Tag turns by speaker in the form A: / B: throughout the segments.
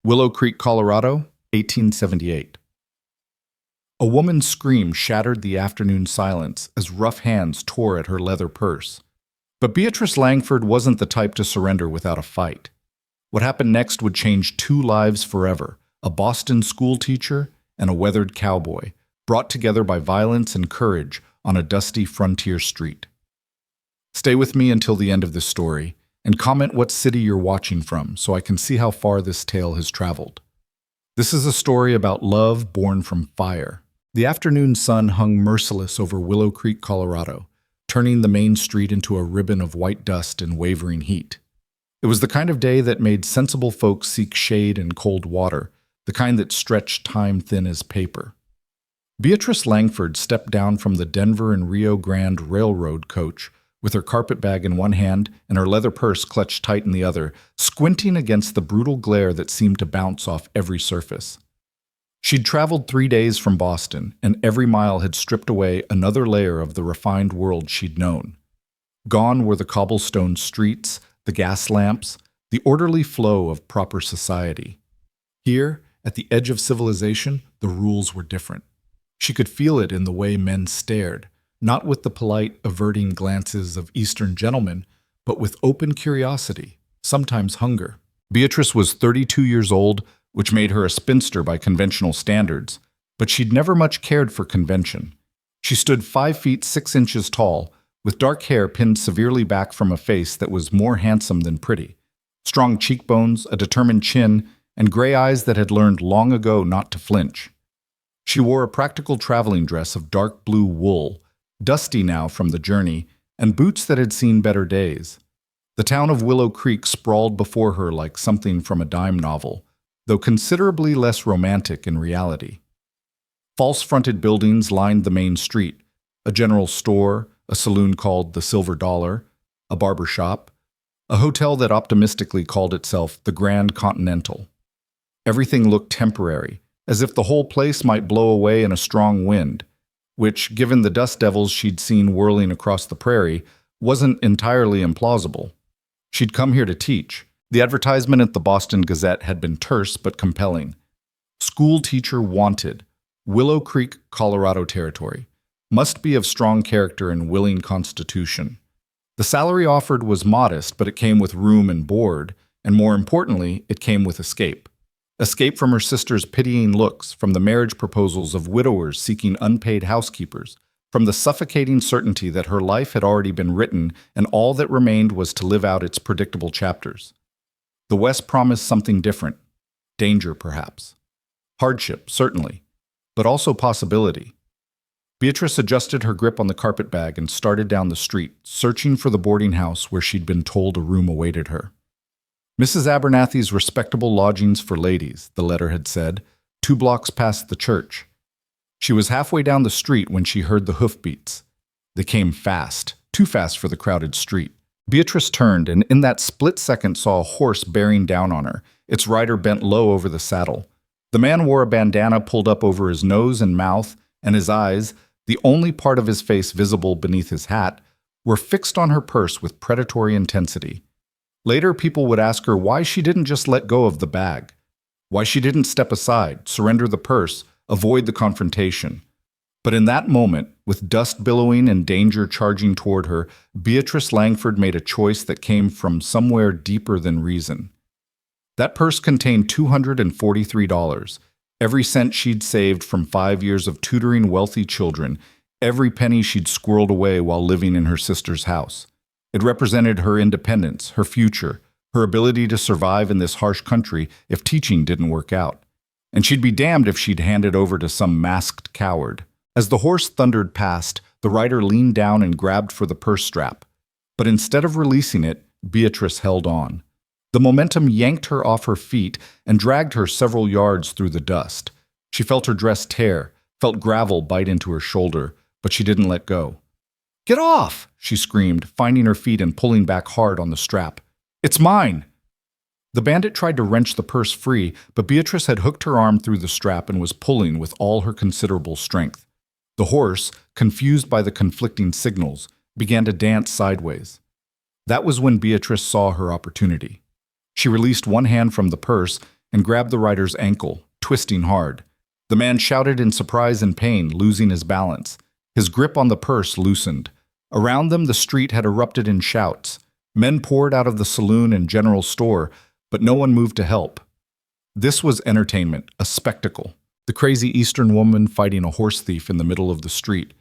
A: Willow Creek, Colorado, 1878. A woman's scream shattered the afternoon silence as rough hands tore at her leather purse. But Beatrice Langford wasn't the type to surrender without a fight. What happened next would change two lives forever: a Boston schoolteacher and a weathered cowboy, brought together by violence and courage on a dusty frontier street. Stay with me until the end of this story, and comment what city you're watching from so I can see how far this tale has traveled. This is a story about love born from fire. The afternoon sun hung merciless over Willow Creek, Colorado, turning the main street into a ribbon of white dust and wavering heat. It was the kind of day that made sensible folks seek shade and cold water, the kind that stretched time thin as paper. Beatrice Langford stepped down from the Denver and Rio Grande Railroad coach with her carpetbag in one hand and her leather purse clutched tight in the other, squinting against the brutal glare that seemed to bounce off every surface. She'd traveled 3 days from Boston, and every mile had stripped away another layer of the refined world she'd known. Gone were the cobblestone streets, the gas lamps, the orderly flow of proper society. Here, at the edge of civilization, the rules were different. She could feel it in the way men stared, not with the polite, averting glances of Eastern gentlemen, but with open curiosity, sometimes hunger. Beatrice was 32 years old, which made her a spinster by conventional standards, but she'd never much cared for convention. She stood 5 feet 6 inches tall, with dark hair pinned severely back from a face that was more handsome than pretty, strong cheekbones, a determined chin, and gray eyes that had learned long ago not to flinch. She wore a practical traveling dress of dark blue wool, dusty now from the journey, and boots that had seen better days. The town of Willow Creek sprawled before her like something from a dime novel, though considerably less romantic in reality. False-fronted buildings lined the main street: a general store, a saloon called the Silver Dollar, a barber shop, a hotel that optimistically called itself the Grand Continental. Everything looked temporary, as if the whole place might blow away in a strong wind, which, given the dust devils she'd seen whirling across the prairie, wasn't entirely implausible. She'd come here to teach. The advertisement at the Boston Gazette had been terse but compelling. School teacher wanted. Willow Creek, Colorado territory. Must be of strong character and willing constitution. The salary offered was modest, but it came with room and board, and more importantly, it came with escape. Escape from her sister's pitying looks, from the marriage proposals of widowers seeking unpaid housekeepers, from the suffocating certainty that her life had already been written and all that remained was to live out its predictable chapters. The West promised something different. Danger, perhaps. Hardship, certainly, but also possibility. Beatrice adjusted her grip on the carpetbag and started down the street, searching for the boarding house where she'd been told a room awaited her. Mrs. Abernathy's respectable lodgings for ladies, the letter had said, 2 blocks past the church. She was halfway down the street when she heard the hoofbeats. They came fast, too fast for the crowded street. Beatrice turned, and in that split second saw a horse bearing down on her, its rider bent low over the saddle. The man wore a bandana pulled up over his nose and mouth, and his eyes, the only part of his face visible beneath his hat, were fixed on her purse with predatory intensity. Later, people would ask her why she didn't just let go of the bag, why she didn't step aside, surrender the purse, avoid the confrontation. But in that moment, with dust billowing and danger charging toward her, Beatrice Langford made a choice that came from somewhere deeper than reason. That purse contained $243, every cent she'd saved from 5 years of tutoring wealthy children, every penny she'd squirreled away while living in her sister's house. It represented her independence, her future, her ability to survive in this harsh country if teaching didn't work out. And she'd be damned if she'd hand it over to some masked coward. As the horse thundered past, the rider leaned down and grabbed for the purse strap. But instead of releasing it, Beatrice held on. The momentum yanked her off her feet and dragged her several yards through the dust. She felt her dress tear, felt gravel bite into her shoulder, but she didn't let go. "Get off!" she screamed, finding her feet and pulling back hard on the strap. "It's mine!" The bandit tried to wrench the purse free, but Beatrice had hooked her arm through the strap and was pulling with all her considerable strength. The horse, confused by the conflicting signals, began to dance sideways. That was when Beatrice saw her opportunity. She released one hand from the purse and grabbed the rider's ankle, twisting hard. The man shouted in surprise and pain, losing his balance. His grip on the purse loosened. Around them, the street had erupted in shouts. Men poured out of the saloon and general store, but no one moved to help. This was entertainment, a spectacle. The crazy Eastern woman fighting a horse thief in the middle of the street.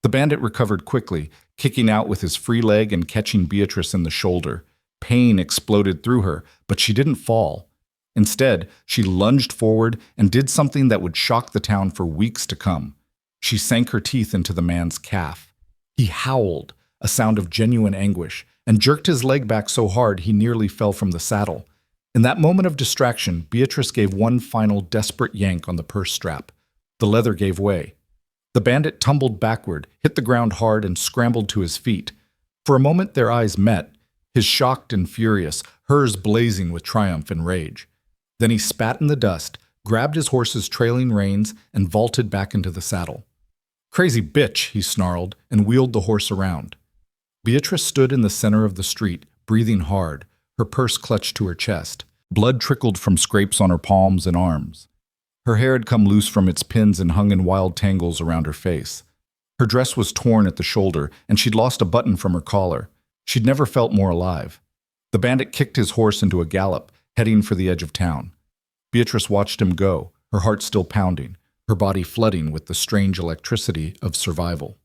A: The bandit recovered quickly, kicking out with his free leg and catching Beatrice in the shoulder. Pain exploded through her, but she didn't fall. Instead, she lunged forward and did something that would shock the town for weeks to come. She sank her teeth into the man's calf. He howled, a sound of genuine anguish, and jerked his leg back so hard he nearly fell from the saddle. In that moment of distraction, Beatrice gave one final desperate yank on the purse strap. The leather gave way. The bandit tumbled backward, hit the ground hard, and scrambled to his feet. For a moment their eyes met, his shocked and furious, hers blazing with triumph and rage. Then he spat in the dust, grabbed his horse's trailing reins, and vaulted back into the saddle. "Crazy bitch," he snarled, and wheeled the horse around. Beatrice stood in the center of the street, breathing hard, her purse clutched to her chest. Blood trickled from scrapes on her palms and arms. Her hair had come loose from its pins and hung in wild tangles around her face. Her dress was torn at the shoulder, and she'd lost a button from her collar. She'd never felt more alive. The bandit kicked his horse into a gallop, heading for the edge of town. Beatrice watched him go, her heart still pounding, her body flooding with the strange electricity of survival.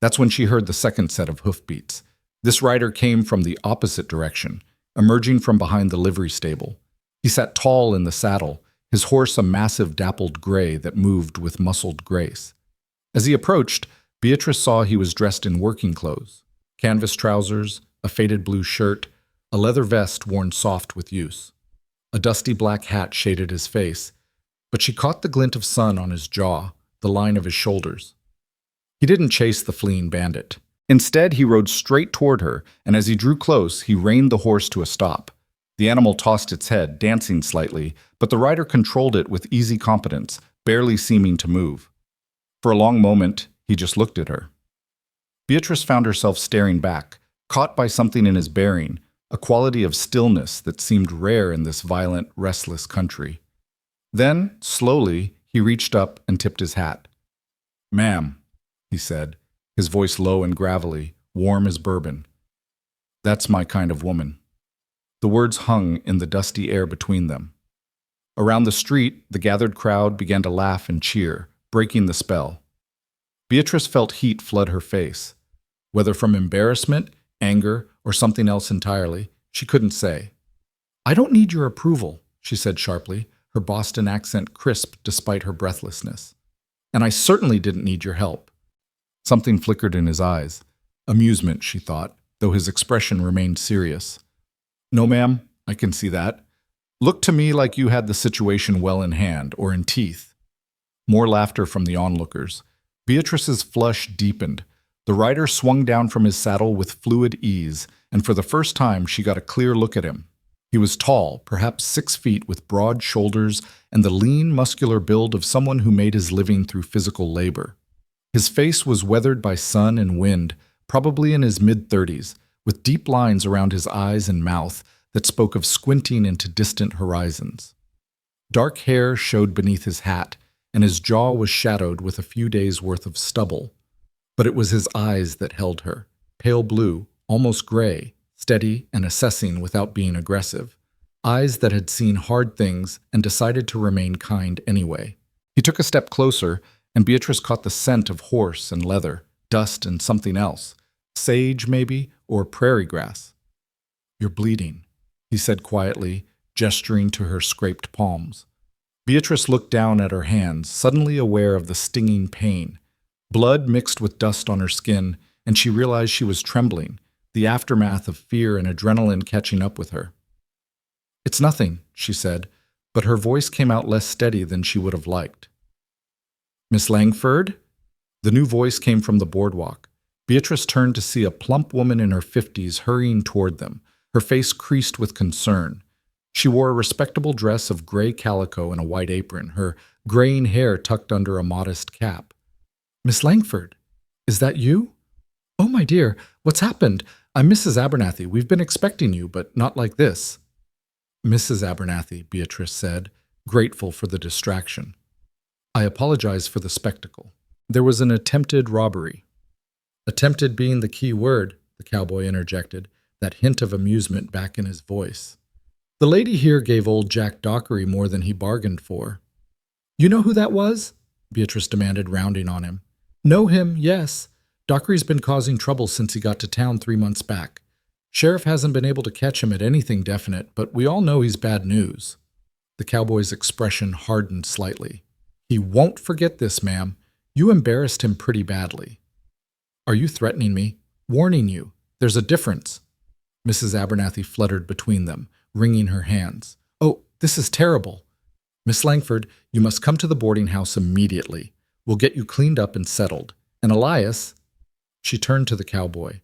A: That's when she heard the second set of hoofbeats. This rider came from the opposite direction, emerging from behind the livery stable. He sat tall in the saddle, his horse a massive dappled gray that moved with muscled grace. As he approached, Beatrice saw he was dressed in working clothes, canvas trousers, a faded blue shirt, a leather vest worn soft with use. A dusty black hat shaded his face, but she caught the glint of sun on his jaw, the line of his shoulders. He didn't chase the fleeing bandit. Instead, he rode straight toward her, and as he drew close, he reined the horse to a stop. The animal tossed its head, dancing slightly, but the rider controlled it with easy competence, barely seeming to move. For a long moment, he just looked at her. Beatrice found herself staring back, caught by something in his bearing, a quality of stillness that seemed rare in this violent, restless country. Then, slowly, he reached up and tipped his hat. "Ma'am," he said, his voice low and gravelly, warm as bourbon. "That's my kind of woman." The words hung in the dusty air between them. Around the street, the gathered crowd began to laugh and cheer, breaking the spell. Beatrice felt heat flood her face. Whether from embarrassment, anger, or something else entirely, she couldn't say. "I don't need your approval," she said sharply, her Boston accent crisp despite her breathlessness. "And I certainly didn't need your help." Something flickered in his eyes. Amusement, she thought, though his expression remained serious. "No, ma'am, I can see that. Looked to me like you had the situation well in hand, or in teeth." More laughter from the onlookers. Beatrice's flush deepened. The rider swung down from his saddle with fluid ease, and for the first time she got a clear look at him. He was tall, perhaps 6 feet, with broad shoulders and the lean, muscular build of someone who made his living through physical labor. His face was weathered by sun and wind, probably in his mid-30s, with deep lines around his eyes and mouth that spoke of squinting into distant horizons. Dark hair showed beneath his hat, and his jaw was shadowed with a few days' worth of stubble. But it was his eyes that held her, pale blue, almost gray, steady and assessing without being aggressive. Eyes that had seen hard things and decided to remain kind anyway. He took a step closer, and Beatrice caught the scent of horse and leather, dust and something else. Sage, maybe, or prairie grass. "You're bleeding," he said quietly, gesturing to her scraped palms. Beatrice looked down at her hands, suddenly aware of the stinging pain. Blood mixed with dust on her skin, and she realized she was trembling, the aftermath of fear and adrenaline catching up with her. "It's nothing," she said, but her voice came out less steady than she would have liked. "Miss Langford?" The new voice came from the boardwalk. Beatrice turned to see a plump woman in her 50s hurrying toward them, her face creased with concern. She wore a respectable dress of gray calico and a white apron, her graying hair tucked under a modest cap. "Miss Langford, is that you? Oh, my dear, what's happened? I'm Mrs. Abernathy. We've been expecting you, but not like this." Mrs. Abernathy, Beatrice said, grateful for the distraction. I apologize for the spectacle. There was an attempted robbery. Attempted being the key word, the cowboy interjected, that hint of amusement back in his voice. The lady here gave old Jack Dockery more than he bargained for. You know who that was? Beatrice demanded, rounding on him. Know him, yes. Dockery's been causing trouble since he got to town 3 months back. Sheriff hasn't been able to catch him at anything definite, but we all know he's bad news. The cowboy's expression hardened slightly. He won't forget this, ma'am. You embarrassed him pretty badly. Are you threatening me? Warning you. There's a difference. Mrs. Abernathy fluttered between them, wringing her hands. Oh, this is terrible. Miss Langford, you must come to the boarding house immediately. We'll get you cleaned up and settled. And Elias... She turned to the cowboy.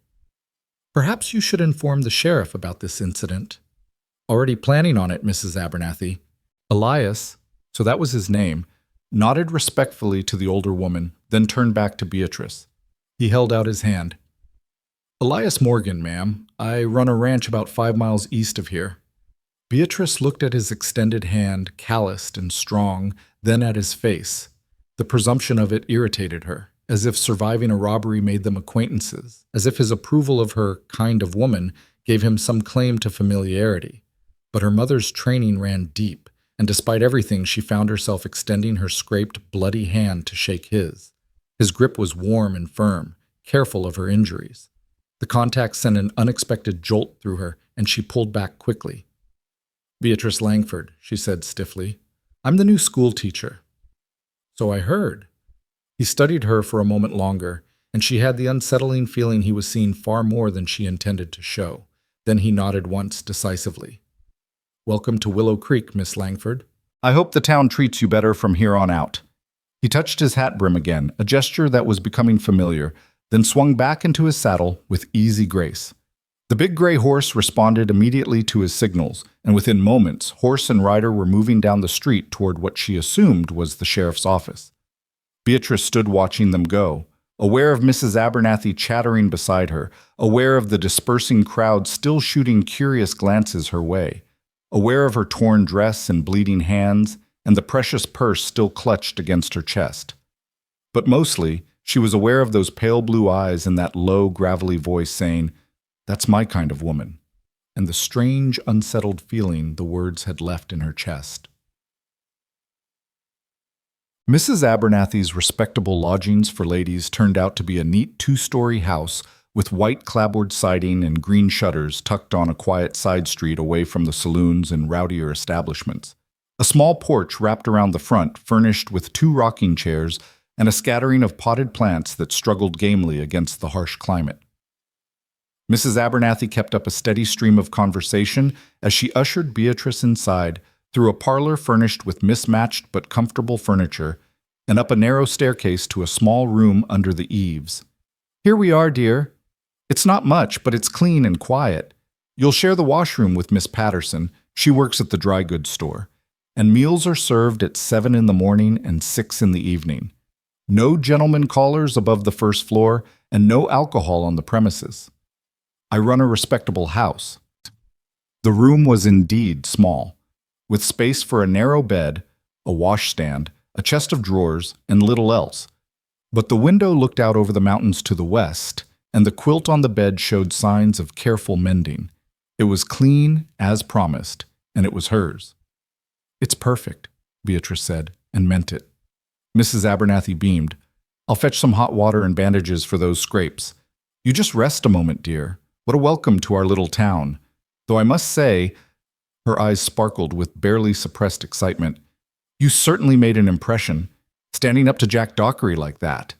A: Perhaps you should inform the sheriff about this incident. Already planning on it, Mrs. Abernathy. Elias, so that was his name, nodded respectfully to the older woman, then turned back to Beatrice. He held out his hand. Elias Morgan, ma'am. I run a ranch about 5 miles east of here. Beatrice looked at his extended hand, calloused and strong, then at his face. The presumption of it irritated her, as if surviving a robbery made them acquaintances, as if his approval of her kind of woman gave him some claim to familiarity. But her mother's training ran deep, and despite everything, she found herself extending her scraped, bloody hand to shake his. His grip was warm and firm, careful of her injuries. The contact sent an unexpected jolt through her, and she pulled back quickly. Beatrice Langford, she said stiffly. I'm the new school teacher. So I heard. He studied her for a moment longer, and she had the unsettling feeling he was seeing far more than she intended to show. Then he nodded once decisively. Welcome to Willow Creek, Miss Langford. I hope the town treats you better from here on out. He touched his hat brim again, a gesture that was becoming familiar, then swung back into his saddle with easy grace. The big gray horse responded immediately to his signals, and within moments, horse and rider were moving down the street toward what she assumed was the sheriff's office. Beatrice stood watching them go, aware of Mrs. Abernathy chattering beside her, aware of the dispersing crowd still shooting curious glances her way, aware of her torn dress and bleeding hands, and the precious purse still clutched against her chest. But mostly, she was aware of those pale blue eyes and that low, gravelly voice saying, "That's my kind of woman," and the strange, unsettled feeling the words had left in her chest. Mrs. Abernathy's respectable lodgings for ladies turned out to be a neat 2-story house with white clapboard siding and green shutters tucked on a quiet side street away from the saloons and rowdier establishments. A small porch wrapped around the front, furnished with 2 rocking chairs and a scattering of potted plants that struggled gamely against the harsh climate. Mrs. Abernathy kept up a steady stream of conversation as she ushered Beatrice inside, through a parlor furnished with mismatched but comfortable furniture, and up a narrow staircase to a small room under the eaves. Here we are, dear. It's not much, but it's clean and quiet. You'll share the washroom with Miss Patterson. She works at the dry goods store. And meals are served at 7 in the morning and 6 in the evening. No gentlemen callers above the first floor, and no alcohol on the premises. I run a respectable house. The room was indeed small, with space for a narrow bed, a washstand, a chest of drawers, and little else. But the window looked out over the mountains to the west, and the quilt on the bed showed signs of careful mending. It was clean, as promised, and it was hers. It's perfect, Beatrice said, and meant it. Mrs. Abernathy beamed. I'll fetch some hot water and bandages for those scrapes. You just rest a moment, dear. What a welcome to our little town. Though I must say, her eyes sparkled with barely suppressed excitement, you certainly made an impression, standing up to Jack Dockery like that.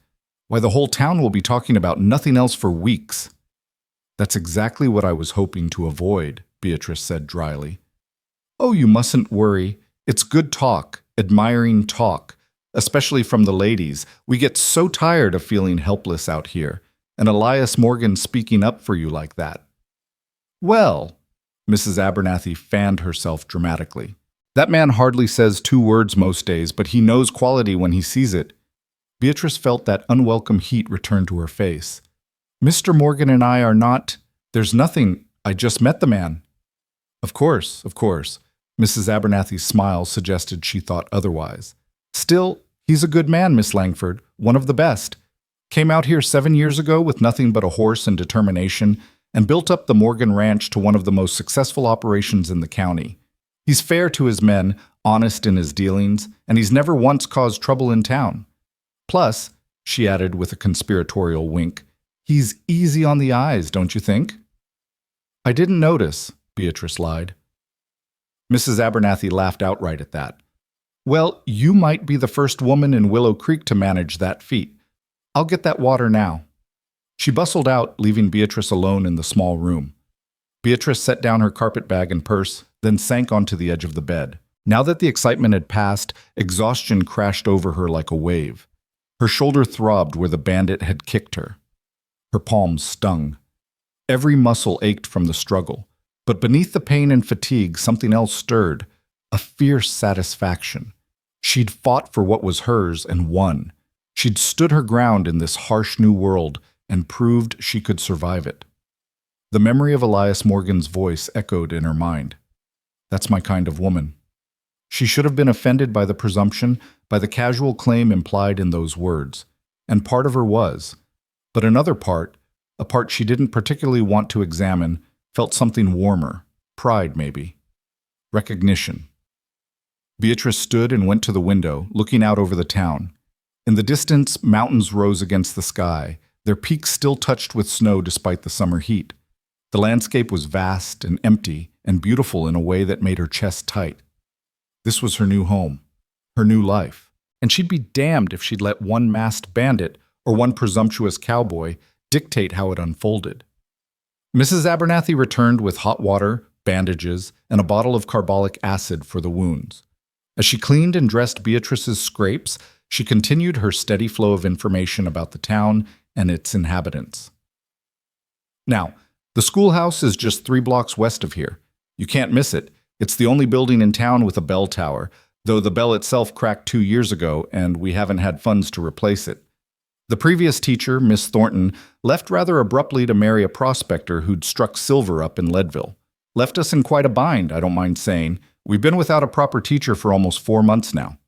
A: Why, the whole town will be talking about nothing else for weeks. That's exactly what I was hoping to avoid, Beatrice said dryly. Oh, you mustn't worry. It's good talk, admiring talk, especially from the ladies. We get so tired of feeling helpless out here, and Elias Morgan speaking up for you like that. Well, Mrs. Abernathy fanned herself dramatically. That man hardly says 2 words most days, but he knows quality when he sees it. Beatrice felt that unwelcome heat return to her face. Mr. Morgan and I are not... There's nothing. I just met the man. Of course, of course. Mrs. Abernathy's smile suggested she thought otherwise. Still, he's a good man, Miss Langford, one of the best. Came out here 7 years ago with nothing but a horse and determination, and built up the Morgan Ranch to one of the most successful operations in the county. He's fair to his men, honest in his dealings, and he's never once caused trouble in town. Plus, she added with a conspiratorial wink, he's easy on the eyes, don't you think? I didn't notice, Beatrice lied. Mrs. Abernathy laughed outright at that. Well, you might be the first woman in Willow Creek to manage that feat. I'll get that water now. She bustled out, leaving Beatrice alone in the small room. Beatrice set down her carpetbag and purse, then sank onto the edge of the bed. Now that the excitement had passed, exhaustion crashed over her like a wave. Her shoulder throbbed where the bandit had kicked her. Her palms stung. Every muscle ached from the struggle. But beneath the pain and fatigue, something else stirred, a fierce satisfaction. She'd fought for what was hers and won. She'd stood her ground in this harsh new world and proved she could survive it. The memory of Elias Morgan's voice echoed in her mind. That's my kind of woman. She should have been offended by the presumption, by the casual claim implied in those words, and part of her was. But another part, a part she didn't particularly want to examine, felt something warmer, pride maybe, recognition. Beatrice stood and went to the window, looking out over the town. In the distance, mountains rose against the sky, their peaks still touched with snow despite the summer heat. The landscape was vast and empty and beautiful in a way that made her chest tight. This was her new home, her new life, and she'd be damned if she'd let one masked bandit or one presumptuous cowboy dictate how it unfolded. Mrs. Abernathy returned with hot water, bandages, and a bottle of carbolic acid for the wounds. As she cleaned and dressed Beatrice's scrapes, she continued her steady flow of information about the town and its inhabitants. Now, the schoolhouse is just 3 blocks west of here. You can't miss it. It's the only building in town with a bell tower, though the bell itself cracked 2 years ago and we haven't had funds to replace it. The previous teacher, Miss Thornton, left rather abruptly to marry a prospector who'd struck silver up in Leadville. Left us in quite a bind, I don't mind saying. We've been without a proper teacher for almost 4 months now.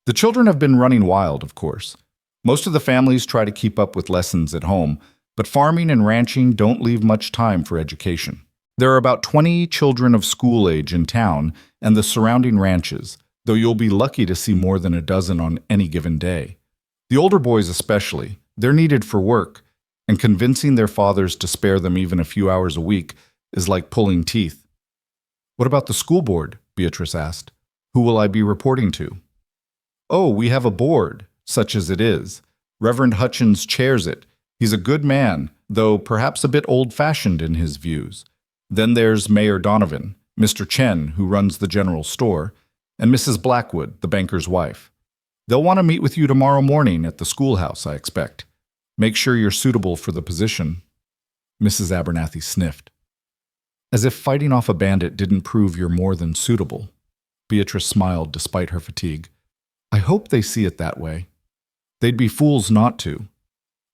A: The children have been running wild, of course. Most of the families try to keep up with lessons at home, but farming and ranching don't leave much time for education. There are about 20 children of school age in town and the surrounding ranches, though you'll be lucky to see more than a dozen on any given day. The older boys especially, they're needed for work, and convincing their fathers to spare them even a few hours a week is like pulling teeth. What about the school board? Beatrice asked. Who will I be reporting to? Oh, we have a board, such as it is. Reverend Hutchins chairs it. He's a good man, though perhaps a bit old-fashioned in his views. Then there's Mayor Donovan, Mr. Chen, who runs the general store, and Mrs. Blackwood, the banker's wife. They'll want to meet with you tomorrow morning at the schoolhouse, I expect. Make sure you're suitable for the position. Mrs. Abernathy sniffed. As if fighting off a bandit didn't prove you're more than suitable. Beatrice smiled despite her fatigue. I hope they see it that way. They'd be fools not to.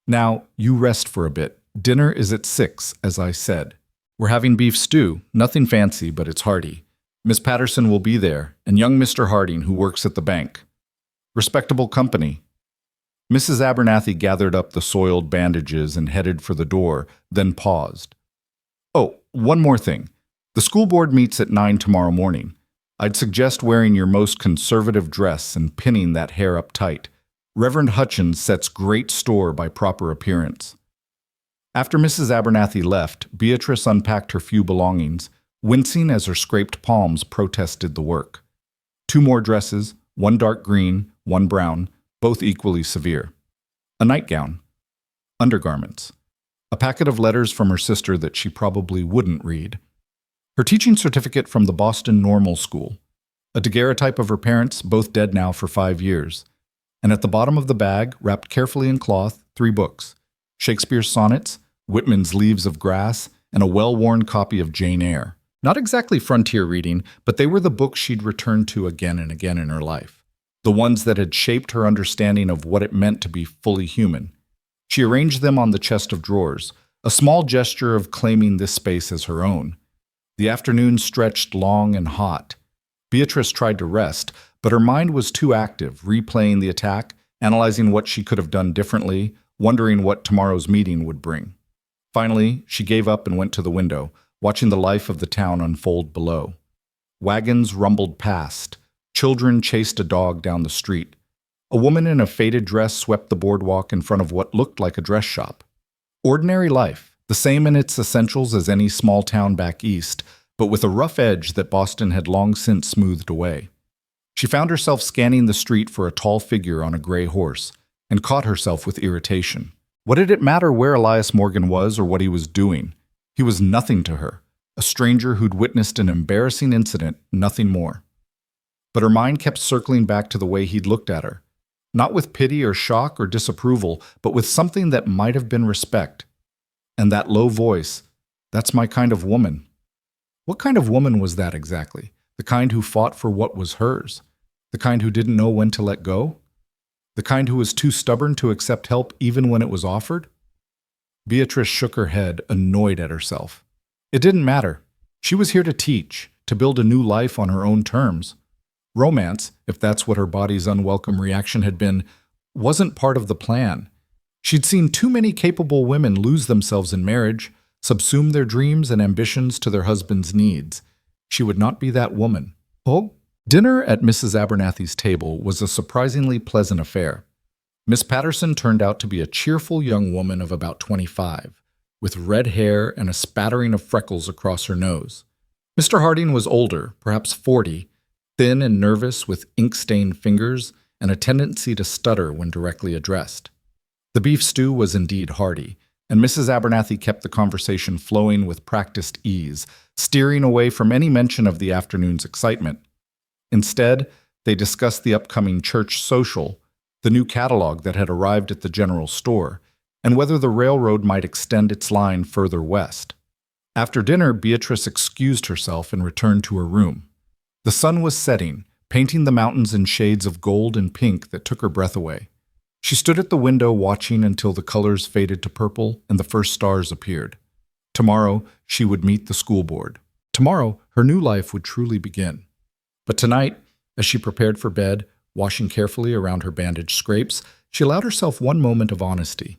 A: Now, you rest for a bit. Dinner is at 6, as I said. We're having beef stew, nothing fancy, but it's hearty. Miss Patterson will be there, and young Mr. Harding, who works at the bank. Respectable company. Mrs. Abernathy gathered up the soiled bandages and headed for the door, then paused. Oh, one more thing. The school board meets at 9 tomorrow morning. I'd suggest wearing your most conservative dress and pinning that hair up tight. Reverend Hutchins sets great store by proper appearance. After Mrs. Abernathy left, Beatrice unpacked her few belongings, wincing as her scraped palms protested the work. 2 more dresses, one dark green, one brown, both equally severe. A nightgown. Undergarments. A packet of letters from her sister that she probably wouldn't read. Her teaching certificate from the Boston Normal School. A daguerreotype of her parents, both dead now for 5 years. And at the bottom of the bag, wrapped carefully in cloth, 3 books. Shakespeare's sonnets, Whitman's Leaves of Grass, and a well-worn copy of Jane Eyre. Not exactly frontier reading, but they were the books she'd returned to again and again in her life. The ones that had shaped her understanding of what it meant to be fully human. She arranged them on the chest of drawers, a small gesture of claiming this space as her own. The afternoon stretched long and hot. Beatrice tried to rest, but her mind was too active, replaying the attack, analyzing what she could have done differently, wondering what tomorrow's meeting would bring. Finally, she gave up and went to the window, watching the life of the town unfold below. Wagons rumbled past. Children chased a dog down the street. A woman in a faded dress swept the boardwalk in front of what looked like a dress shop. Ordinary life, the same in its essentials as any small town back east, but with a rough edge that Boston had long since smoothed away. She found herself scanning the street for a tall figure on a gray horse, and caught herself with irritation. What did it matter where Elias Morgan was or what he was doing? He was nothing to her, a stranger who'd witnessed an embarrassing incident, nothing more. But her mind kept circling back to the way he'd looked at her, not with pity or shock or disapproval, but with something that might have been respect. And that low voice, "That's my kind of woman." What kind of woman was that exactly? The kind who fought for what was hers? The kind who didn't know when to let go? The kind who was too stubborn to accept help even when it was offered? Beatrice shook her head, annoyed at herself. It didn't matter. She was here to teach, to build a new life on her own terms. Romance, if that's what her body's unwelcome reaction had been, wasn't part of the plan. She'd seen too many capable women lose themselves in marriage, subsume their dreams and ambitions to their husband's needs. She would not be that woman. Oh, dinner at Mrs. Abernathy's table was a surprisingly pleasant affair. Miss Patterson turned out to be a cheerful young woman of about 25, with red hair and a spattering of freckles across her nose. Mr. Harding was older, perhaps 40, thin and nervous with ink-stained fingers and a tendency to stutter when directly addressed. The beef stew was indeed hearty, and Mrs. Abernathy kept the conversation flowing with practiced ease, steering away from any mention of the afternoon's excitement. Instead, they discussed the upcoming church social, the new catalog that had arrived at the general store, and whether the railroad might extend its line further west. After dinner, Beatrice excused herself and returned to her room. The sun was setting, painting the mountains in shades of gold and pink that took her breath away. She stood at the window watching until the colors faded to purple and the first stars appeared. Tomorrow, she would meet the school board. Tomorrow, her new life would truly begin. But tonight, as she prepared for bed, washing carefully around her bandaged scrapes, she allowed herself one moment of honesty.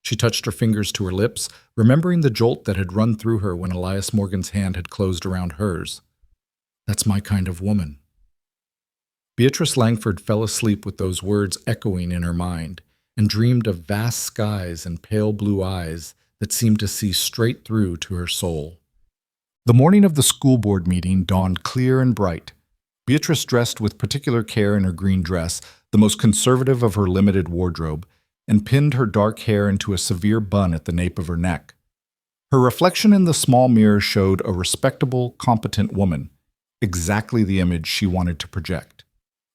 A: She touched her fingers to her lips, remembering the jolt that had run through her when Elias Morgan's hand had closed around hers. "That's my kind of woman." Beatrice Langford fell asleep with those words echoing in her mind, and dreamed of vast skies and pale blue eyes that seemed to see straight through to her soul. The morning of the school board meeting dawned clear and bright. Beatrice dressed with particular care in her green dress, the most conservative of her limited wardrobe, and pinned her dark hair into a severe bun at the nape of her neck. Her reflection in the small mirror showed a respectable, competent woman, exactly the image she wanted to project.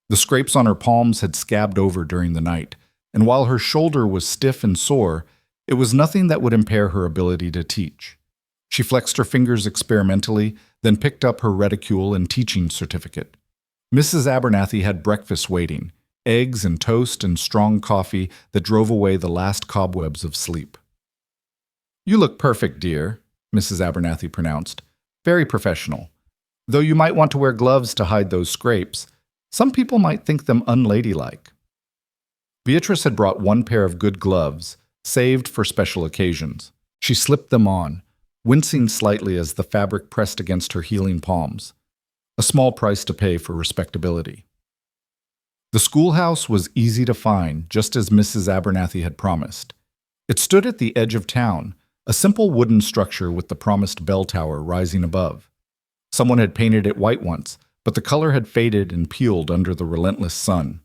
A: The scrapes on her palms had scabbed over during the night, and while her shoulder was stiff and sore, it was nothing that would impair her ability to teach. She flexed her fingers experimentally, then picked up her reticule and teaching certificate. Mrs. Abernathy had breakfast waiting, eggs and toast and strong coffee that drove away the last cobwebs of sleep. "You look perfect, dear," Mrs. Abernathy pronounced. "Very professional. Though you might want to wear gloves to hide those scrapes. Some people might think them unladylike." Beatrice had brought one pair of good gloves, saved for special occasions. She slipped them on, wincing slightly as the fabric pressed against her healing palms. A small price to pay for respectability. The schoolhouse was easy to find, just as Mrs. Abernathy had promised. It stood at the edge of town, a simple wooden structure with the promised bell tower rising above. Someone had painted it white once, but the color had faded and peeled under the relentless sun.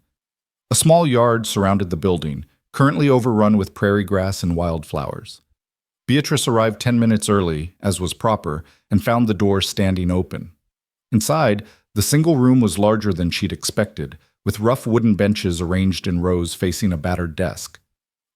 A: A small yard surrounded the building, currently overrun with prairie grass and wildflowers. Beatrice arrived 10 minutes early, as was proper, and found the door standing open. Inside, the single room was larger than she'd expected, with rough wooden benches arranged in rows facing a battered desk.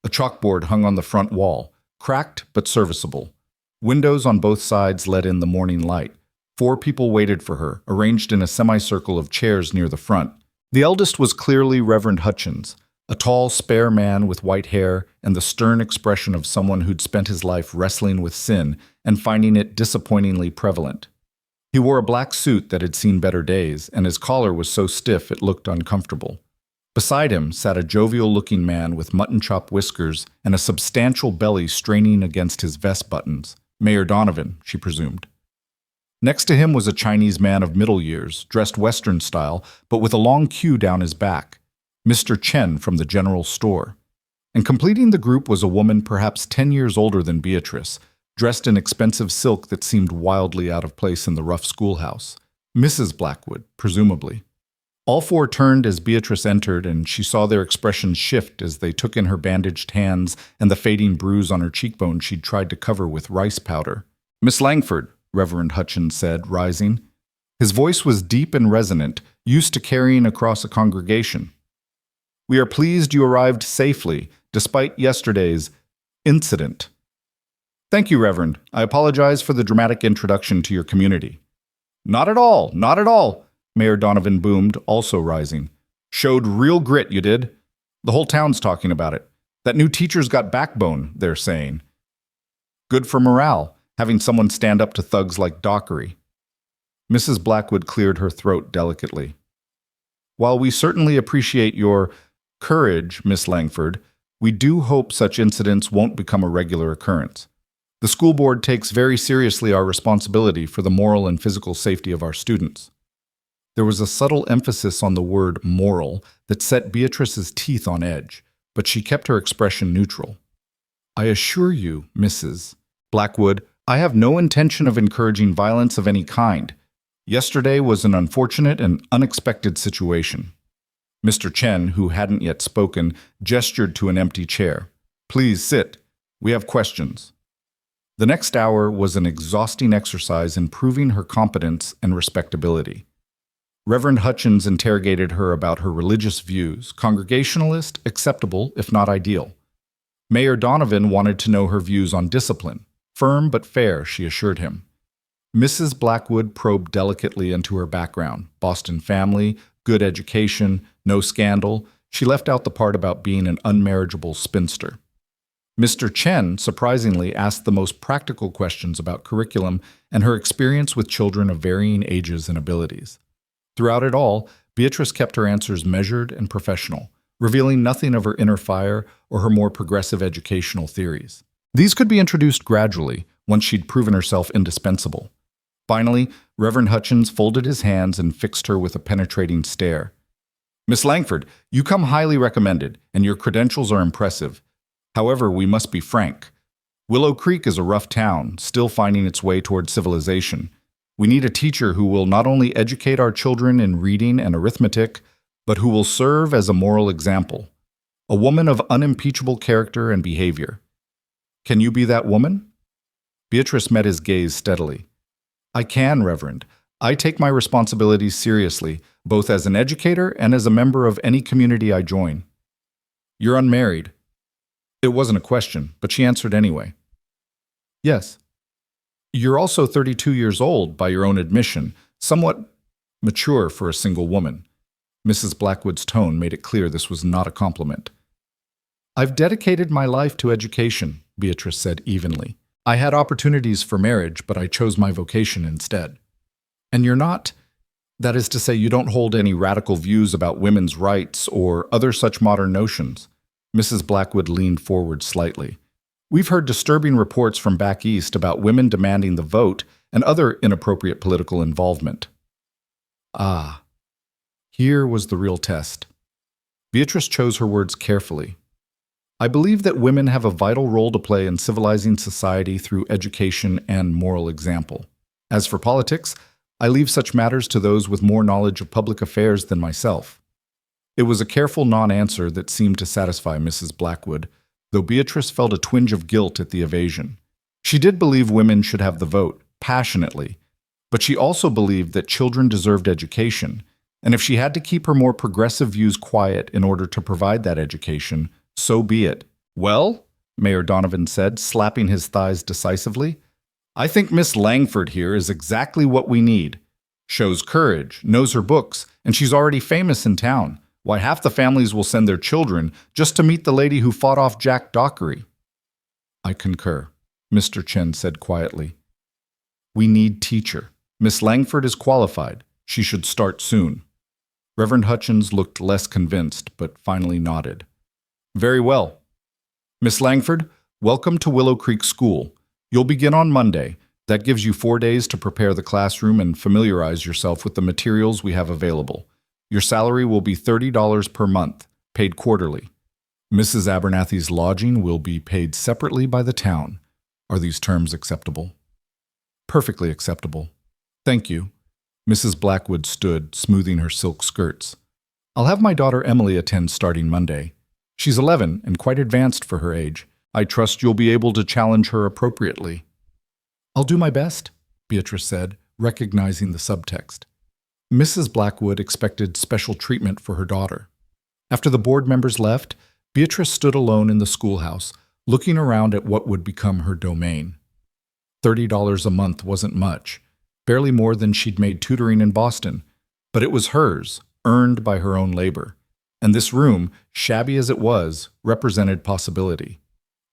A: A chalkboard hung on the front wall, cracked but serviceable. Windows on both sides let in the morning light. 4 people waited for her, arranged in a semicircle of chairs near the front. The eldest was clearly Reverend Hutchins, a tall, spare man with white hair and the stern expression of someone who'd spent his life wrestling with sin and finding it disappointingly prevalent. He He wore a black suit that had seen better days, and his collar was so stiff it looked uncomfortable. Beside him sat a jovial-looking man with mutton-chop whiskers and a substantial belly straining against his vest buttons. Mayor Donovan, she presumed. Next to him was a Chinese man of middle years, dressed Western style, but with a long queue down his back. Mr. Chen from the general store. And completing the group was a woman perhaps 10 years older than Beatrice, dressed in expensive silk that seemed wildly out of place in the rough schoolhouse. Mrs. Blackwood, presumably. All four turned as Beatrice entered, and she saw their expressions shift as they took in her bandaged hands and the fading bruise on her cheekbone she'd tried to cover with rice powder. "Miss Langford," Reverend Hutchins said, rising. His voice was deep and resonant, used to carrying across a congregation. "We are pleased you arrived safely, despite yesterday's incident." "Thank you, Reverend. I apologize for the dramatic introduction to your community." "Not at all, not at all," Mayor Donovan boomed, also rising. "Showed real grit, you did. The whole town's talking about it. That new teacher's got backbone, they're saying. Good for morale, having someone stand up to thugs like Dockery." Mrs. Blackwood cleared her throat delicately. "While we certainly appreciate your courage, Miss Langford, we do hope such incidents won't become a regular occurrence. The school board takes very seriously our responsibility for the moral and physical safety of our students." There was a subtle emphasis on the word moral that set Beatrice's teeth on edge, but she kept her expression neutral. "I assure you, Mrs. Blackwood, I have no intention of encouraging violence of any kind. Yesterday was an unfortunate and unexpected situation." Mr. Chen, who hadn't yet spoken, gestured to an empty chair. "Please sit. We have questions." The next hour was an exhausting exercise in proving her competence and respectability. Reverend Hutchins interrogated her about her religious views, Congregationalist, acceptable, if not ideal. Mayor Donovan wanted to know her views on discipline, firm but fair, she assured him. Mrs. Blackwood probed delicately into her background, Boston family, good education, no scandal. She left out the part about being an unmarriageable spinster. Mr. Chen, surprisingly, asked the most practical questions about curriculum and her experience with children of varying ages and abilities. Throughout it all, Beatrice kept her answers measured and professional, revealing nothing of her inner fire or her more progressive educational theories. These could be introduced gradually, once she'd proven herself indispensable. Finally, Reverend Hutchins folded his hands and fixed her with a penetrating stare. "Miss Langford, you come highly recommended, and your credentials are impressive. However, we must be frank. Willow Creek is a rough town, still finding its way toward civilization. We need a teacher who will not only educate our children in reading and arithmetic, but who will serve as a moral example. A woman of unimpeachable character and behavior. Can you be that woman?" Beatrice met his gaze steadily. "I can, Reverend. I take my responsibilities seriously, both as an educator and as a member of any community I join." "You're unmarried." It wasn't a question, but she answered anyway. "Yes." "You're also 32 years old, by your own admission, somewhat mature for a single woman." Mrs. Blackwood's tone made it clear this was not a compliment. "I've dedicated my life to education," Beatrice said evenly. "I had opportunities for marriage, but I chose my vocation instead." "And you're not? That is to say, you don't hold any radical views about women's rights or other such modern notions?" Mrs. Blackwood leaned forward slightly. "We've heard disturbing reports from back east about women demanding the vote and other inappropriate political involvement." Ah, here was the real test. Beatrice chose her words carefully. "I believe that women have a vital role to play in civilizing society through education and moral example. As for politics, I leave such matters to those with more knowledge of public affairs than myself." It was a careful non-answer that seemed to satisfy Mrs. Blackwood, though Beatrice felt a twinge of guilt at the evasion. She did believe women should have the vote, passionately, but she also believed that children deserved education, and if she had to keep her more progressive views quiet in order to provide that education, so be it. "Well," Mayor Donovan said, slapping his thighs decisively, "I think Miss Langford here is exactly what we need. Shows courage, knows her books, and she's already famous in town. Why, half the families will send their children just to meet the lady who fought off Jack Dockery." "I concur," Mr. Chen said quietly. "We need teacher." Miss Langford is qualified. She should start soon. Reverend Hutchins looked less convinced, but finally nodded. Very well. Miss Langford, welcome to Willow Creek School. You'll begin on Monday. That gives you 4 days to prepare the classroom and familiarize yourself with the materials we have available. Your salary will be $30 per month, paid quarterly. Mrs. Abernathy's lodging will be paid separately by the town. Are these terms acceptable? Perfectly acceptable. Thank you. Mrs. Blackwood stood, smoothing her silk skirts. I'll have my daughter Emily attend starting Monday. She's 11 and quite advanced for her age. I trust you'll be able to challenge her appropriately. I'll do my best, Beatrice said, recognizing the subtext. Mrs. Blackwood expected special treatment for her daughter. After the board members left, Beatrice stood alone in the schoolhouse, looking around at what would become her domain. $30 a month wasn't much, barely more than she'd made tutoring in Boston, but it was hers, earned by her own labor. And this room, shabby as it was, represented possibility.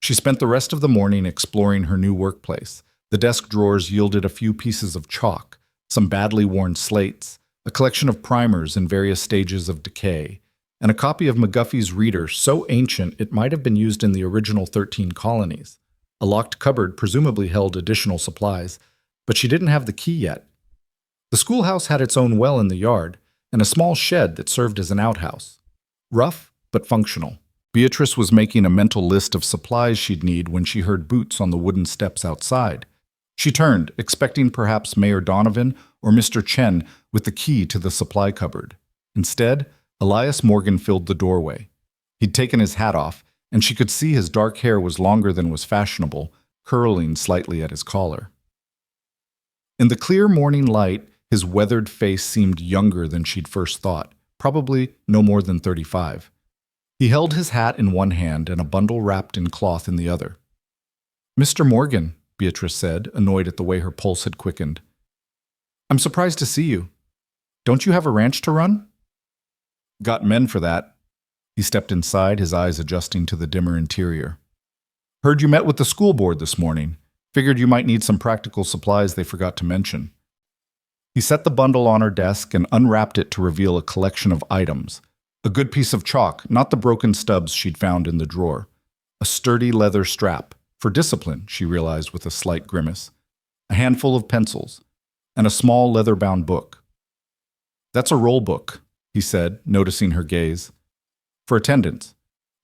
A: She spent the rest of the morning exploring her new workplace. The desk drawers yielded a few pieces of chalk, some badly worn slates, a collection of primers in various stages of decay, and a copy of McGuffey's Reader so ancient it might have been used in the original 13 colonies. A locked cupboard presumably held additional supplies, but she didn't have the key yet. The schoolhouse had its own well in the yard, and a small shed that served as an outhouse. Rough, but functional. Beatrice was making a mental list of supplies she'd need when she heard boots on the wooden steps outside. She turned, expecting perhaps Mayor Donovan or Mr. Chen with the key to the supply cupboard. Instead, Elias Morgan filled the doorway. He'd taken his hat off, and she could see his dark hair was longer than was fashionable, curling slightly at his collar. In the clear morning light, his weathered face seemed younger than she'd first thought, probably no more than 35. He held his hat in one hand and a bundle wrapped in cloth in the other. "Mr. Morgan," Beatrice said, annoyed at the way her pulse had quickened. "I'm surprised to see you. Don't you have a ranch to run?" "Got men for that." He stepped inside, his eyes adjusting to the dimmer interior. "Heard you met with the school board this morning. Figured you might need some practical supplies they forgot to mention." He set the bundle on her desk and unwrapped it to reveal a collection of items. A good piece of chalk, not the broken stubs she'd found in the drawer. A sturdy leather strap, for discipline, she realized with a slight grimace. A handful of pencils, and a small leather-bound book. "That's a roll book," he said, noticing her gaze. "For attendance.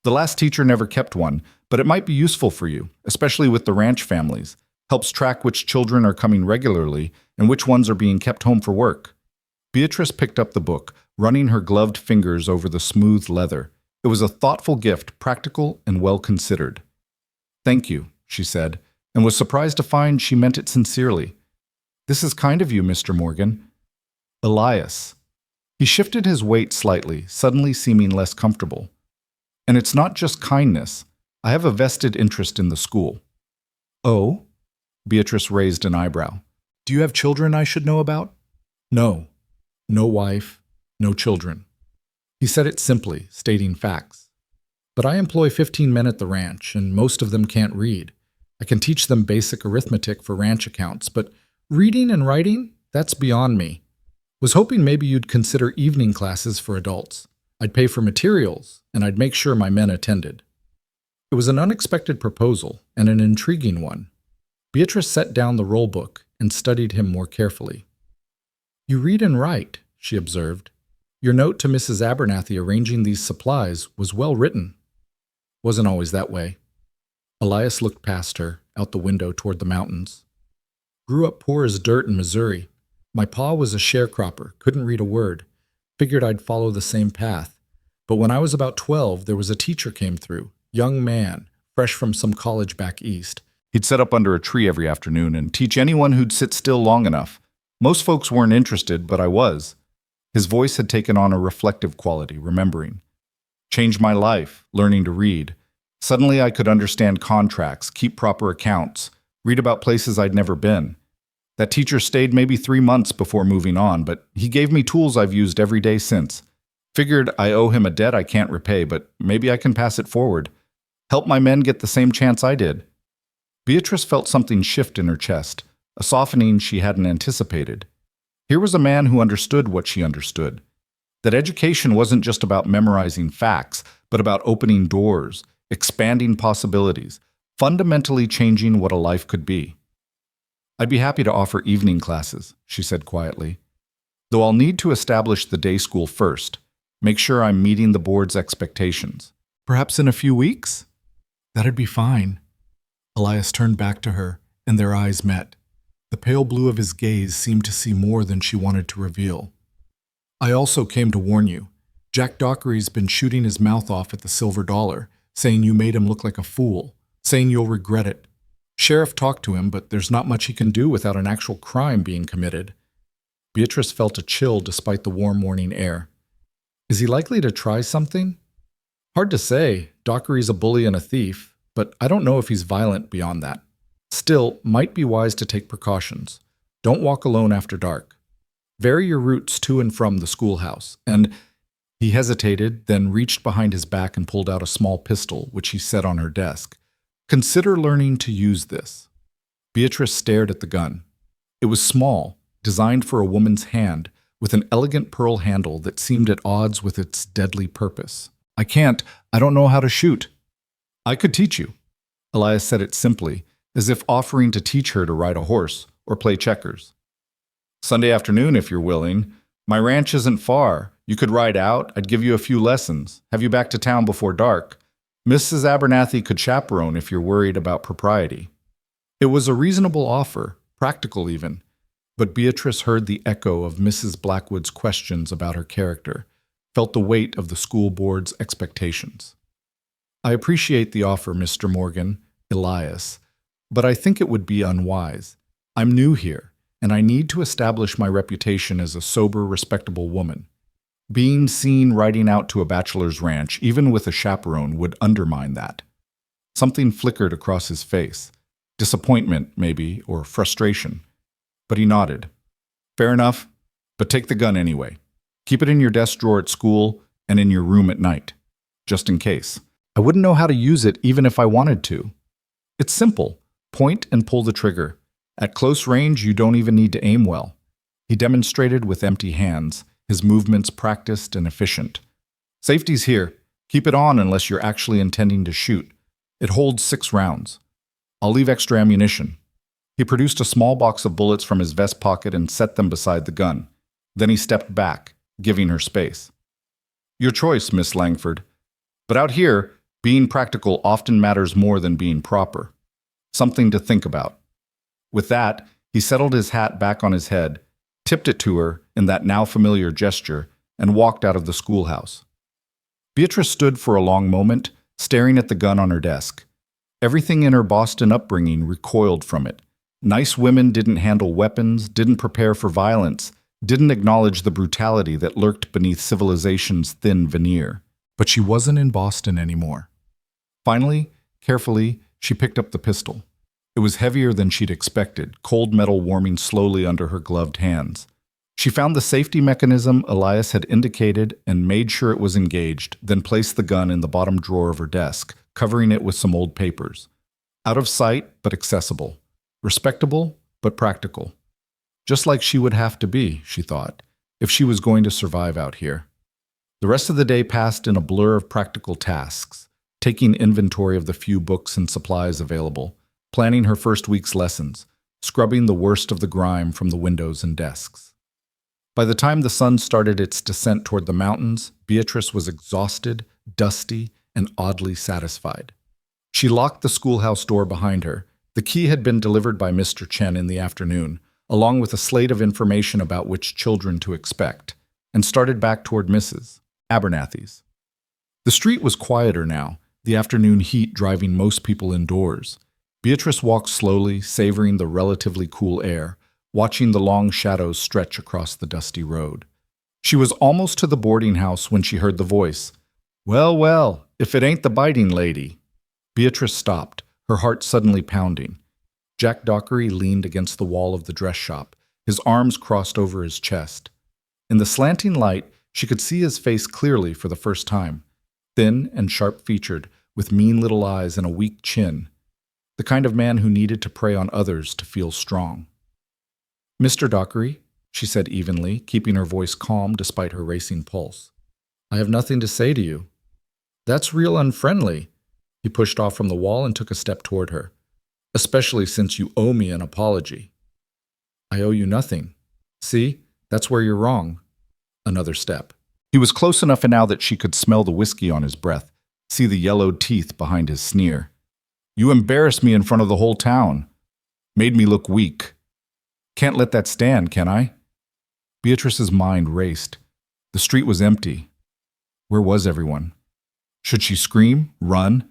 A: The last teacher never kept one, but it might be useful for you, especially with the ranch families. Helps track which children are coming regularly and which ones are being kept home for work." Beatrice picked up the book, running her gloved fingers over the smooth leather. It was a thoughtful gift, practical and well considered. "Thank you," she said, and was surprised to find she meant it sincerely. "This is kind of you, Mr. Morgan." Elias. He shifted his weight slightly, suddenly seeming less comfortable. "And it's not just kindness. I have a vested interest in the school." "Oh?" Beatrice raised an eyebrow. "Do you have children I should know about?" "No. No wife, no children." He said it simply, stating facts. "But I employ 15 men at the ranch, and most of them can't read. I can teach them basic arithmetic for ranch accounts, but reading and writing, that's beyond me. Was hoping maybe you'd consider evening classes for adults. I'd pay for materials, and I'd make sure my men attended." It was an unexpected proposal, and an intriguing one. Beatrice set down the roll book and studied him more carefully. "You read and write," she observed. "Your note to Mrs. Abernathy arranging these supplies was well written." "Wasn't always that way." Elias looked past her, out the window toward the mountains. "Grew up poor as dirt in Missouri. My pa was a sharecropper, couldn't read a word. Figured I'd follow the same path. But when I was about 12, there was a teacher came through, young man, fresh from some college back east. He'd sit up under a tree every afternoon and teach anyone who'd sit still long enough. Most folks weren't interested, but I was." His voice had taken on a reflective quality, remembering. "Changed my life, learning to read. Suddenly I could understand contracts, keep proper accounts, read about places I'd never been. That teacher stayed maybe 3 months before moving on, but he gave me tools I've used every day since. Figured I owe him a debt I can't repay, but maybe I can pass it forward. Help my men get the same chance I did." Beatrice felt something shift in her chest, a softening she hadn't anticipated. Here was a man who understood what she understood. That education wasn't just about memorizing facts, but about opening doors, expanding possibilities, fundamentally changing what a life could be. I'd be happy to offer evening classes, she said quietly. Though I'll need to establish the day school first, make sure I'm meeting the board's expectations. Perhaps in a few weeks? That'd be fine. Elias turned back to her, and their eyes met. The pale blue of his gaze seemed to see more than she wanted to reveal. I also came to warn you. Jack Dockery's been shooting his mouth off at the Silver Dollar, saying you made him look like a fool, saying you'll regret it. Sheriff talked to him, but there's not much he can do without an actual crime being committed. Beatrice felt a chill despite the warm morning air. Is he likely to try something? Hard to say. Dockery's a bully and a thief, but I don't know if he's violent beyond that. Still, might be wise to take precautions. Don't walk alone after dark. Vary your routes to and from the schoolhouse, and he hesitated, then reached behind his back and pulled out a small pistol, which he set on her desk. Consider learning to use this. Beatrice stared at the gun. It was small, designed for a woman's hand, with an elegant pearl handle that seemed at odds with its deadly purpose. I don't know how to shoot. I could teach you. Elias said it simply, as if offering to teach her to ride a horse or play checkers. Sunday afternoon, if you're willing. My ranch isn't far. You could ride out. I'd give you a few lessons. Have you back to town before dark. Mrs. Abernathy could chaperone if you're worried about propriety. It was a reasonable offer, practical even, but Beatrice heard the echo of Mrs. Blackwood's questions about her character, felt the weight of the school board's expectations. I appreciate the offer, Mr. Morgan, Elias, but I think it would be unwise. I'm new here, and I need to establish my reputation as a sober, respectable woman. Being seen riding out to a bachelor's ranch, even with a chaperone, would undermine that. Something flickered across his face. Disappointment, maybe, or frustration. But he nodded. Fair enough, but take the gun anyway. Keep it in your desk drawer at school and in your room at night, just in case. I wouldn't know how to use it even if I wanted to. It's simple. Point and pull the trigger. At close range, you don't even need to aim well. He demonstrated with empty hands, his movements practiced and efficient. Safety's here. Keep it on unless you're actually intending to shoot. It holds 6 rounds. I'll leave extra ammunition. He produced a small box of bullets from his vest pocket and set them beside the gun. Then he stepped back, giving her space. Your choice, Miss Langford. But out here, being practical often matters more than being proper. Something to think about. With that, he settled his hat back on his head, tipped it to her in that now familiar gesture, and walked out of the schoolhouse. Beatrice stood for a long moment, staring at the gun on her desk. Everything in her Boston upbringing recoiled from it. Nice women didn't handle weapons, didn't prepare for violence, didn't acknowledge the brutality that lurked beneath civilization's thin veneer. But she wasn't in Boston anymore. Finally, carefully, she picked up the pistol. It was heavier than she'd expected, cold metal warming slowly under her gloved hands. She found the safety mechanism Elias had indicated and made sure it was engaged, then placed the gun in the bottom drawer of her desk, covering it with some old papers. Out of sight, but accessible. Respectable, but practical. Just like she would have to be, she thought, if she was going to survive out here. The rest of the day passed in a blur of practical tasks, taking inventory of the few books and supplies available, planning her first week's lessons, scrubbing the worst of the grime from the windows and desks. By the time the sun started its descent toward the mountains, Beatrice was exhausted, dusty, and oddly satisfied. She locked the schoolhouse door behind her. The key had been delivered by Mr. Chen in the afternoon, along with a slate of information about which children to expect, and started back toward Mrs. Abernathy's. The street was quieter now, the afternoon heat driving most people indoors. Beatrice walked slowly, savoring the relatively cool air, watching the long shadows stretch across the dusty road. She was almost to the boarding house when she heard the voice. Well, well, if it ain't the biting lady. Beatrice stopped, her heart suddenly pounding. Jack Dockery leaned against the wall of the dress shop, his arms crossed over his chest. In the slanting light, she could see his face clearly for the first time, thin and sharp-featured, with mean little eyes and a weak chin, the kind of man who needed to prey on others to feel strong. Mr. Dockery, she said evenly, keeping her voice calm despite her racing pulse. I have nothing to say to you. That's real unfriendly. He pushed off from the wall and took a step toward her. Especially since you owe me an apology. I owe you nothing. See, that's where you're wrong. Another step. He was close enough now that she could smell the whiskey on his breath, see the yellowed teeth behind his sneer. You embarrassed me in front of the whole town. Made me look weak. Can't let that stand, can I? Beatrice's mind raced. The street was empty. Where was everyone? Should she scream? Run?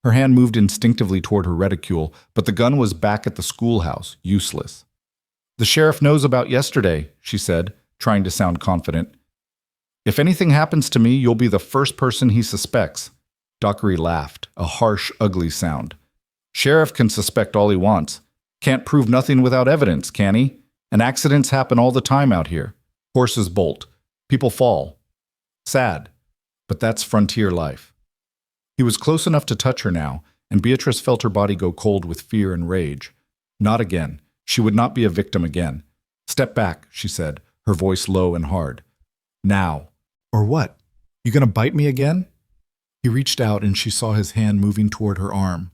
A: Her hand moved instinctively toward her reticule, but the gun was back at the schoolhouse, useless. The sheriff knows about yesterday, she said, trying to sound confident. If anything happens to me, you'll be the first person he suspects. Dockery laughed, a harsh, ugly sound. Sheriff can suspect all he wants. Can't prove nothing without evidence, can he? And accidents happen all the time out here. Horses bolt. People fall. Sad. But that's frontier life. He was close enough to touch her now, and Beatrice felt her body go cold with fear and rage. Not again. She would not be a victim again. Step back, she said, her voice low and hard. Now. Or what? You gonna bite me again? He reached out and she saw his hand moving toward her arm.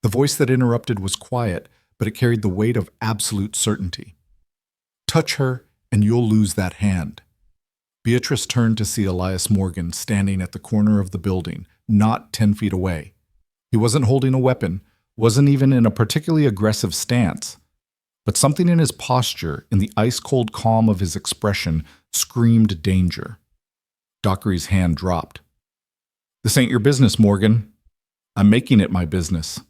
A: The voice that interrupted was quiet, but it carried the weight of absolute certainty. Touch her, and you'll lose that hand. Beatrice turned to see Elias Morgan standing at the corner of the building, not 10 feet away. He wasn't holding a weapon, wasn't even in a particularly aggressive stance. But something in his posture, in the ice-cold calm of his expression, screamed danger. Dockery's hand dropped. This ain't your business, Morgan. I'm making it my business.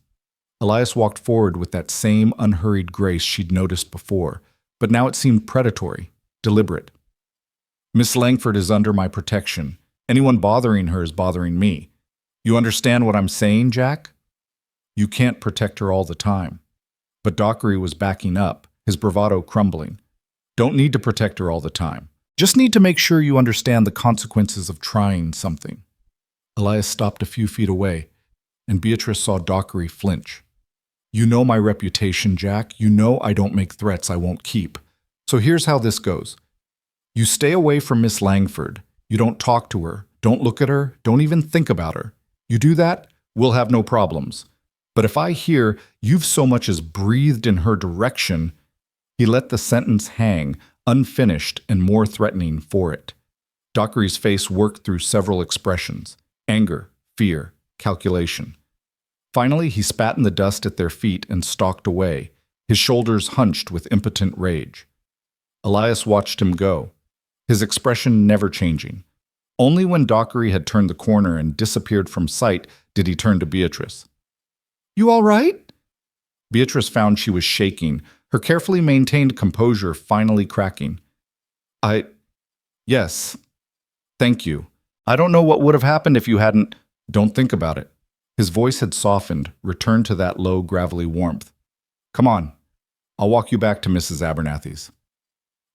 A: Elias walked forward with that same unhurried grace she'd noticed before, but now it seemed predatory, deliberate. Miss Langford is under my protection. Anyone bothering her is bothering me. You understand what I'm saying, Jack? You can't protect her all the time. But Dockery was backing up, his bravado crumbling. Don't need to protect her all the time. Just need to make sure you understand the consequences of trying something. Elias stopped a few feet away, and Beatrice saw Dockery flinch. You know my reputation, Jack. You know I don't make threats I won't keep. So here's how this goes. You stay away from Miss Langford. You don't talk to her, don't look at her, don't even think about her. You do that, we'll have no problems. But if I hear you've so much as breathed in her direction, he let the sentence hang, unfinished and more threatening for it. Dockery's face worked through several expressions: anger, fear, calculation. Finally, he spat in the dust at their feet and stalked away, his shoulders hunched with impotent rage. Elias watched him go, his expression never changing. Only when Dockery had turned the corner and disappeared from sight did he turn to Beatrice. You all right? Beatrice found she was shaking, her carefully maintained composure finally cracking. Yes. Thank you. I don't know what would have happened if you hadn't. Don't think about it. His voice had softened, returned to that low, gravelly warmth. Come on. I'll walk you back to Mrs. Abernathy's.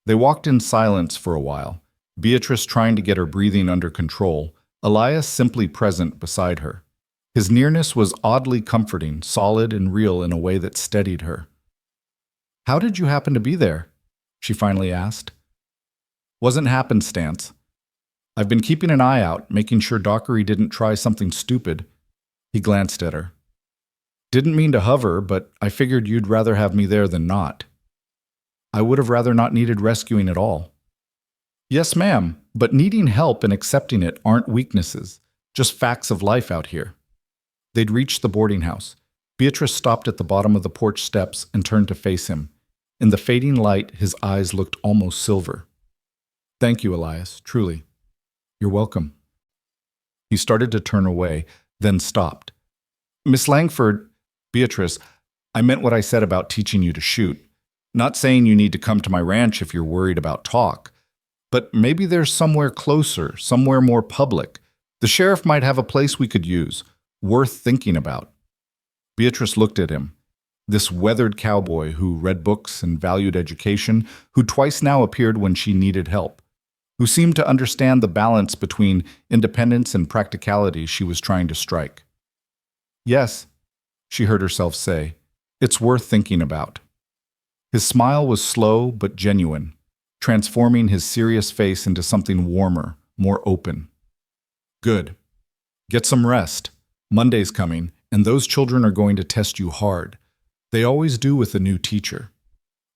A: They walked in silence for a while, Beatrice trying to get her breathing under control, Elias simply present beside her. His nearness was oddly comforting, solid and real in a way that steadied her. How did you happen to be there? She finally asked. Wasn't happenstance. I've been keeping an eye out, making sure Dockery didn't try something stupid. He glanced at her. Didn't mean to hover, but I figured you'd rather have me there than not. I would have rather not needed rescuing at all. Yes, ma'am, but needing help and accepting it aren't weaknesses, just facts of life out here. They'd reached the boarding house. Beatrice stopped at the bottom of the porch steps and turned to face him. In the fading light, his eyes looked almost silver. Thank you, Elias, truly. You're welcome. He started to turn away, then stopped. Miss Langford, Beatrice, I meant what I said about teaching you to shoot. Not saying you need to come to my ranch if you're worried about talk, but maybe there's somewhere closer, somewhere more public. The sheriff might have a place we could use, worth thinking about. Beatrice looked at him. This weathered cowboy who read books and valued education, who twice now appeared when she needed help, who seemed to understand the balance between independence and practicality she was trying to strike. Yes, she heard herself say, it's worth thinking about. His smile was slow but genuine. transforming his serious face into something warmer, more open. Good. Get some rest. Monday's coming, and those children are going to test you hard. They always do with a new teacher.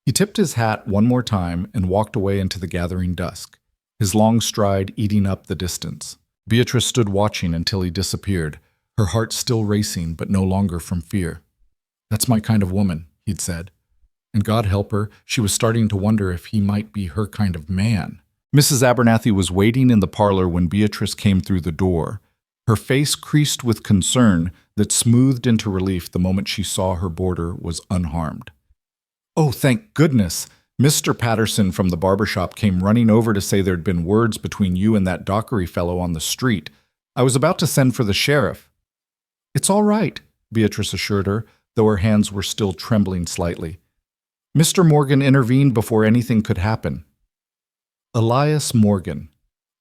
A: He tipped his hat one more time and walked away into the gathering dusk, his long stride eating up the distance. Beatrice stood watching until he disappeared, her heart still racing but no longer from fear. "That's my kind of woman," he'd said. And God help her, she was starting to wonder if he might be her kind of man. Mrs. Abernathy was waiting in the parlor when Beatrice came through the door, her face creased with concern that smoothed into relief the moment she saw her boarder was unharmed. "Oh, thank goodness! Mr. Patterson from the barbershop came running over to say there'd been words between you and that Dockery fellow on the street. I was about to send for the sheriff." "It's all right," Beatrice assured her, though her hands were still trembling slightly. "Mr. Morgan intervened before anything could happen." Elias Morgan.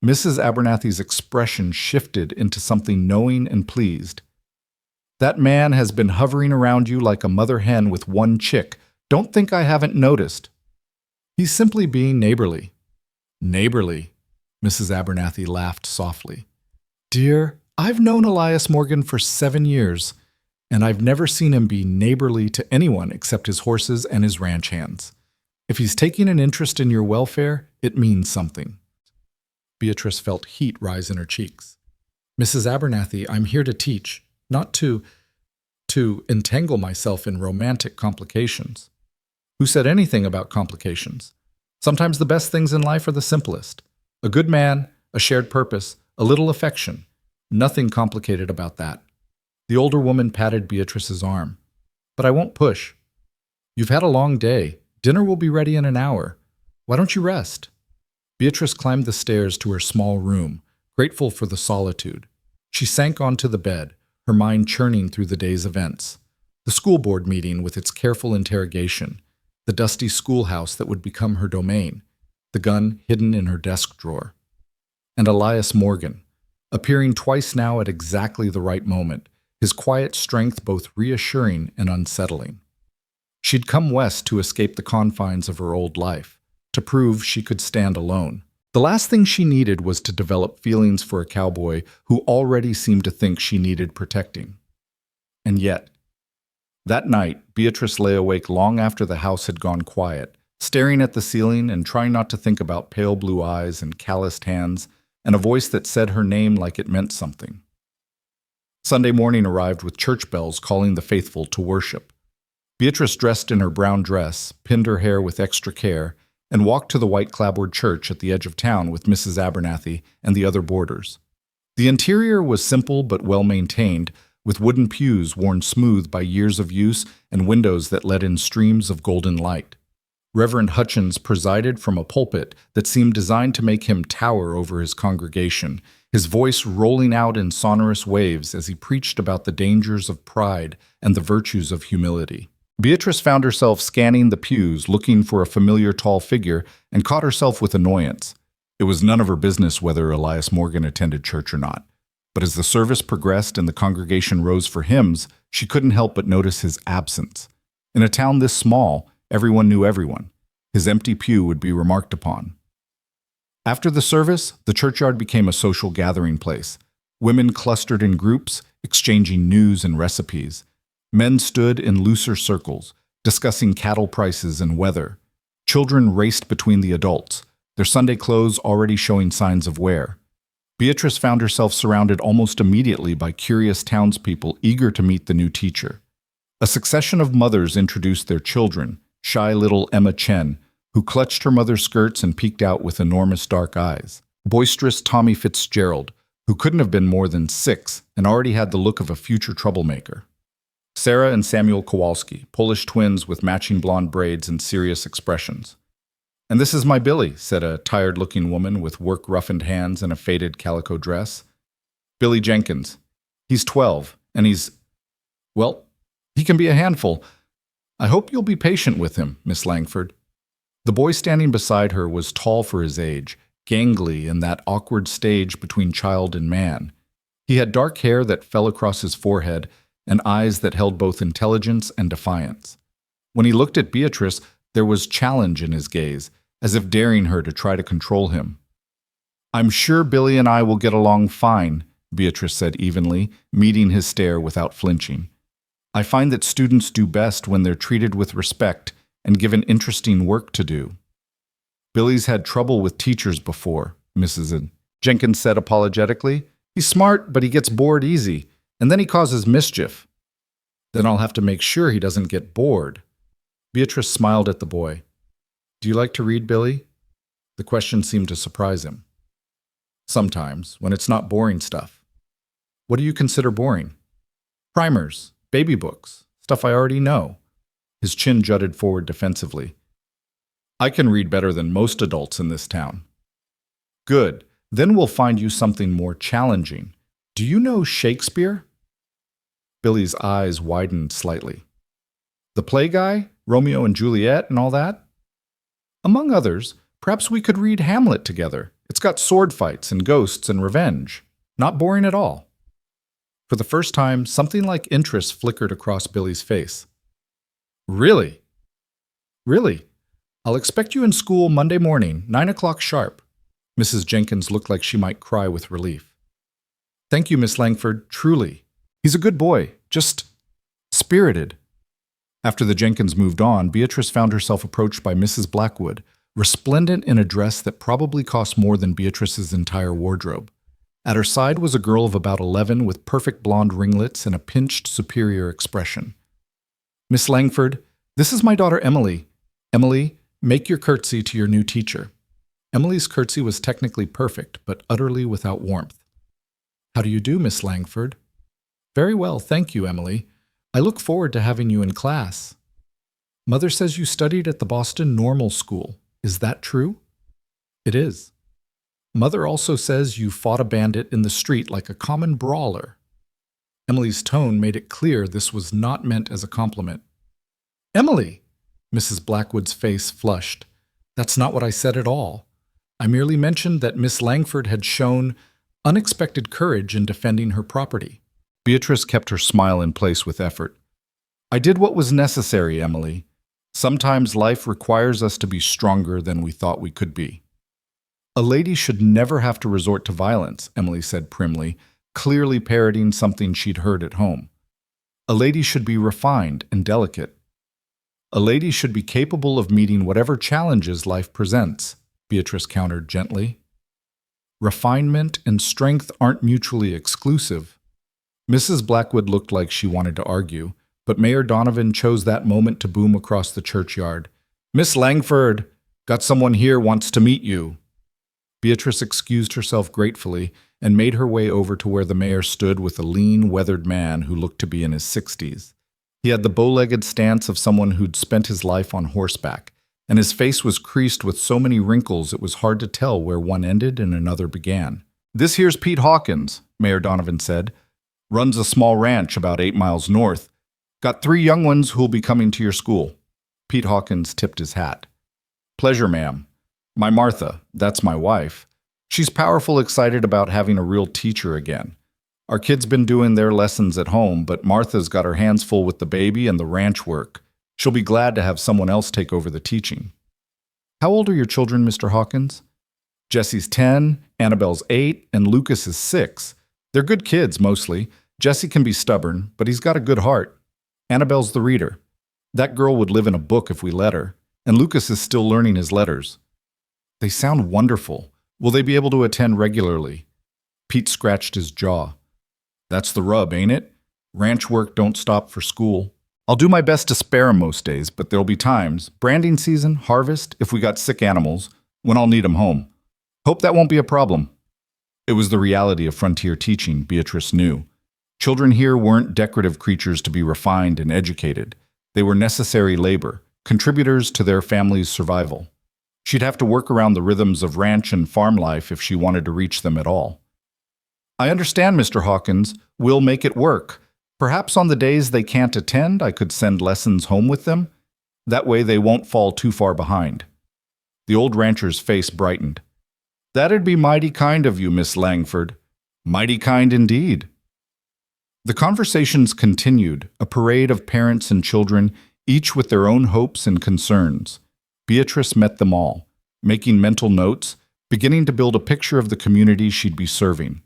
A: Mrs. Abernathy's expression shifted into something knowing and pleased. "That man has been hovering around you like a mother hen with one chick. Don't think I haven't noticed." "He's simply being neighborly." "Neighborly?" Mrs. Abernathy laughed softly. "Dear, I've known Elias Morgan for 7 years, and I've never seen him be neighborly to anyone except his horses and his ranch hands. If he's taking an interest in your welfare, it means something." Beatrice felt heat rise in her cheeks. "Mrs. Abernathy, I'm here to teach, not to entangle myself in romantic complications." "Who said anything about complications? Sometimes the best things in life are the simplest. A good man, a shared purpose, a little affection. Nothing complicated about that." The older woman patted Beatrice's arm. "But I won't push. You've had a long day. Dinner will be ready in an hour. Why don't you rest?" Beatrice climbed the stairs to her small room, grateful for the solitude. She sank onto the bed, her mind churning through the day's events. The school board meeting with its careful interrogation, the dusty schoolhouse that would become her domain, the gun hidden in her desk drawer. And Elias Morgan, appearing twice now at exactly the right moment, his quiet strength both reassuring and unsettling. She'd come west to escape the confines of her old life, to prove she could stand alone. The last thing she needed was to develop feelings for a cowboy who already seemed to think she needed protecting. And yet, that night, Beatrice lay awake long after the house had gone quiet, staring at the ceiling and trying not to think about pale blue eyes and calloused hands and a voice that said her name like it meant something. Sunday morning arrived with church bells calling the faithful to worship. Beatrice dressed in her brown dress, pinned her hair with extra care, and walked to the white clapboard church at the edge of town with Mrs. Abernathy and the other boarders. The interior was simple but well-maintained, with wooden pews worn smooth by years of use and windows that let in streams of golden light. Reverend Hutchins presided from a pulpit that seemed designed to make him tower over his congregation, his voice rolling out in sonorous waves as he preached about the dangers of pride and the virtues of humility. Beatrice found herself scanning the pews, looking for a familiar tall figure, and caught herself with annoyance. It was none of her business whether Elias Morgan attended church or not. But as the service progressed and the congregation rose for hymns, she couldn't help but notice his absence. In a town this small, everyone knew everyone. His empty pew would be remarked upon. After the service, the churchyard became a social gathering place. Women clustered in groups, exchanging news and recipes. Men stood in looser circles, discussing cattle prices and weather. Children raced between the adults, their Sunday clothes already showing signs of wear. Beatrice found herself surrounded almost immediately by curious townspeople eager to meet the new teacher. A succession of mothers introduced their children, shy little Emma Chen, who clutched her mother's skirts and peeked out with enormous dark eyes. Boisterous Tommy Fitzgerald, who couldn't have been more than 6 and already had the look of a future troublemaker. Sarah and Samuel Kowalski, Polish twins with matching blonde braids and serious expressions. "And this is my Billy," said a tired-looking woman with work-roughened hands and a faded calico dress. "Billy Jenkins. He's 12, and well, he can be a handful. I hope you'll be patient with him, Miss Langford." The boy standing beside her was tall for his age, gangly in that awkward stage between child and man. He had dark hair that fell across his forehead and eyes that held both intelligence and defiance. When he looked at Beatrice, there was challenge in his gaze, as if daring her to try to control him. "I'm sure Billy and I will get along fine," Beatrice said evenly, meeting his stare without flinching. "I find that students do best when they're treated with respect and given interesting work to do." "Billy's had trouble with teachers before," Mrs. Jenkins said apologetically. "He's smart, but he gets bored easy, and then he causes mischief." "Then I'll have to make sure he doesn't get bored." Beatrice smiled at the boy. "Do you like to read, Billy?" The question seemed to surprise him. "Sometimes, when it's not boring stuff." "What do you consider boring?" "Primers, baby books, stuff I already know." His chin jutted forward defensively. "I can read better than most adults in this town." "Good. Then we'll find you something more challenging. Do you know Shakespeare?" Billy's eyes widened slightly. "The play guy? Romeo and Juliet and all that?" "Among others, perhaps we could read Hamlet together. It's got sword fights and ghosts and revenge. Not boring at all." For the first time, something like interest flickered across Billy's face. "Really?" "Really. I'll expect you in school Monday morning, 9 o'clock sharp." Mrs. Jenkins looked like she might cry with relief. "Thank you, Miss Langford, truly. He's a good boy, just spirited." After the Jenkins moved on, Beatrice found herself approached by Mrs. Blackwood, resplendent in a dress that probably cost more than Beatrice's entire wardrobe. At her side was a girl of about 11 with perfect blonde ringlets and a pinched, superior expression. "Miss Langford, this is my daughter Emily. Emily, make your curtsy to your new teacher." Emily's curtsy was technically perfect, but utterly without warmth. "How do you do, Miss Langford?" "Very well, thank you, Emily. I look forward to having you in class." "Mother says you studied at the Boston Normal School. Is that true?" "It is." "Mother also says you fought a bandit in the street like a common brawler." Emily's tone made it clear this was not meant as a compliment. "Emily!" Mrs. Blackwood's face flushed. "That's not what I said at all. I merely mentioned that Miss Langford had shown unexpected courage in defending her property." Beatrice kept her smile in place with effort. "I did what was necessary, Emily. Sometimes life requires us to be stronger than we thought we could be." "A lady should never have to resort to violence," Emily said primly, clearly parroting something she'd heard at home. "A lady should be refined and delicate." "A lady should be capable of meeting whatever challenges life presents," Beatrice countered gently. "Refinement and strength aren't mutually exclusive." Mrs. Blackwood looked like she wanted to argue, but Mayor Donovan chose that moment to boom across the churchyard. "Miss Langford, got someone here wants to meet you." Beatrice excused herself gratefully and made her way over to where the mayor stood with a lean, weathered man who looked to be in his 60s. He had the bow-legged stance of someone who'd spent his life on horseback, and his face was creased with so many wrinkles it was hard to tell where one ended and another began. "This here's Pete Hawkins," Mayor Donovan said. "Runs a small ranch about 8 miles north. Got 3 young ones who'll be coming to your school." Pete Hawkins tipped his hat. "Pleasure, ma'am. My Martha, that's my wife. She's powerful excited about having a real teacher again. Our kids been doing their lessons at home, but Martha's got her hands full with the baby and the ranch work. She'll be glad to have someone else take over the teaching." "How old are your children, Mr. Hawkins?" "Jesse's 10, Annabelle's 8, and Lucas is 6. They're good kids, mostly. Jesse can be stubborn, but he's got a good heart. Annabelle's the reader. That girl would live in a book if we let her, and Lucas is still learning his letters." "They sound wonderful. Will they be able to attend regularly?" Pete scratched his jaw. "That's the rub, ain't it? Ranch work don't stop for school. I'll do my best to spare 'em most days, but there'll be times, branding season, harvest, if we got sick animals, when I'll need 'em home. Hope that won't be a problem." It was the reality of frontier teaching, Beatrice knew. Children here weren't decorative creatures to be refined and educated. They were necessary labor, contributors to their family's survival. She'd have to work around the rhythms of ranch and farm life if she wanted to reach them at all. "I understand, Mr. Hawkins. We'll make it work. Perhaps on the days they can't attend, I could send lessons home with them. That way they won't fall too far behind." The old rancher's face brightened. "That'd be mighty kind of you, Miss Langford. Mighty kind indeed." The conversations continued, a parade of parents and children, each with their own hopes and concerns. Beatrice met them all. making mental notes, beginning to build a picture of the community she'd be serving.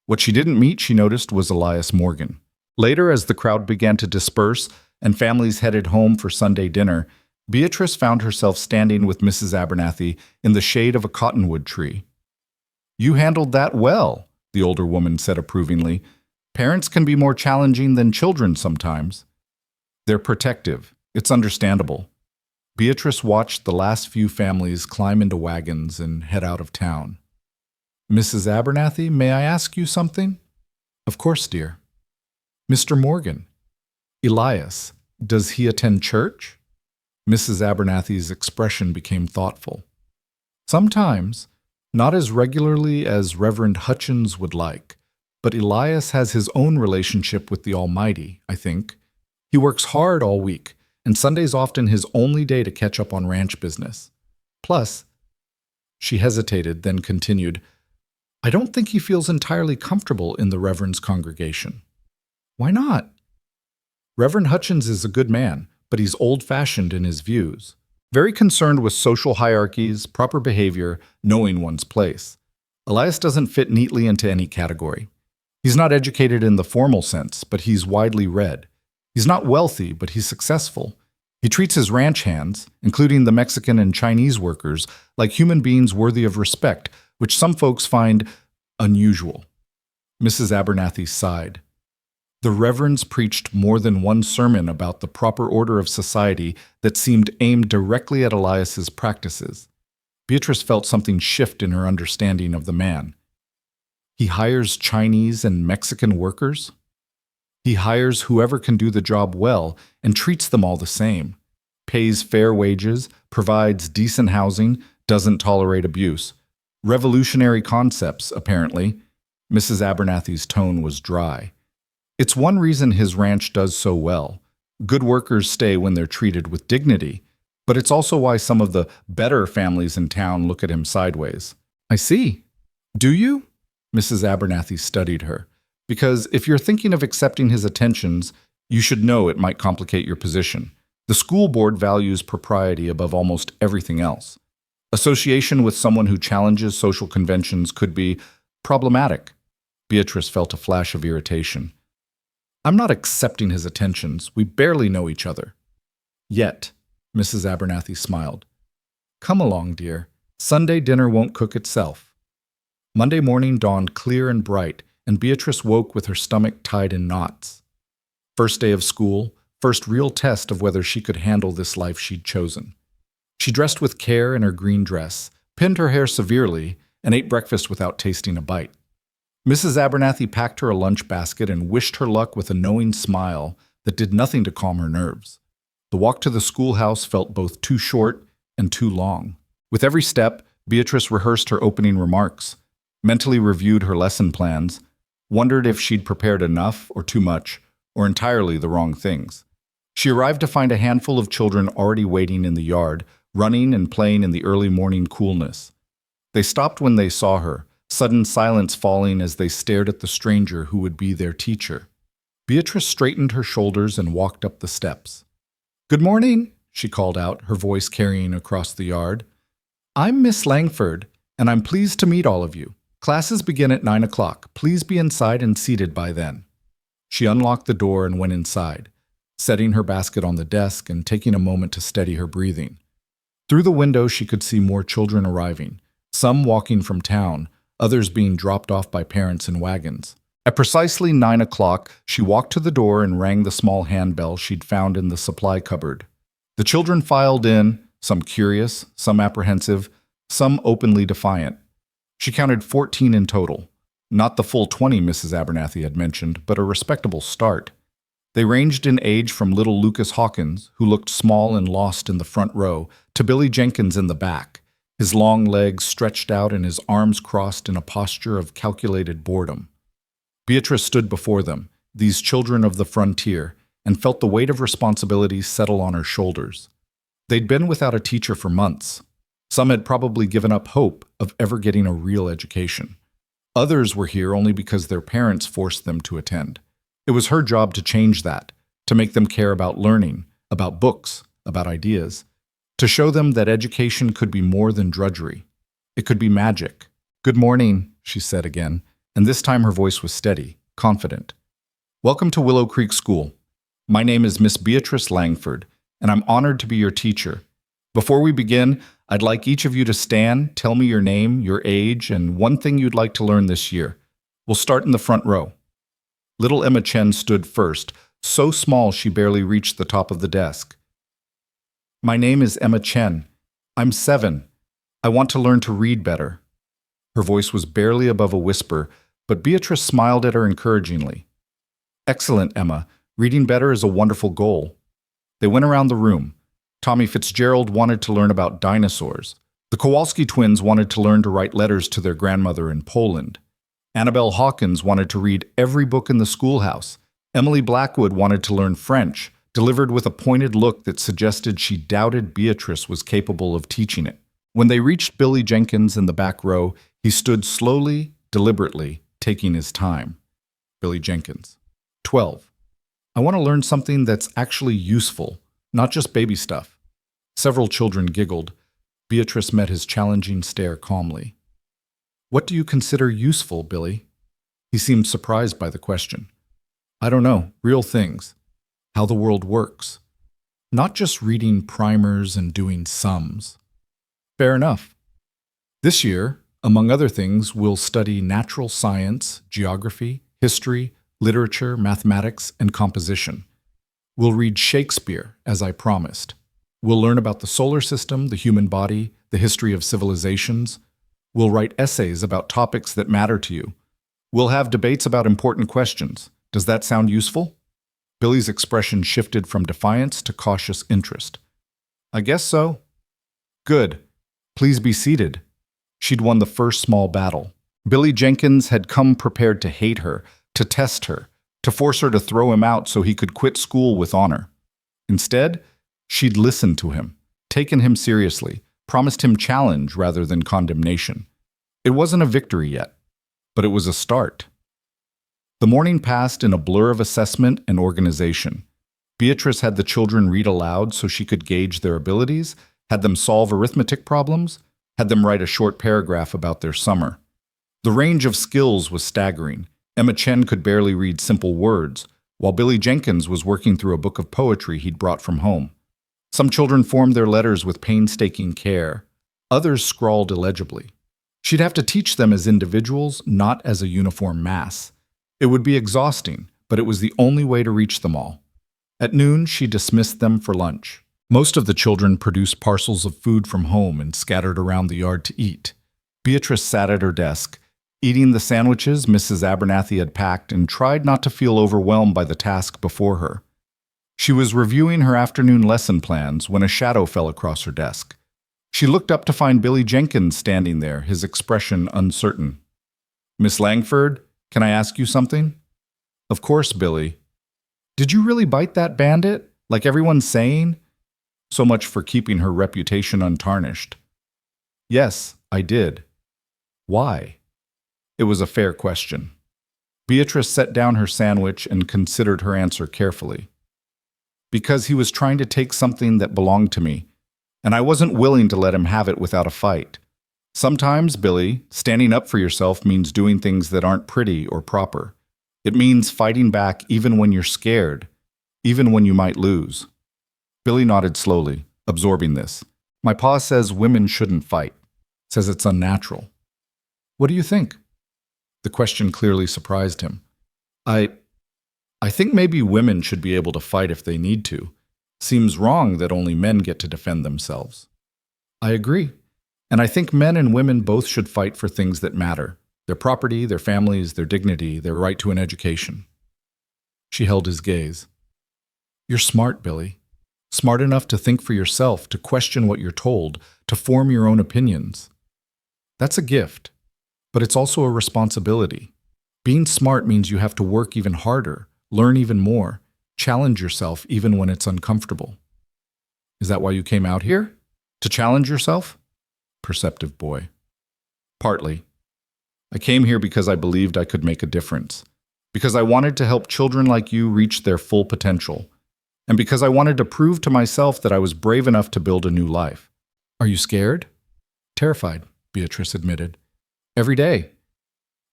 A: What she didn't meet, she noticed, was Elias Morgan. Later, as the crowd began to disperse and families headed home for Sunday dinner, Beatrice found herself standing with Mrs. Abernathy in the shade of a cottonwood tree. "You handled that well," the older woman said approvingly. "Parents can be more challenging than children sometimes. They're protective. It's understandable." Beatrice watched the last few families climb into wagons and head out of town. "Mrs. Abernathy, may I ask you something?" "Of course, dear." "Mr. Morgan, Elias, does he attend church?" Mrs. Abernathy's expression became thoughtful. "Sometimes, not as regularly as Reverend Hutchins would like, but Elias has his own relationship with the Almighty, I think. He works hard all week, and Sunday's often his only day to catch up on ranch business. Plus," she hesitated, then continued, "I don't think he feels entirely comfortable in the Reverend's congregation." "Why not?" "Reverend Hutchins is a good man, but he's old-fashioned in his views. Very concerned with social hierarchies, proper behavior, knowing one's place. Elias doesn't fit neatly into any category. He's not educated in the formal sense, but he's widely read. He's not wealthy, but he's successful. He treats his ranch hands, including the Mexican and Chinese workers, like human beings worthy of respect, which some folks find unusual." Mrs. Abernathy sighed. The reverends preached more than one sermon about the proper order of society that seemed aimed directly at Elias's practices. Beatrice felt something shift in her understanding of the man. He hires Chinese and Mexican workers? He hires whoever can do the job well and treats them all the same. Pays fair wages, provides decent housing, doesn't tolerate abuse. Revolutionary concepts, apparently. Mrs. Abernathy's tone was dry. It's one reason his ranch does so well. Good workers stay when they're treated with dignity, but it's also why some of the better families in town look at him sideways. "I see. Do you?" Mrs. Abernathy studied her. "Because if you're thinking of accepting his attentions, you should know it might complicate your position. The school board values propriety above almost everything else. Association with someone who challenges social conventions could be problematic." Beatrice felt a flash of irritation. "I'm not accepting his attentions. We barely know each other." "Yet," Mrs. Abernathy smiled. "Come along, dear. Sunday dinner won't cook itself." Monday morning dawned clear and bright, and Beatrice woke with her stomach tied in knots. First day of school, first real test of whether she could handle this life she'd chosen. She dressed with care in her green dress, pinned her hair severely, and ate breakfast without tasting a bite. Mrs. Abernathy packed her a lunch basket and wished her luck with a knowing smile that did nothing to calm her nerves. The walk to the schoolhouse felt both too short and too long. With every step, Beatrice rehearsed her opening remarks, mentally reviewed her lesson plans, wondered if she'd prepared enough or too much, or entirely the wrong things. She arrived to find a handful of children already waiting in the yard, running and playing in the early morning coolness. They stopped when they saw her, sudden silence falling as they stared at the stranger who would be their teacher. Beatrice straightened her shoulders and walked up the steps. "Good morning," she called out, her voice carrying across the yard. "I'm Miss Langford, and I'm pleased to meet all of you. Classes begin at 9 o'clock. Please be inside and seated by then." She unlocked the door and went inside, setting her basket on the desk and taking a moment to steady her breathing. Through the window, she could see more children arriving, some walking from town, others being dropped off by parents in wagons. At precisely 9 o'clock, she walked to the door and rang the small handbell she'd found in the supply cupboard. The children filed in, some curious, some apprehensive, some openly defiant. She counted 14 in total. Not the full 20 Mrs. Abernathy had mentioned, but a respectable start. They ranged in age from little Lucas Hawkins, who looked small and lost in the front row, to Billy Jenkins in the back, his long legs stretched out and his arms crossed in a posture of calculated boredom. Beatrice stood before them, these children of the frontier, and felt the weight of responsibility settle on her shoulders. They'd been without a teacher for months. Some had probably given up hope of ever getting a real education. Others were here only because their parents forced them to attend. It was her job to change that, to make them care about learning, about books, about ideas, to show them that education could be more than drudgery. It could be magic. "Good morning," she said again, and this time her voice was steady, confident. "Welcome to Willow Creek School. My name is Miss Beatrice Langford, and I'm honored to be your teacher. Before we begin, I'd like each of you to stand, tell me your name, your age, and one thing you'd like to learn this year. We'll start in the front row." Little Emma Chen stood first, so small she barely reached the top of the desk. "My name is Emma Chen. I'm 7. I want to learn to read better." Her voice was barely above a whisper, but Beatrice smiled at her encouragingly. "Excellent, Emma. Reading better is a wonderful goal." They went around the room. Tommy Fitzgerald wanted to learn about dinosaurs. The Kowalski twins wanted to learn to write letters to their grandmother in Poland. Annabelle Hawkins wanted to read every book in the schoolhouse. Emily Blackwood wanted to learn French, delivered with a pointed look that suggested she doubted Beatrice was capable of teaching it. When they reached Billy Jenkins in the back row, he stood slowly, deliberately, taking his time. Billy Jenkins. 12. "I want to learn something that's actually useful, not just baby stuff." Several children giggled. Beatrice met his challenging stare calmly. "What do you consider useful, Billy?" He seemed surprised by the question. "I don't know, real things. How the world works. Not just reading primers and doing sums." "Fair enough. This year, among other things, we'll study natural science, geography, history, literature, mathematics, and composition. We'll read Shakespeare, as I promised. We'll learn about the solar system, the human body, the history of civilizations. We'll write essays about topics that matter to you. We'll have debates about important questions. Does that sound useful?" Billy's expression shifted from defiance to cautious interest. "I guess so." "Good. Please be seated." She'd won the first small battle. Billy Jenkins had come prepared to hate her, to test her, to force her to throw him out so he could quit school with honor. Instead, she'd listened to him, taken him seriously, promised him challenge rather than condemnation. It wasn't a victory yet, but it was a start. The morning passed in a blur of assessment and organization. Beatrice had the children read aloud so she could gauge their abilities, had them solve arithmetic problems, had them write a short paragraph about their summer. The range of skills was staggering. Emma Chen could barely read simple words, while Billy Jenkins was working through a book of poetry he'd brought from home. Some children formed their letters with painstaking care. Others scrawled illegibly. She'd have to teach them as individuals, not as a uniform mass. It would be exhausting, but it was the only way to reach them all. At noon, she dismissed them for lunch. Most of the children produced parcels of food from home and scattered around the yard to eat. Beatrice sat at her desk, eating the sandwiches Mrs. Abernathy had packed, and tried not to feel overwhelmed by the task before her. She was reviewing her afternoon lesson plans when a shadow fell across her desk. She looked up to find Billy Jenkins standing there, his expression uncertain. "Miss Langford, can I ask you something?" "Of course, Billy." "Did you really bite that bandit, like everyone's saying?" So much for keeping her reputation untarnished. "Yes, I did." "Why?" It was a fair question. Beatrice set down her sandwich and considered her answer carefully. "Because he was trying to take something that belonged to me, and I wasn't willing to let him have it without a fight. Sometimes, Billy, standing up for yourself means doing things that aren't pretty or proper. It means fighting back even when you're scared, even when you might lose." Billy nodded slowly, absorbing this. "My pa says women shouldn't fight, says it's unnatural." "What do you think?" The question clearly surprised him. I think maybe women should be able to fight if they need to. Seems wrong that only men get to defend themselves." "I agree. And I think men and women both should fight for things that matter. Their property, their families, their dignity, their right to an education." She held his gaze. "You're smart, Billy. Smart enough to think for yourself, to question what you're told, to form your own opinions. That's a gift, but it's also a responsibility. Being smart means you have to work even harder, learn even more, challenge yourself even when it's uncomfortable." "Is that why you came out here? To challenge yourself?" Perceptive boy. "Partly. I came here because I believed I could make a difference. Because I wanted to help children like you reach their full potential. and because I wanted to prove to myself that I was brave enough to build a new life. Are you scared? Terrified, Beatrice admitted. Every day.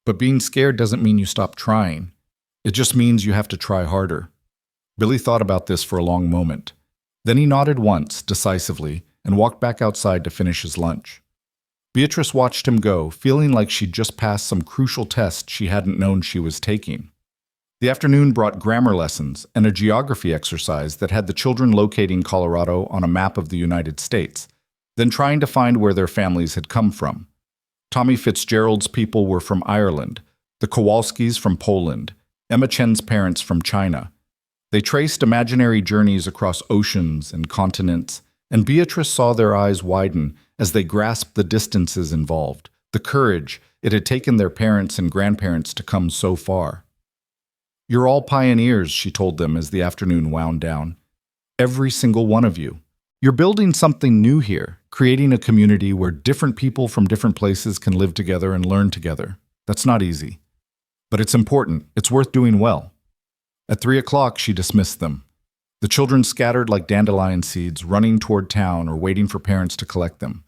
A: But being scared doesn't mean you stop trying. It just means you have to try harder. Billy thought about this for a long moment. Then he nodded once, decisively, and walked back outside to finish his lunch. Beatrice watched him go, feeling like she'd just passed some crucial test she hadn't known she was taking. The afternoon brought grammar lessons and a geography exercise that had the children locating Colorado on a map of the United States, then trying to find where their families had come from. Tommy Fitzgerald's people were from Ireland, the Kowalskis from Poland, Emma Chen's parents from China. They traced imaginary journeys across oceans and continents, and Beatrice saw their eyes widen as they grasped the distances involved, the courage it had taken their parents and grandparents to come so far. You're all pioneers, she told them as the afternoon wound down. Every single one of you. You're building something new here, creating a community where different people from different places can live together and learn together. That's not easy. But it's important. It's worth doing well. At 3 o'clock, she dismissed them. The children scattered like dandelion seeds, running toward town or waiting for parents to collect them.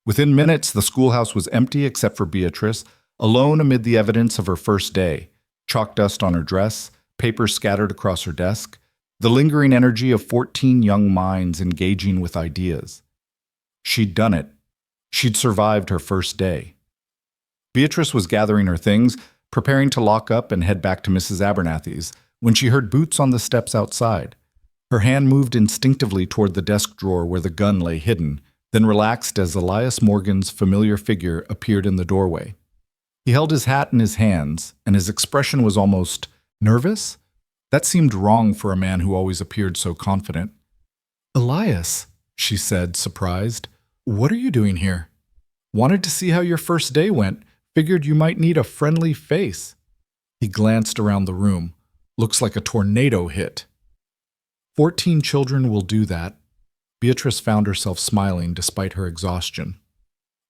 A: Within minutes, the schoolhouse was empty except for Beatrice, alone amid the evidence of her first day. Chalk dust on her dress, papers scattered across her desk, the lingering energy of 14 young minds engaging with ideas. She'd done it. She'd survived her first day. Beatrice was gathering her things, preparing to lock up and head back to Mrs. Abernathy's, when she heard boots on the steps outside. Her hand moved instinctively toward the desk drawer where the gun lay hidden, then relaxed as Elias Morgan's familiar figure appeared in the doorway. He held his hat in his hands, and his expression was almost nervous. That seemed wrong for a man who always appeared so confident. "Elias," she said, surprised, "what are you doing here? Wanted to see how your first day went. Figured you might need a friendly face." He glanced around the room. "Looks like a tornado hit." 14 children will do that. Beatrice found herself smiling despite her exhaustion.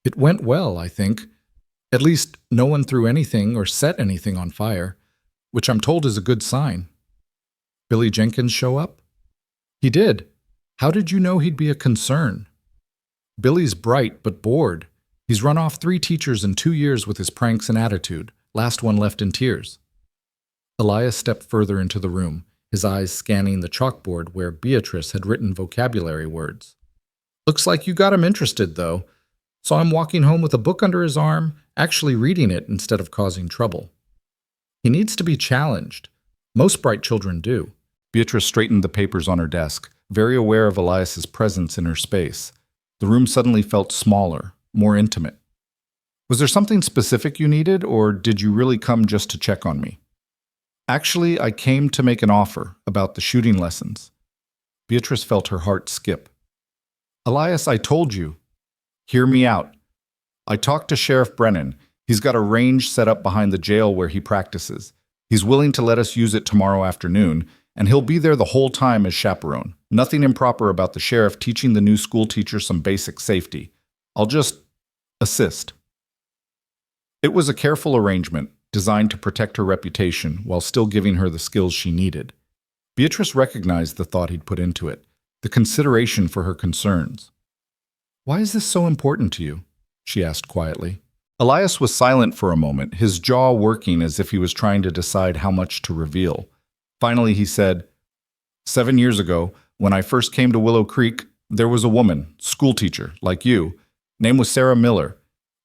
A: "It went well, I think. At least no one threw anything or set anything on fire, which I'm told is a good sign." "Billy Jenkins show up?" "He did. How did you know he'd be a concern?" "Billy's bright but bored. He's run off 3 teachers in 2 years with his pranks and attitude. Last one left in tears." Elias stepped further into the room, his eyes scanning the chalkboard where Beatrice had written vocabulary words. "Looks like you got him interested, though. Saw him walking home with a book under his arm, actually reading it instead of causing trouble. He needs to be challenged. Most bright children do." Beatrice straightened the papers on her desk, very aware of Elias's presence in her space. The room suddenly felt smaller, more intimate. "Was there something specific you needed, or did you really come just to check on me?" "Actually, I came to make an offer about the shooting lessons." Beatrice felt her heart skip. "Elias, I told you. Hear me out. I talked to Sheriff Brennan. He's got a range set up behind the jail where he practices. He's willing to let us use it tomorrow afternoon, and he'll be there the whole time as chaperone. Nothing improper about the sheriff teaching the new school teacher some basic safety. I'll just assist." It was a careful arrangement, designed to protect her reputation while still giving her the skills she needed. Beatrice recognized the thought he'd put into it, the consideration for her concerns. "Why is this so important to you?" she asked quietly. Elias was silent for a moment, his jaw working as if he was trying to decide how much to reveal. Finally he said, 7 years ago, when I first came to Willow Creek, there was a woman, schoolteacher, like you. Name was Sarah Miller.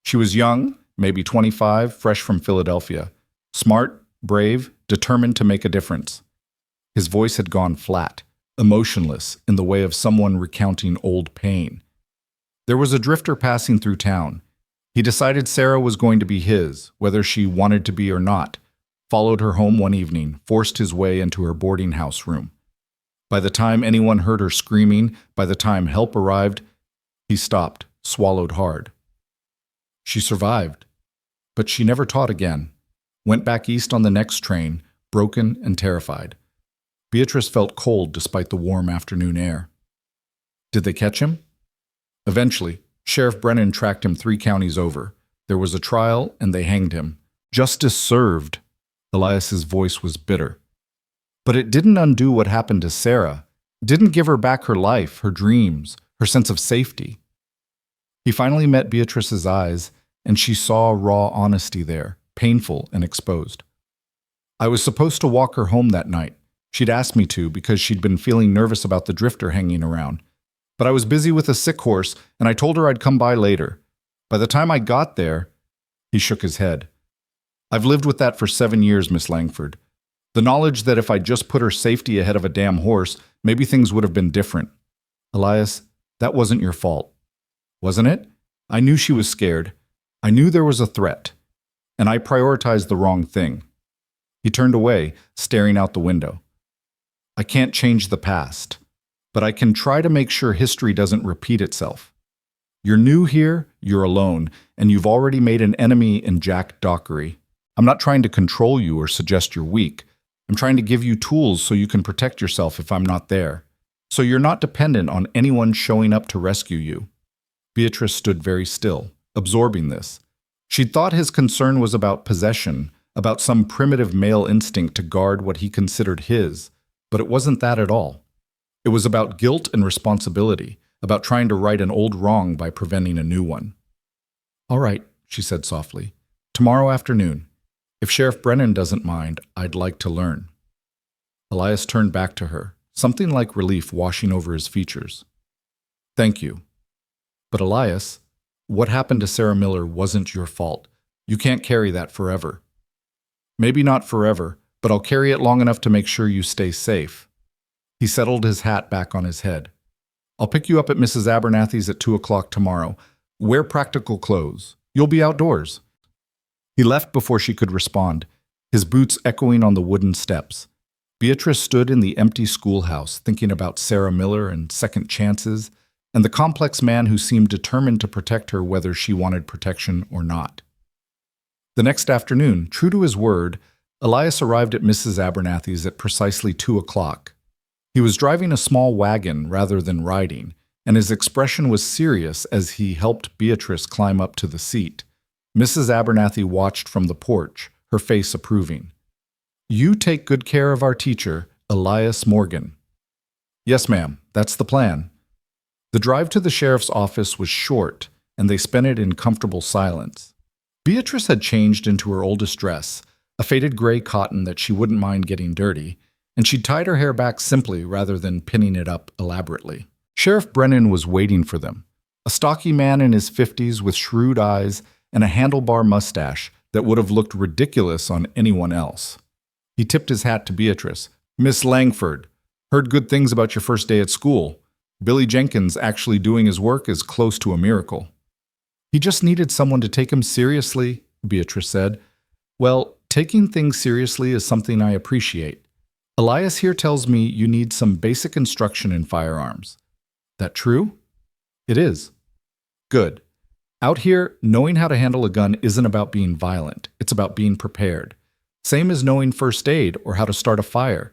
A: She was young, maybe 25, fresh from Philadelphia. Smart, brave, determined to make a difference." His voice had gone flat, emotionless, in the way of someone recounting old pain. There was a drifter passing through town. He decided Sarah was going to be his, whether she wanted to be or not, followed her home one evening, forced his way into her boarding house room. By the time anyone heard her screaming, by the time help arrived, he stopped, swallowed hard. She survived, but she never taught again. Went back east on the next train, broken and terrified. Beatrice felt cold despite the warm afternoon air. Did they catch him? Eventually, Sheriff Brennan tracked him 3 counties over. There was a trial, and they hanged him. Justice served. Elias's voice was bitter. But it didn't undo what happened to Sarah. Didn't give her back her life, her dreams, her sense of safety. He finally met Beatrice's eyes, and she saw raw honesty there, painful and exposed. I was supposed to walk her home that night. She'd asked me to because she'd been feeling nervous about the drifter hanging around. But I was busy with a sick horse, and I told her I'd come by later. By the time I got there, he shook his head. I've lived with that for 7 years, Miss Langford. The knowledge that if I just put her safety ahead of a damn horse, maybe things would have been different. Elias, that wasn't your fault. Wasn't it? I knew she was scared. I knew there was a threat. And I prioritized the wrong thing. He turned away, staring out the window. I can't change the past, but I can try to make sure history doesn't repeat itself. You're new here, you're alone, and you've already made an enemy in Jack Dockery. I'm not trying to control you or suggest you're weak. I'm trying to give you tools so you can protect yourself if I'm not there. So you're not dependent on anyone showing up to rescue you. Beatrice stood very still, absorbing this. She'd thought his concern was about possession, about some primitive male instinct to guard what he considered his, but it wasn't that at all. It was about guilt and responsibility, about trying to right an old wrong by preventing a new one. All right, she said softly. Tomorrow afternoon. If Sheriff Brennan doesn't mind, I'd like to learn. Elias turned back to her, something like relief washing over his features. Thank you. But Elias, what happened to Sarah Miller wasn't your fault. You can't carry that forever. Maybe not forever, but I'll carry it long enough to make sure you stay safe. He settled his hat back on his head. I'll pick you up at Mrs. Abernathy's at 2 o'clock tomorrow. Wear practical clothes. You'll be outdoors. He left before she could respond, his boots echoing on the wooden steps. Beatrice stood in the empty schoolhouse, thinking about Sarah Miller and second chances, and the complex man who seemed determined to protect her whether she wanted protection or not. The next afternoon, true to his word, Elias arrived at Mrs. Abernathy's at precisely 2 o'clock. He was driving a small wagon rather than riding, and his expression was serious as he helped Beatrice climb up to the seat. Mrs. Abernathy watched from the porch, her face approving. You take good care of our teacher, Elias Morgan. Yes, ma'am, that's the plan. The drive to the sheriff's office was short, and they spent it in comfortable silence. Beatrice had changed into her oldest dress, a faded gray cotton that she wouldn't mind getting dirty, and she tied her hair back simply rather than pinning it up elaborately. Sheriff Brennan was waiting for them, a stocky man in his 50s with shrewd eyes and a handlebar mustache that would have looked ridiculous on anyone else. He tipped his hat to Beatrice. Miss Langford, heard good things about your first day at school. Billy Jenkins actually doing his work is close to a miracle. He just needed someone to take him seriously, Beatrice said. Well, taking things seriously is something I appreciate. Elias here tells me you need some basic instruction in firearms. That true? It is. Good. Out here, knowing how to handle a gun isn't about being violent. It's about being prepared. Same as knowing first aid or how to start a fire.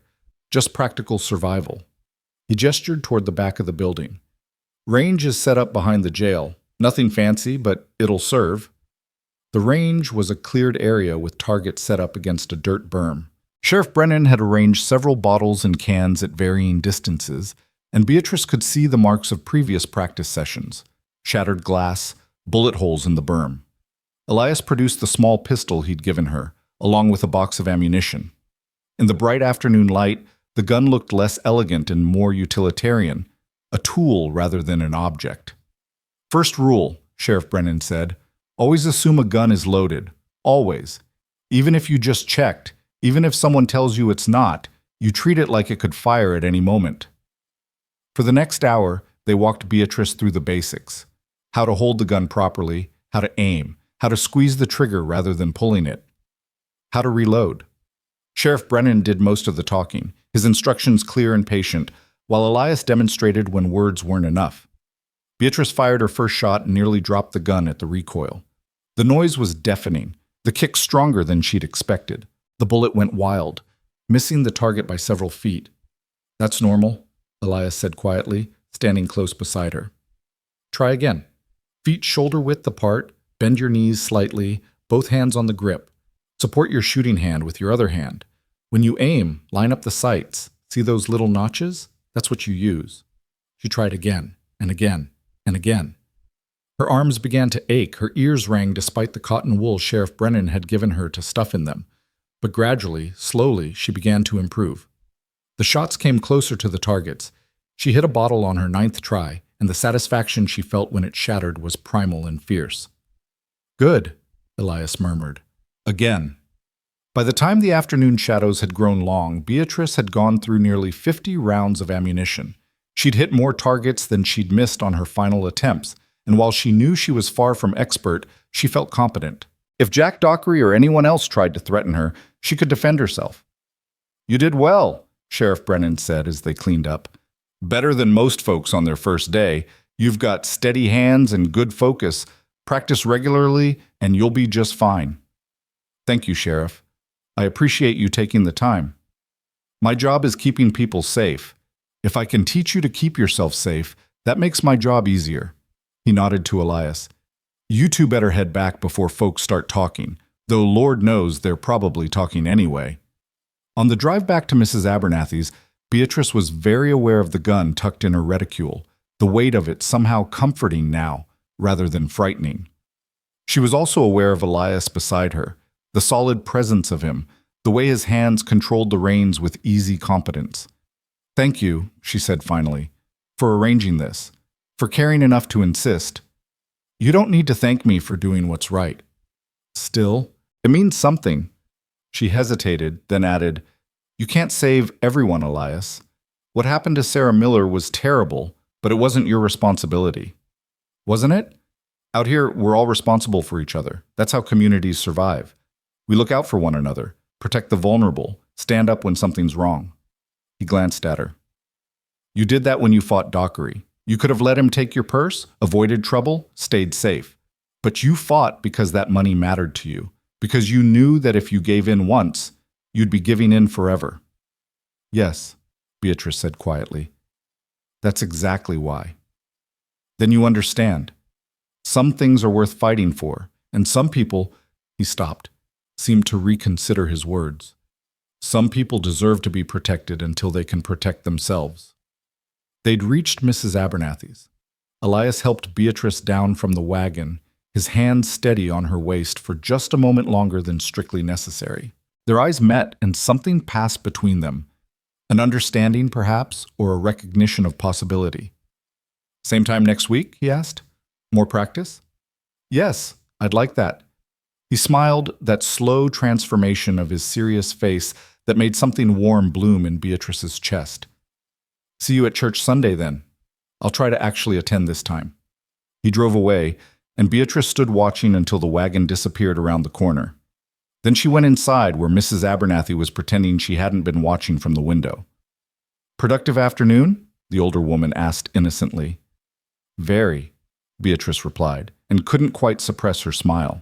A: Just practical survival. He gestured toward the back of the building. Range is set up behind the jail. Nothing fancy, but it'll serve. The range was a cleared area with targets set up against a dirt berm. Sheriff Brennan had arranged several bottles and cans at varying distances, and Beatrice could see the marks of previous practice sessions. Shattered glass, bullet holes in the berm. Elias produced the small pistol he'd given her, along with a box of ammunition. In the bright afternoon light, the gun looked less elegant and more utilitarian, a tool rather than an object. First rule, Sheriff Brennan said, always assume a gun is loaded. Always. Even if you just checked, even if someone tells you it's not, you treat it like it could fire at any moment. For the next hour, they walked Beatrice through the basics. How to hold the gun properly, how to aim, how to squeeze the trigger rather than pulling it, how to reload. Sheriff Brennan did most of the talking, his instructions clear and patient, while Elias demonstrated when words weren't enough. Beatrice fired her first shot and nearly dropped the gun at the recoil. The noise was deafening, the kick stronger than she'd expected. The bullet went wild, missing the target by several feet. That's normal, Elias said quietly, standing close beside her. Try again. Feet shoulder-width apart, bend your knees slightly, both hands on the grip. Support your shooting hand with your other hand. When you aim, line up the sights. See those little notches? That's what you use. She tried again and again and again. Her arms began to ache, her ears rang despite the cotton wool Sheriff Brennan had given her to stuff in them. But gradually, slowly, she began to improve. The shots came closer to the targets. She hit a bottle on her 9th try, and the satisfaction she felt when it shattered was primal and fierce. "Good," Elias murmured. Again. By the time the afternoon shadows had grown long, Beatrice had gone through nearly 50 rounds of ammunition. She'd hit more targets than she'd missed on her final attempts, and while she knew she was far from expert, she felt competent. If Jack Dockery or anyone else tried to threaten her, she could defend herself. "You did well," Sheriff Brennan said as they cleaned up. "Better than most folks on their first day. You've got steady hands and good focus. Practice regularly, and you'll be just fine." "Thank you, Sheriff. I appreciate you taking the time. My job is keeping people safe. If I can teach you to keep yourself safe, that makes my job easier." He nodded to Elias. "You two better head back before folks start talking, though Lord knows they're probably talking anyway." On the drive back to Mrs. Abernathy's, Beatrice was very aware of the gun tucked in her reticule, the weight of it somehow comforting now, rather than frightening. She was also aware of Elias beside her, the solid presence of him, the way his hands controlled the reins with easy competence. "Thank you," she said finally, "for arranging this, for caring enough to insist. You don't need to thank me for doing what's right. Still, it means something." She hesitated, then added, "You can't save everyone, Elias. What happened to Sarah Miller was terrible, but it wasn't your responsibility." "Wasn't it? Out here, we're all responsible for each other. That's how communities survive. We look out for one another, protect the vulnerable, stand up when something's wrong." He glanced at her. "You did that when you fought Dockery. You could have let him take your purse, avoided trouble, stayed safe. But you fought because that money mattered to you, because you knew that if you gave in once, you'd be giving in forever." "Yes," Beatrice said quietly. "That's exactly why." "Then you understand. Some things are worth fighting for, and some people—" He stopped, seemed to reconsider his words. "Some people deserve to be protected until they can protect themselves." They'd reached Mrs. Abernathy's. Elias helped Beatrice down from the wagon, his hand steady on her waist for just a moment longer than strictly necessary. Their eyes met, and something passed between them. An understanding, perhaps, or a recognition of possibility. "Same time next week?" he asked. "More practice?" "Yes, I'd like that." He smiled, that slow transformation of his serious face that made something warm bloom in Beatrice's chest. "See you at church Sunday, then. I'll try to actually attend this time." He drove away, and Beatrice stood watching until the wagon disappeared around the corner. Then she went inside, where Mrs. Abernathy was pretending she hadn't been watching from the window. "Productive afternoon?" the older woman asked innocently. "Very," Beatrice replied, and couldn't quite suppress her smile.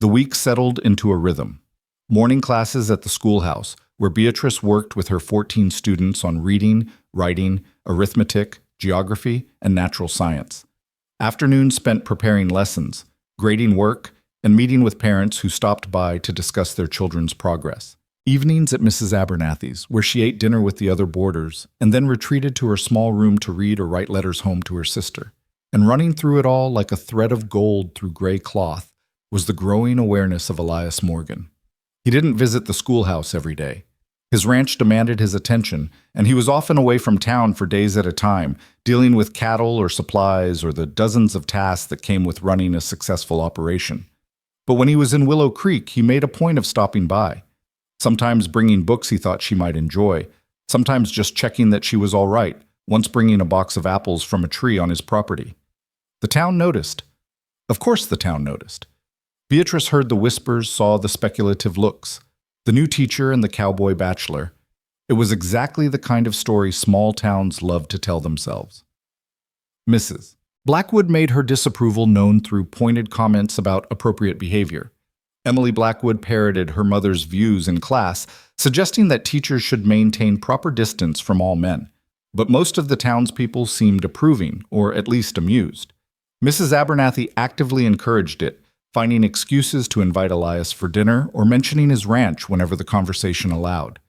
A: The week settled into a rhythm. Morning classes at the schoolhouse, where Beatrice worked with her 14 students on reading, writing, arithmetic, geography, and natural science. Afternoons spent preparing lessons, grading work, and meeting with parents who stopped by to discuss their children's progress. Evenings at Mrs. Abernathy's, where she ate dinner with the other boarders, and then retreated to her small room to read or write letters home to her sister. And running through it all like a thread of gold through gray cloth was the growing awareness of Elias Morgan. He didn't visit the schoolhouse every day. His ranch demanded his attention, and he was often away from town for days at a time, dealing with cattle or supplies or the dozens of tasks that came with running a successful operation. But when he was in Willow Creek, he made a point of stopping by, sometimes bringing books he thought she might enjoy, sometimes just checking that she was all right, once bringing a box of apples from a tree on his property. The town noticed. Of course the town noticed. Beatrice heard the whispers, saw the speculative looks. The new teacher and the cowboy bachelor. It was exactly the kind of story small towns love to tell themselves. Mrs. Blackwood made her disapproval known through pointed comments about appropriate behavior. Emily Blackwood parroted her mother's views in class, suggesting that teachers should maintain proper distance from all men. But most of the townspeople seemed approving, or at least amused. Mrs. Abernathy actively encouraged it, finding excuses to invite Elias for dinner or mentioning his ranch whenever the conversation allowed.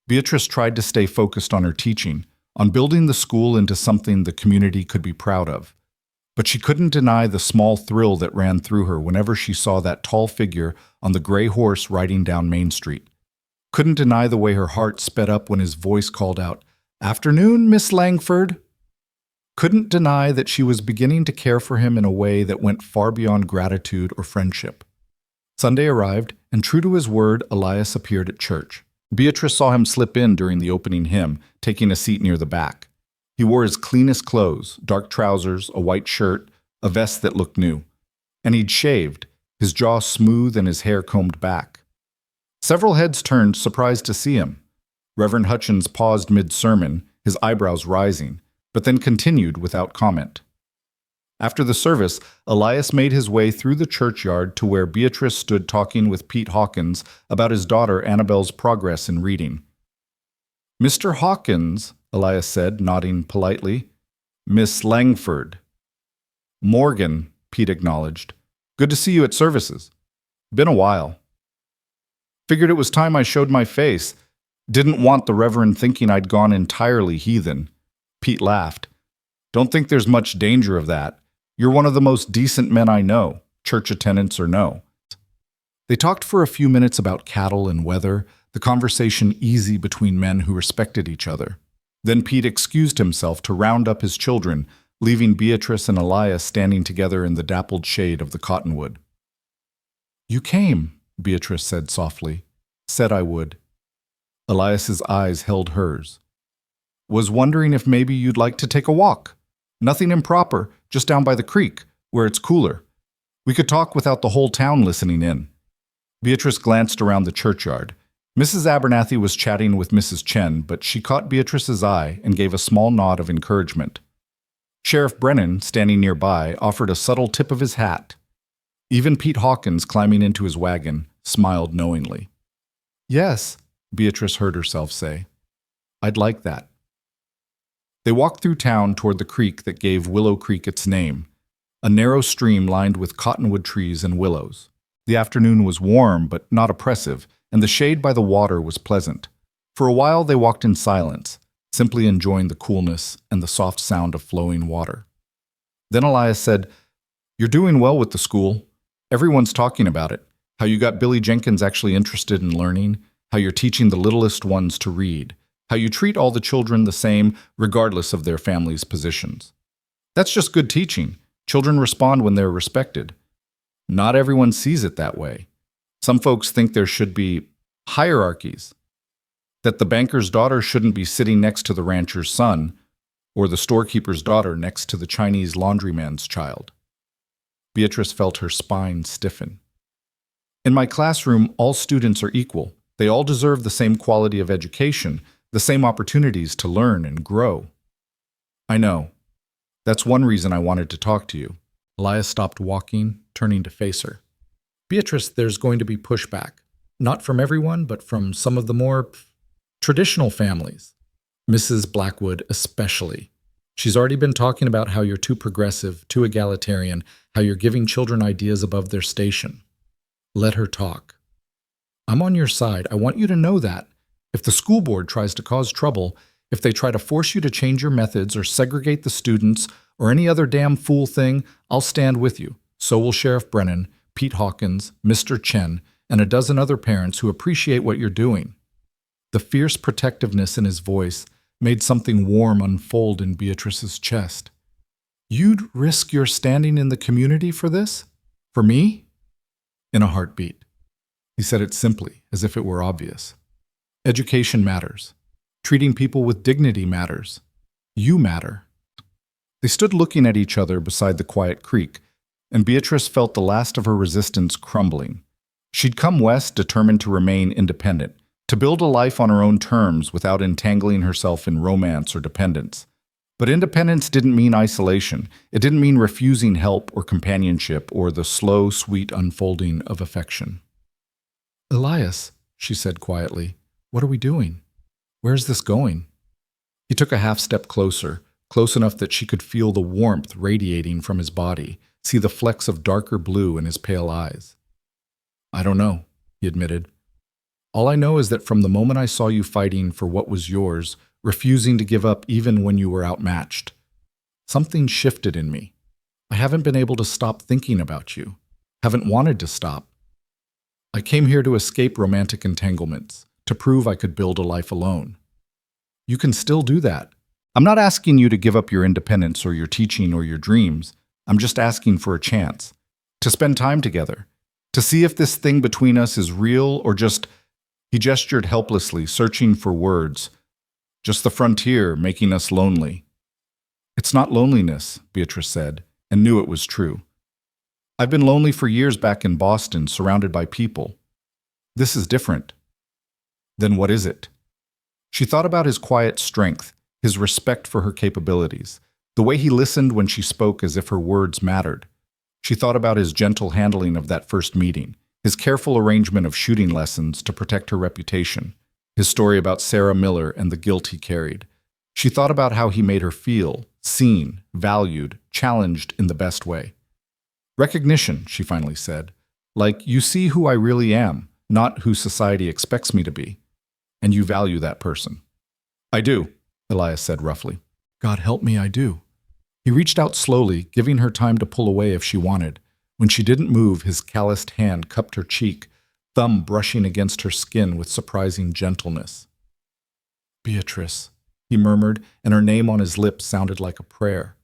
A: Beatrice tried to stay focused on her teaching, on building the school into something the community could be proud of. But she couldn't deny the small thrill that ran through her whenever she saw that tall figure on the gray horse riding down Main Street. Couldn't deny the way her heart sped up when his voice called out, "Afternoon, Miss Langford." Couldn't deny that she was beginning to care for him in a way that went far beyond gratitude or friendship. Sunday arrived, and true to his word, Elias appeared at church. Beatrice saw him slip in during the opening hymn, taking a seat near the back. He wore his cleanest clothes, dark trousers, a white shirt, a vest that looked new. And he'd shaved, his jaw smooth and his hair combed back. Several heads turned, surprised to see him. Reverend Hutchins paused mid-sermon, his eyebrows rising, but then continued without comment. After the service, Elias made his way through the churchyard to where Beatrice stood talking with Pete Hawkins about his daughter Annabelle's progress in reading. "Mr. Hawkins," Elias said, nodding politely. "Miss Langford." "Morgan," Pete acknowledged. "Good to see you at services. Been a while." "Figured it was time I showed my face. Didn't want the Reverend thinking I'd gone entirely heathen." Pete laughed. "Don't think there's much danger of that. You're one of the most decent men I know, church attendance or no." They talked for a few minutes about cattle and weather, the conversation easy between men who respected each other. Then Pete excused himself to round up his children, leaving Beatrice and Elias standing together in the dappled shade of the cottonwood. "You came," Beatrice said softly. "Said I would." Elias's eyes held hers. "Was wondering if maybe you'd like to take a walk. Nothing improper, just down by the creek, where it's cooler. We could talk without the whole town listening in." Beatrice glanced around the churchyard. Mrs. Abernathy was chatting with Mrs. Chen, but she caught Beatrice's eye and gave a small nod of encouragement. Sheriff Brennan, standing nearby, offered a subtle tip of his hat. Even Pete Hawkins, climbing into his wagon, smiled knowingly. "Yes," Beatrice heard herself say. "I'd like that." They walked through town toward the creek that gave Willow Creek its name, a narrow stream lined with cottonwood trees and willows. The afternoon was warm but not oppressive, and the shade by the water was pleasant. For a while they walked in silence, simply enjoying the coolness and the soft sound of flowing water. Then Elias said, "You're doing well with the school. Everyone's talking about it, how you got Billy Jenkins actually interested in learning, how you're teaching the littlest ones to read, how you treat all the children the same regardless of their families' positions. That's just good teaching. Children respond when they're respected. Not everyone sees it that way. Some folks think there should be hierarchies, that the banker's daughter shouldn't be sitting next to the rancher's son, or the storekeeper's daughter next to the Chinese laundryman's child." Beatrice felt her spine stiffen. "In my classroom, all students are equal. They all deserve the same quality of education, the same opportunities to learn and grow." "I know. That's one reason I wanted to talk to you." Elias stopped walking, turning to face her. "Beatrice, there's going to be pushback. Not from everyone, but from some of the more traditional families. Mrs. Blackwood especially. She's already been talking about how you're too progressive, too egalitarian, how you're giving children ideas above their station. Let her talk. I'm on your side. I want you to know that. If the school board tries to cause trouble, if they try to force you to change your methods or segregate the students or any other damn fool thing, I'll stand with you. So will Sheriff Brennan, Pete Hawkins, Mr. Chen, and a dozen other parents who appreciate what you're doing." The fierce protectiveness in his voice made something warm unfold in Beatrice's chest. "You'd risk your standing in the community for this? For me?" In a heartbeat. He said it simply, as if it were obvious. "Education matters. Treating people with dignity matters. You matter." They stood looking at each other beside the quiet creek, and Beatrice felt the last of her resistance crumbling. She'd come west determined to remain independent, to build a life on her own terms without entangling herself in romance or dependence. But independence didn't mean isolation. It didn't mean refusing help or companionship or the slow, sweet unfolding of affection. "Elias," she said quietly, "what are we doing? Where's this going?" He took a half-step closer, close enough that she could feel the warmth radiating from his body, see the flecks of darker blue in his pale eyes. "I don't know," he admitted. All I know is that from the moment I saw you fighting for what was yours, refusing to give up even when you were outmatched, something shifted in me. I haven't been able to stop thinking about you. Haven't wanted to stop. I came here to escape romantic entanglements, to prove I could build a life alone. You can still do that. I'm not asking you to give up your independence or your teaching or your dreams. I'm just asking for a chance. To spend time together. To see if this thing between us is real or just... He gestured helplessly, searching for words. Just the frontier making us lonely. It's not loneliness, Beatrice said, and knew it was true. I've been lonely for years back in Boston, surrounded by people. This is different. Then what is it? She thought about his quiet strength, his respect for her capabilities, the way he listened when she spoke as if her words mattered. She thought about his gentle handling of that first meeting, his careful arrangement of shooting lessons to protect her reputation, his story about Sarah Miller and the guilt he carried. She thought about how he made her feel, seen, valued, challenged in the best way. Recognition, she finally said. Like, you see who I really am, not who society expects me to be. And you value that person. I do, Elias said roughly. God help me, I do. He reached out slowly, giving her time to pull away if she wanted. When she didn't move, his calloused hand cupped her cheek, thumb brushing against her skin with surprising gentleness. Beatrice, he murmured, and her name on his lips sounded like a prayer.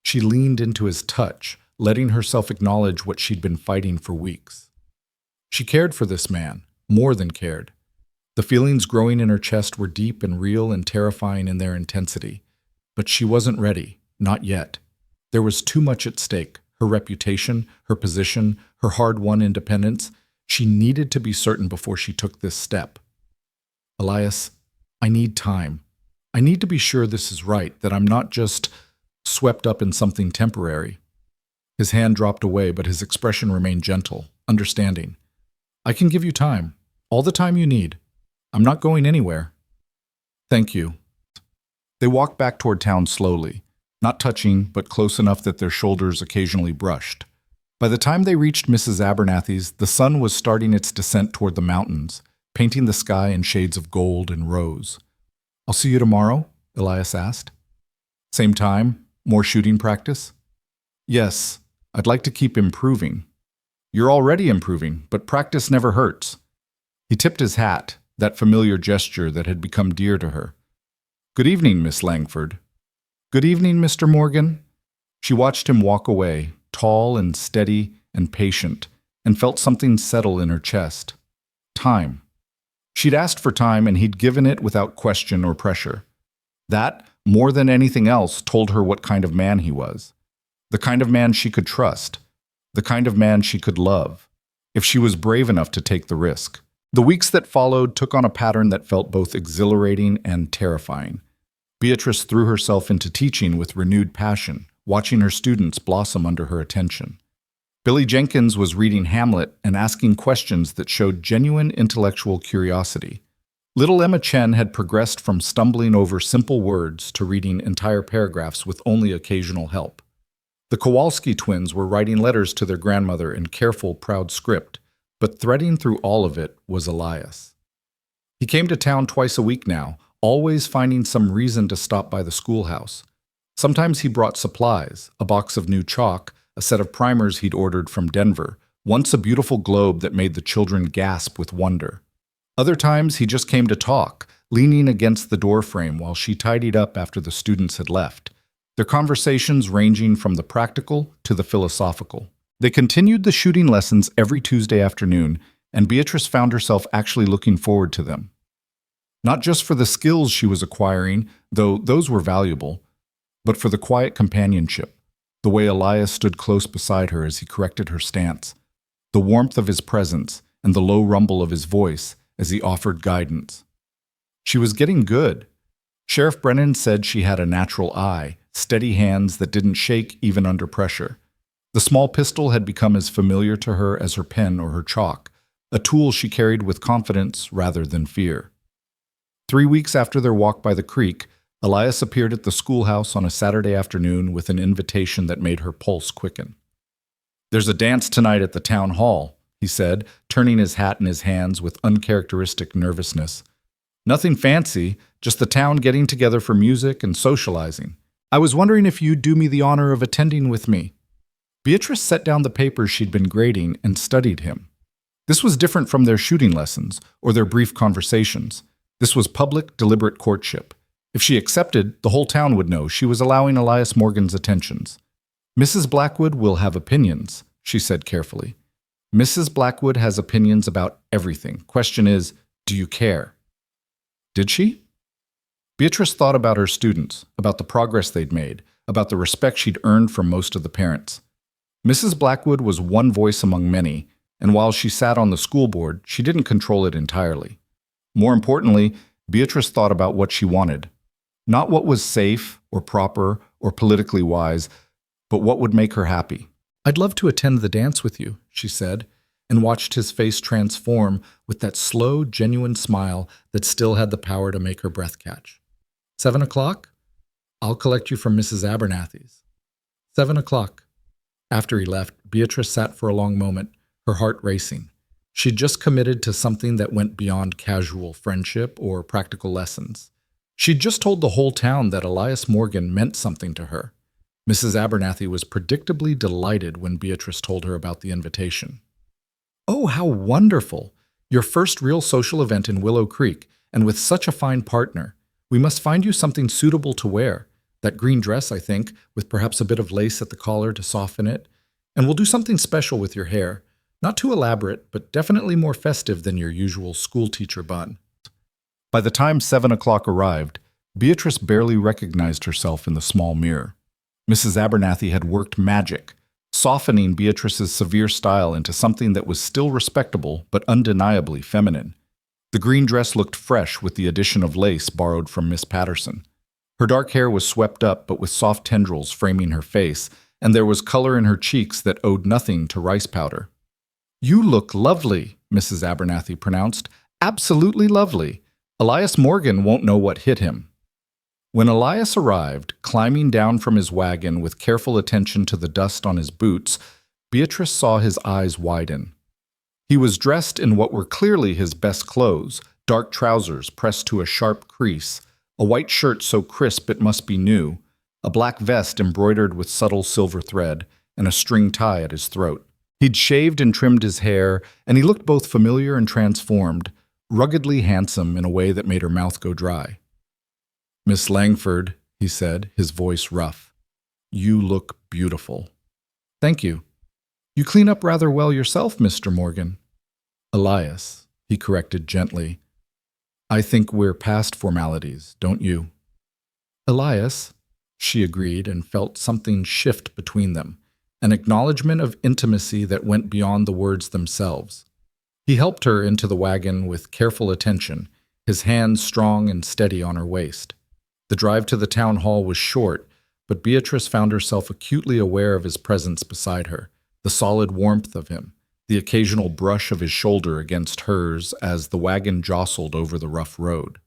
A: She leaned into his touch, letting herself acknowledge what she'd been fighting for weeks. She cared for this man, more than cared. The feelings growing in her chest were deep and real and terrifying in their intensity. But she wasn't ready, not yet. There was too much at stake. Her reputation, her position, her hard-won independence. She needed to be certain before she took this step. Elias, I need time. I need to be sure this is right, that I'm not just swept up in something temporary. His hand dropped away, but his expression remained gentle, understanding. I can give you time, all the time you need. I'm not going anywhere. Thank you. They walked back toward town slowly. Not touching, but close enough that their shoulders occasionally brushed. By the time they reached Mrs. Abernathy's, the sun was starting its descent toward the mountains, painting the sky in shades of gold and rose. I'll see you tomorrow? Elias asked. Same time? More shooting practice? Yes, I'd like to keep improving. You're already improving, but practice never hurts. He tipped his hat, that familiar gesture that had become dear to her. Good evening, Miss Langford. Good evening, Mr. Morgan. She watched him walk away, tall and steady and patient, and felt something settle in her chest. Time. She'd asked for time, and he'd given it without question or pressure. That, more than anything else, told her what kind of man he was. The kind of man she could trust. The kind of man she could love, if she was brave enough to take the risk. The weeks that followed took on a pattern that felt both exhilarating and terrifying. Beatrice threw herself into teaching with renewed passion, watching her students blossom under her attention. Billy Jenkins was reading Hamlet and asking questions that showed genuine intellectual curiosity. Little Emma Chen had progressed from stumbling over simple words to reading entire paragraphs with only occasional help. The Kowalski twins were writing letters to their grandmother in careful, proud script, but threading through all of it was Elias. He came to town twice a week now, always finding some reason to stop by the schoolhouse. Sometimes he brought supplies, a box of new chalk, a set of primers he'd ordered from Denver, once a beautiful globe that made the children gasp with wonder. Other times he just came to talk, leaning against the doorframe while she tidied up after the students had left, their conversations ranging from the practical to the philosophical. They continued the shooting lessons every Tuesday afternoon, and Beatrice found herself actually looking forward to them. Not just for the skills she was acquiring, though those were valuable, but for the quiet companionship, the way Elias stood close beside her as he corrected her stance, the warmth of his presence, and the low rumble of his voice as he offered guidance. She was getting good. Sheriff Brennan said she had a natural eye, steady hands that didn't shake even under pressure. The small pistol had become as familiar to her as her pen or her chalk, a tool she carried with confidence rather than fear. 3 weeks after their walk by the creek, Elias appeared at the schoolhouse on a Saturday afternoon with an invitation that made her pulse quicken. "There's a dance tonight at the town hall," he he said, turning his hat in his hands with uncharacteristic nervousness. Nothing fancy, just the town getting together for music and socializing. I was wondering if you'd do me the honor of attending with me. Beatrice set down the papers she'd been grading and studied him. This was different from their shooting lessons or their brief conversations. This was public, deliberate courtship. If she accepted, the whole town would know she was allowing Elias Morgan's attentions. Mrs. Blackwood will have opinions, she said carefully. Mrs. Blackwood has opinions about everything. Question is, do you care? Did she? Beatrice thought about her students, about the progress they'd made, about the respect she'd earned from most of the parents. Mrs. Blackwood was one voice among many, and while she sat on the school board, she didn't control it entirely. More importantly, Beatrice thought about what she wanted. Not what was safe or proper or politically wise, but what would make her happy. I'd love to attend the dance with you, she said, and watched his face transform with that slow, genuine smile that still had the power to make her breath catch. 7 o'clock? I'll collect you from Mrs. Abernathy's. 7 o'clock. After he left, Beatrice sat for a long moment, her heart racing. She'd just committed to something that went beyond casual friendship or practical lessons. She'd just told the whole town that Elias Morgan meant something to her. Mrs. Abernathy was predictably delighted when Beatrice told her about the invitation. Oh, how wonderful! Your first real social event in Willow Creek, and with such a fine partner. We must find you something suitable to wear. That green dress, I think, with perhaps a bit of lace at the collar to soften it. And we'll do something special with your hair. Not too elaborate, but definitely more festive than your usual schoolteacher bun. By the time 7 o'clock arrived, Beatrice barely recognized herself in the small mirror. Mrs. Abernathy had worked magic, softening Beatrice's severe style into something that was still respectable but undeniably feminine. The green dress looked fresh with the addition of lace borrowed from Miss Patterson. Her dark hair was swept up but with soft tendrils framing her face, and there was color in her cheeks that owed nothing to rice powder. You look lovely, Mrs. Abernathy pronounced. Absolutely lovely. Elias Morgan won't know what hit him. When Elias arrived, climbing down from his wagon with careful attention to the dust on his boots, Beatrice saw his eyes widen. He was dressed in what were clearly his best clothes, dark trousers pressed to a sharp crease, a white shirt so crisp it must be new, a black vest embroidered with subtle silver thread, and a string tie at his throat. He'd shaved and trimmed his hair, and he looked both familiar and transformed, ruggedly handsome in a way that made her mouth go dry. Miss Langford, he said, his voice rough. You look beautiful. Thank you. You clean up rather well yourself, Mr. Morgan. Elias, he corrected gently. I think we're past formalities, don't you? Elias, she agreed and felt something shift between them, an acknowledgement of intimacy that went beyond the words themselves. He helped her into the wagon with careful attention, his hands strong and steady on her waist. The drive to the town hall was short, but Beatrice found herself acutely aware of his presence beside her, the solid warmth of him, the occasional brush of his shoulder against hers as the wagon jostled over the rough road.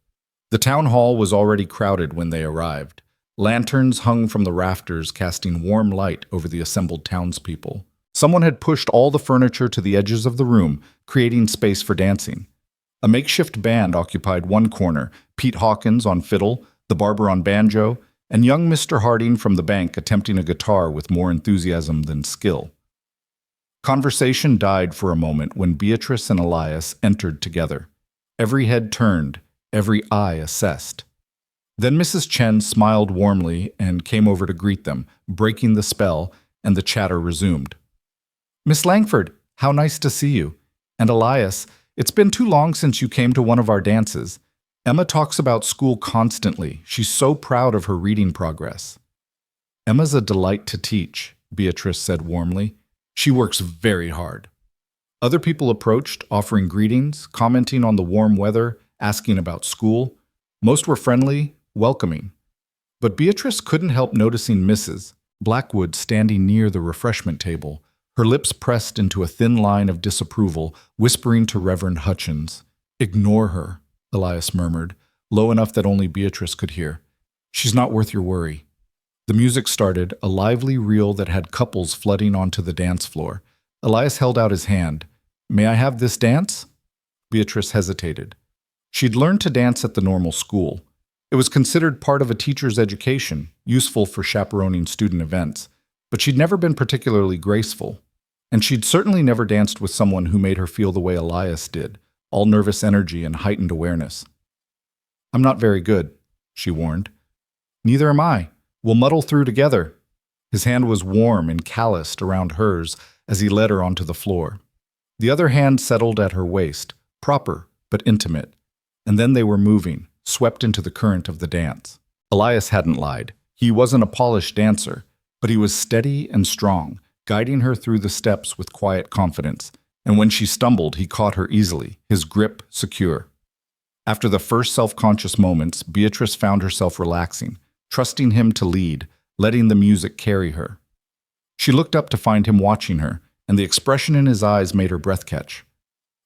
A: The town hall was already crowded when they arrived. Lanterns hung from the rafters, casting warm light over the assembled townspeople. Someone had pushed all the furniture to the edges of the room, creating space for dancing. A makeshift band occupied one corner, Pete Hawkins on fiddle, the barber on banjo, and young Mr. Harding from the bank attempting a guitar with more enthusiasm than skill. Conversation died for a moment when Beatrice and Elias entered together. Every head turned, every eye assessed. Then Mrs. Chen smiled warmly and came over to greet them, breaking the spell, and the chatter resumed. Miss Langford, how nice to see you. And Elias, it's been too long since you came to one of our dances. Emma talks about school constantly. She's so proud of her reading progress. Emma's a delight to teach, Beatrice said warmly. She works very hard. Other people approached, offering greetings, commenting on the warm weather, asking about school. Most were friendly, welcoming. But Beatrice couldn't help noticing Mrs. Blackwood standing near the refreshment table, her lips pressed into a thin line of disapproval, whispering to Reverend Hutchins. Ignore her, Elias murmured, low enough that only Beatrice could hear. She's not worth your worry. The music started, a lively reel that had couples flooding onto the dance floor. Elias held out his hand. May I have this dance? Beatrice hesitated. She'd learned to dance at the normal school. It was considered part of a teacher's education, useful for chaperoning student events, but she'd never been particularly graceful. And she'd certainly never danced with someone who made her feel the way Elias did, all nervous energy and heightened awareness. I'm not very good, she warned. Neither am I. We'll muddle through together. His hand was warm and calloused around hers as he led her onto the floor. The other hand settled at her waist, proper but intimate, and then they were moving, swept into the current of the dance. Elias hadn't lied. He wasn't a polished dancer, but he was steady and strong, guiding her through the steps with quiet confidence, and when she stumbled, he caught her easily, his grip secure. After the first self-conscious moments, Beatrice found herself relaxing, trusting him to lead, letting the music carry her. She looked up to find him watching her, and the expression in his eyes made her breath catch.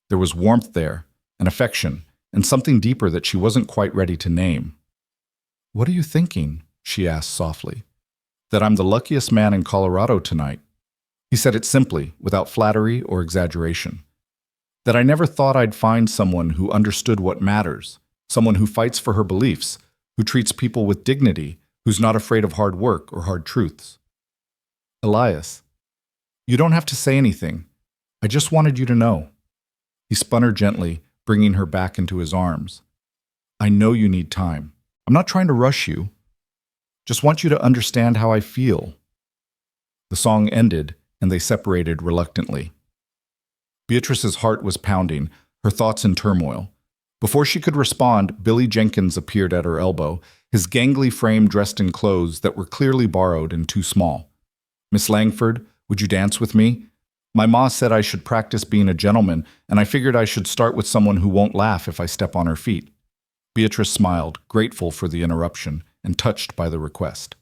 A: There was warmth there, an affection, and something deeper that she wasn't quite ready to name. "What are you thinking?" she asked softly. "That I'm the luckiest man in Colorado tonight." He said it simply, without flattery or exaggeration. That I never thought I'd find someone who understood what matters, someone who fights for her beliefs, who treats people with dignity, who's not afraid of hard work or hard truths. Elias, you don't have to say anything. I just wanted you to know. He spun her gently, bringing her back into his arms. I know you need time. I'm not trying to rush you. Just want you to understand how I feel. The song ended, and they separated reluctantly. Beatrice's heart was pounding, her thoughts in turmoil. Before she could respond, Billy Jenkins appeared at her elbow, his gangly frame dressed in clothes that were clearly borrowed and too small. "Miss Langford, would you dance with me? My ma said I should practice being a gentleman, and I figured I should start with someone who won't laugh if I step on her feet." Beatrice smiled, grateful for the interruption, and touched by the request.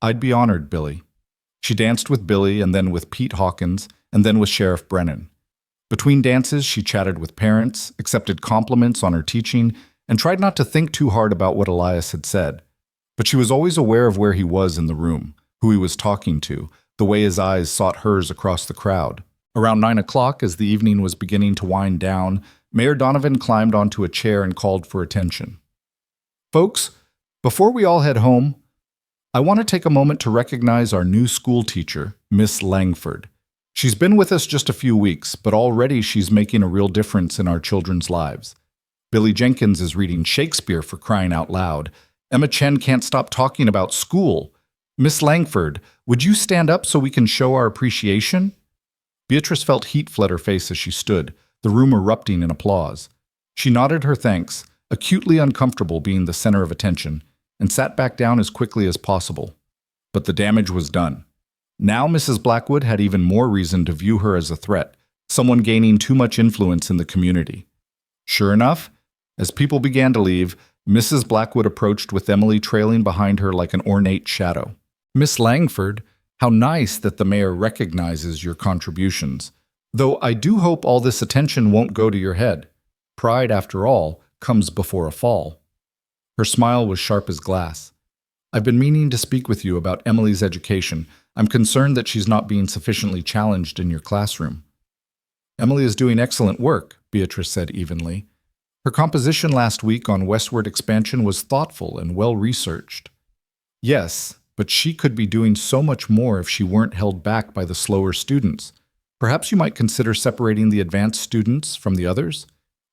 A: "I'd be honored, Billy." She danced with Billy, and then with Pete Hawkins, and then with Sheriff Brennan. Between dances, she chatted with parents, accepted compliments on her teaching, and tried not to think too hard about what Elias had said. But she was always aware of where he was in the room, who he was talking to, the way his eyes sought hers across the crowd. Around 9 o'clock, as the evening was beginning to wind down, Mayor Donovan climbed onto a chair and called for attention. "Folks, before we all head home, I want to take a moment to recognize our new school teacher, Miss Langford. She's been with us just a few weeks, but already she's making a real difference in our children's lives. Billy Jenkins is reading Shakespeare for crying out loud. Emma Chen can't stop talking about school. Miss Langford, would you stand up so we can show our appreciation?" Beatrice felt heat flood her face as she stood, the room erupting in applause. She nodded her thanks, acutely uncomfortable being the center of attention, and sat back down as quickly as possible. But the damage was done. Now Mrs. Blackwood had even more reason to view her as a threat, someone gaining too much influence in the community. Sure enough, as people began to leave, Mrs. Blackwood approached with Emily trailing behind her like an ornate shadow. "Miss Langford, how nice that the mayor recognizes your contributions. Though I do hope all this attention won't go to your head. Pride, after all, comes before a fall." Her smile was sharp as glass. "I've been meaning to speak with you about Emily's education. I'm concerned that she's not being sufficiently challenged in your classroom." "Emily is doing excellent work," Beatrice said evenly. "Her composition last week on westward expansion was thoughtful and well-researched." "Yes, but she could be doing so much more if she weren't held back by the slower students. Perhaps you might consider separating the advanced students from the others,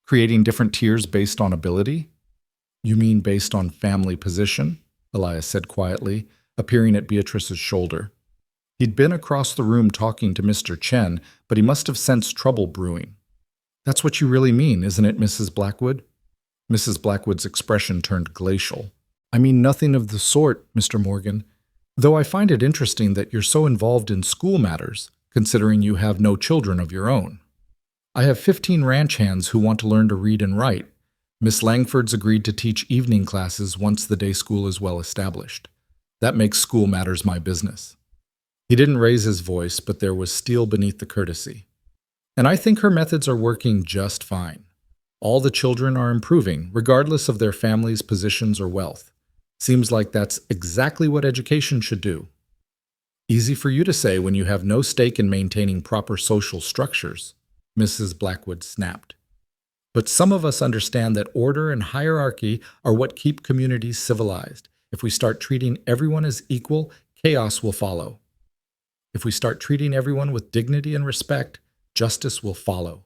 A: creating different tiers based on ability." "You mean based on family position?" Elias said quietly, appearing at Beatrice's shoulder. He'd been across the room talking to Mr. Chen, but he must have sensed trouble brewing. "That's what you really mean, isn't it, Mrs. Blackwood?" Mrs. Blackwood's expression turned glacial. "I mean nothing of the sort, Mr. Morgan, though I find it interesting that you're so involved in school matters, considering you have no children of your own. I have 15 ranch hands who want to learn to read and write. Miss Langford's agreed to teach evening classes once the day school is well established. That makes school matters my business." He didn't raise his voice, but there was steel beneath the courtesy. "And I think her methods are working just fine. All the children are improving, regardless of their families' positions or wealth. Seems like that's exactly what education should do." "Easy for you to say when you have no stake in maintaining proper social structures." Mrs. Blackwood snapped. But some of us understand that order and hierarchy are what keep communities civilized. If we start treating everyone as equal, chaos will follow. If we start treating everyone with dignity and respect, justice will follow,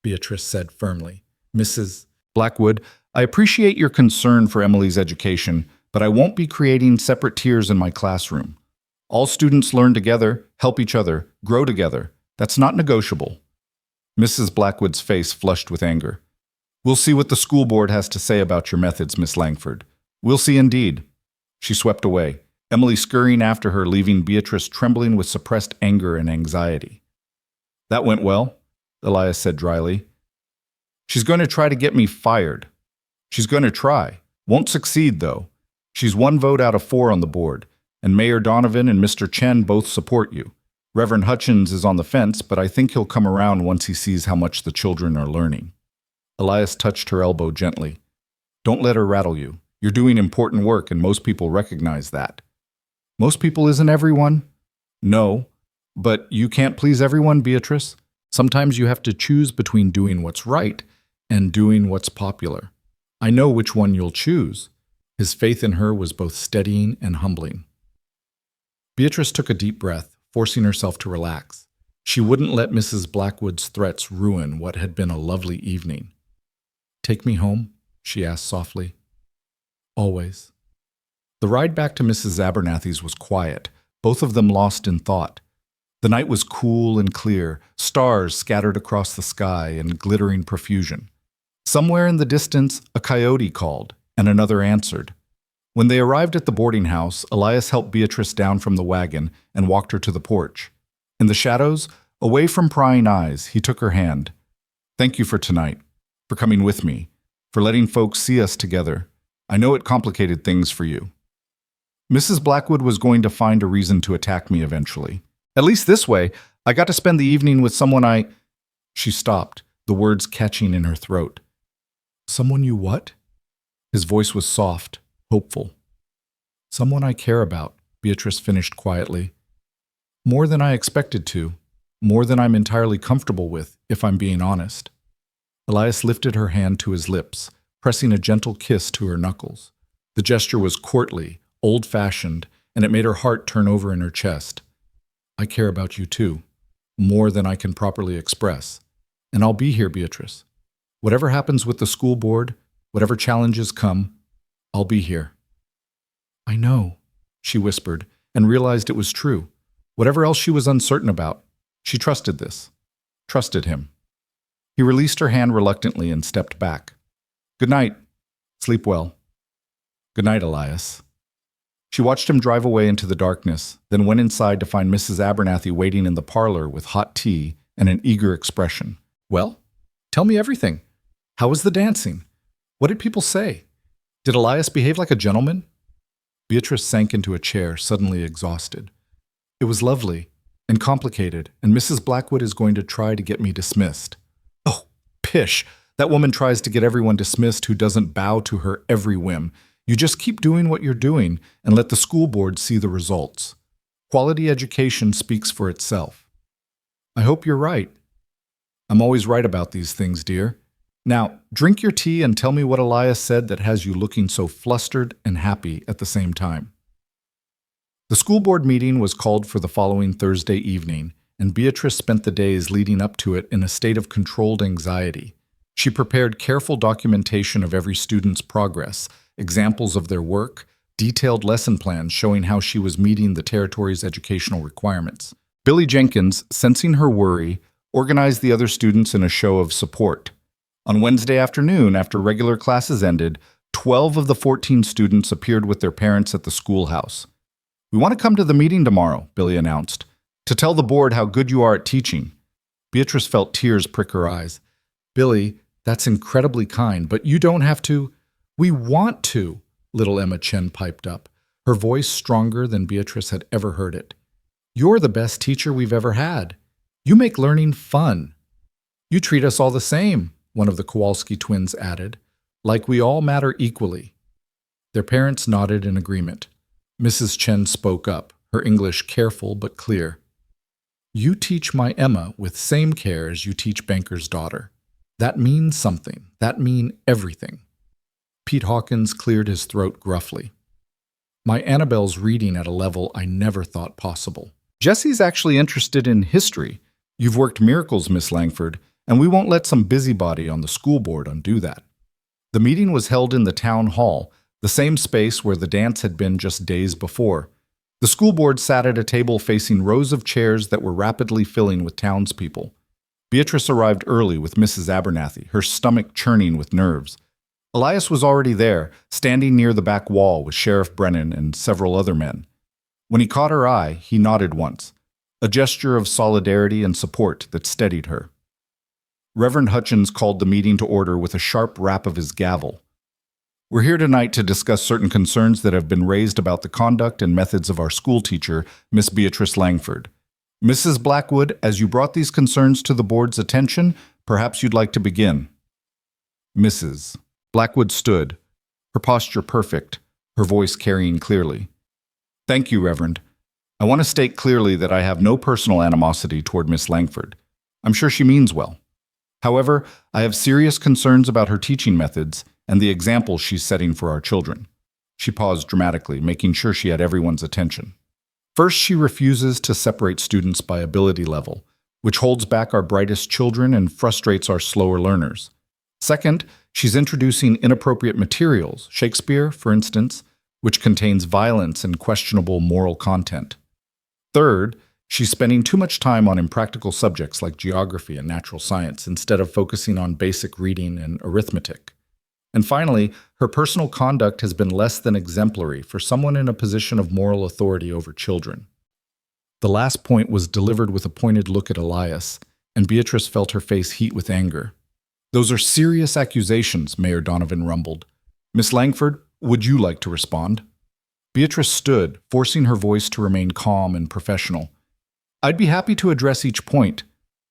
A: Beatrice said firmly. Mrs. Blackwood, I appreciate your concern for Emily's education, but I won't be creating separate tiers in my classroom. All students learn together, help each other, grow together. That's not negotiable. Mrs. Blackwood's face flushed with anger. We'll see what the school board has to say about your methods, Miss Langford. We'll see indeed. She swept away, Emily scurrying after her, leaving Beatrice trembling with suppressed anger and anxiety. That went well, Elias said dryly. She's going to try to get me fired. She's going to try. Won't succeed, though. She's 1 vote out of 4 on the board, and Mayor Donovan and Mr. Chen both support you. Reverend Hutchins is on the fence, but I think he'll come around once he sees how much the children are learning. Elias touched her elbow gently. Don't let her rattle you. You're doing important work, and most people recognize that. Most people isn't everyone? No, but you can't please everyone, Beatrice. Sometimes you have to choose between doing what's right and doing what's popular. I know which one you'll choose. His faith in her was both steadying and humbling. Beatrice took a deep breath, forcing herself to relax. She wouldn't let Mrs. Blackwood's threats ruin what had been a lovely evening. Take me home? She asked softly. Always. The ride back to Mrs. Abernathy's was quiet, both of them lost in thought. The night was cool and clear, stars scattered across the sky in glittering profusion. Somewhere in the distance, a coyote called, and another answered. When they arrived at the boarding house, Elias helped Beatrice down from the wagon and walked her to the porch. In the shadows, away from prying eyes, he took her hand. Thank you for tonight, for coming with me, for letting folks see us together. I know it complicated things for you. Mrs. Blackwood was going to find a reason to attack me eventually. At least this way, I got to spend the evening with someone I... She stopped, the words catching in her throat. Someone you what? His voice was soft, hopeful. Someone I care about, Beatrice finished quietly. More than I expected to, more than I'm entirely comfortable with, if I'm being honest. Elias lifted her hand to his lips, pressing a gentle kiss to her knuckles. The gesture was courtly, old-fashioned, and it made her heart turn over in her chest. I care about you too, more than I can properly express. And I'll be here, Beatrice. Whatever happens with the school board, whatever challenges come, I'll be here. I know, she whispered, and realized it was true. Whatever else she was uncertain about, she trusted this, trusted him. He released her hand reluctantly and stepped back. Good night. Sleep well. Good night, Elias. She watched him drive away into the darkness, then went inside to find Mrs. Abernathy waiting in the parlor with hot tea and an eager expression. Well, tell me everything. How was the dancing? What did people say? Did Elias behave like a gentleman? Beatrice sank into a chair, suddenly exhausted. It was lovely and complicated, and Mrs. Blackwood is going to try to get me dismissed. Oh, pish! That woman tries to get everyone dismissed who doesn't bow to her every whim. You just keep doing what you're doing and let the school board see the results. Quality education speaks for itself. I hope you're right. I'm always right about these things, dear. Now, drink your tea and tell me what Elias said that has you looking so flustered and happy at the same time. The school board meeting was called for the following Thursday evening, and Beatrice spent the days leading up to it in a state of controlled anxiety. She prepared careful documentation of every student's progress, examples of their work, detailed lesson plans showing how she was meeting the territory's educational requirements. Billy Jenkins, sensing her worry, organized the other students in a show of support. On Wednesday afternoon, after regular classes ended, 12 of the 14 students appeared with their parents at the schoolhouse. We want to come to the meeting tomorrow, Billy announced, to tell the board how good you are at teaching. Beatrice felt tears prick her eyes. Billy, that's incredibly kind, but you don't have to. We want to, little Emma Chen piped up, her voice stronger than Beatrice had ever heard it. You're the best teacher we've ever had. You make learning fun. You treat us all the same, one of the Kowalski twins added, like we all matter equally. Their parents nodded in agreement. Mrs. Chen spoke up, her English careful but clear. You teach my Emma with same care as you teach banker's daughter. That means something. That mean everything. Pete Hawkins cleared his throat gruffly. My Annabelle's reading at a level I never thought possible. Jessie's actually interested in history. You've worked miracles, Miss Langford, and we won't let some busybody on the school board undo that. The meeting was held in the town hall, the same space where the dance had been just days before. The school board sat at a table facing rows of chairs that were rapidly filling with townspeople. Beatrice arrived early with Mrs. Abernathy, her stomach churning with nerves. Elias was already there, standing near the back wall with Sheriff Brennan and several other men. When he caught her eye, he nodded once, a gesture of solidarity and support that steadied her. Reverend Hutchins called the meeting to order with a sharp rap of his gavel. We're here tonight to discuss certain concerns that have been raised about the conduct and methods of our school teacher, Miss Beatrice Langford. Mrs. Blackwood, as you brought these concerns to the board's attention, perhaps you'd like to begin. Mrs. Blackwood stood, her posture perfect, her voice carrying clearly. Thank you, Reverend. I want to state clearly that I have no personal animosity toward Miss Langford. I'm sure she means well. However, I have serious concerns about her teaching methods and the example she's setting for our children. She paused dramatically, making sure she had everyone's attention. First, she refuses to separate students by ability level, which holds back our brightest children and frustrates our slower learners. Second, she's introducing inappropriate materials, Shakespeare, for instance, which contains violence and questionable moral content. Third, she's spending too much time on impractical subjects like geography and natural science instead of focusing on basic reading and arithmetic. And finally, her personal conduct has been less than exemplary for someone in a position of moral authority over children. The last point was delivered with a pointed look at Elias, and Beatrice felt her face heat with anger. Those are serious accusations, Mayor Donovan rumbled. Miss Langford, would you like to respond? Beatrice stood, forcing her voice to remain calm and professional. I'd be happy to address each point.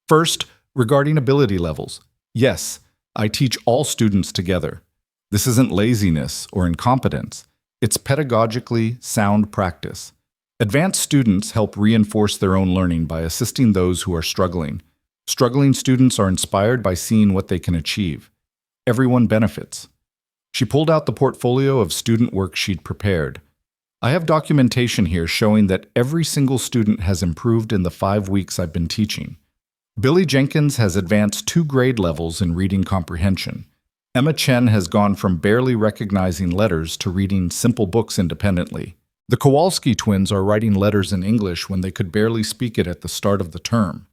A: First, regarding ability levels. Yes, I teach all students together. This isn't laziness or incompetence. It's pedagogically sound practice. Advanced students help reinforce their own learning by assisting those who are struggling. Struggling students are inspired by seeing what they can achieve. Everyone benefits. She pulled out the portfolio of student work she'd prepared. I have documentation here showing that every single student has improved in the 5 weeks I've been teaching. Billy Jenkins has advanced 2 grade levels in reading comprehension. Emma Chen has gone from barely recognizing letters to reading simple books independently. The Kowalski twins are writing letters in English when they could barely speak it at the start of the term.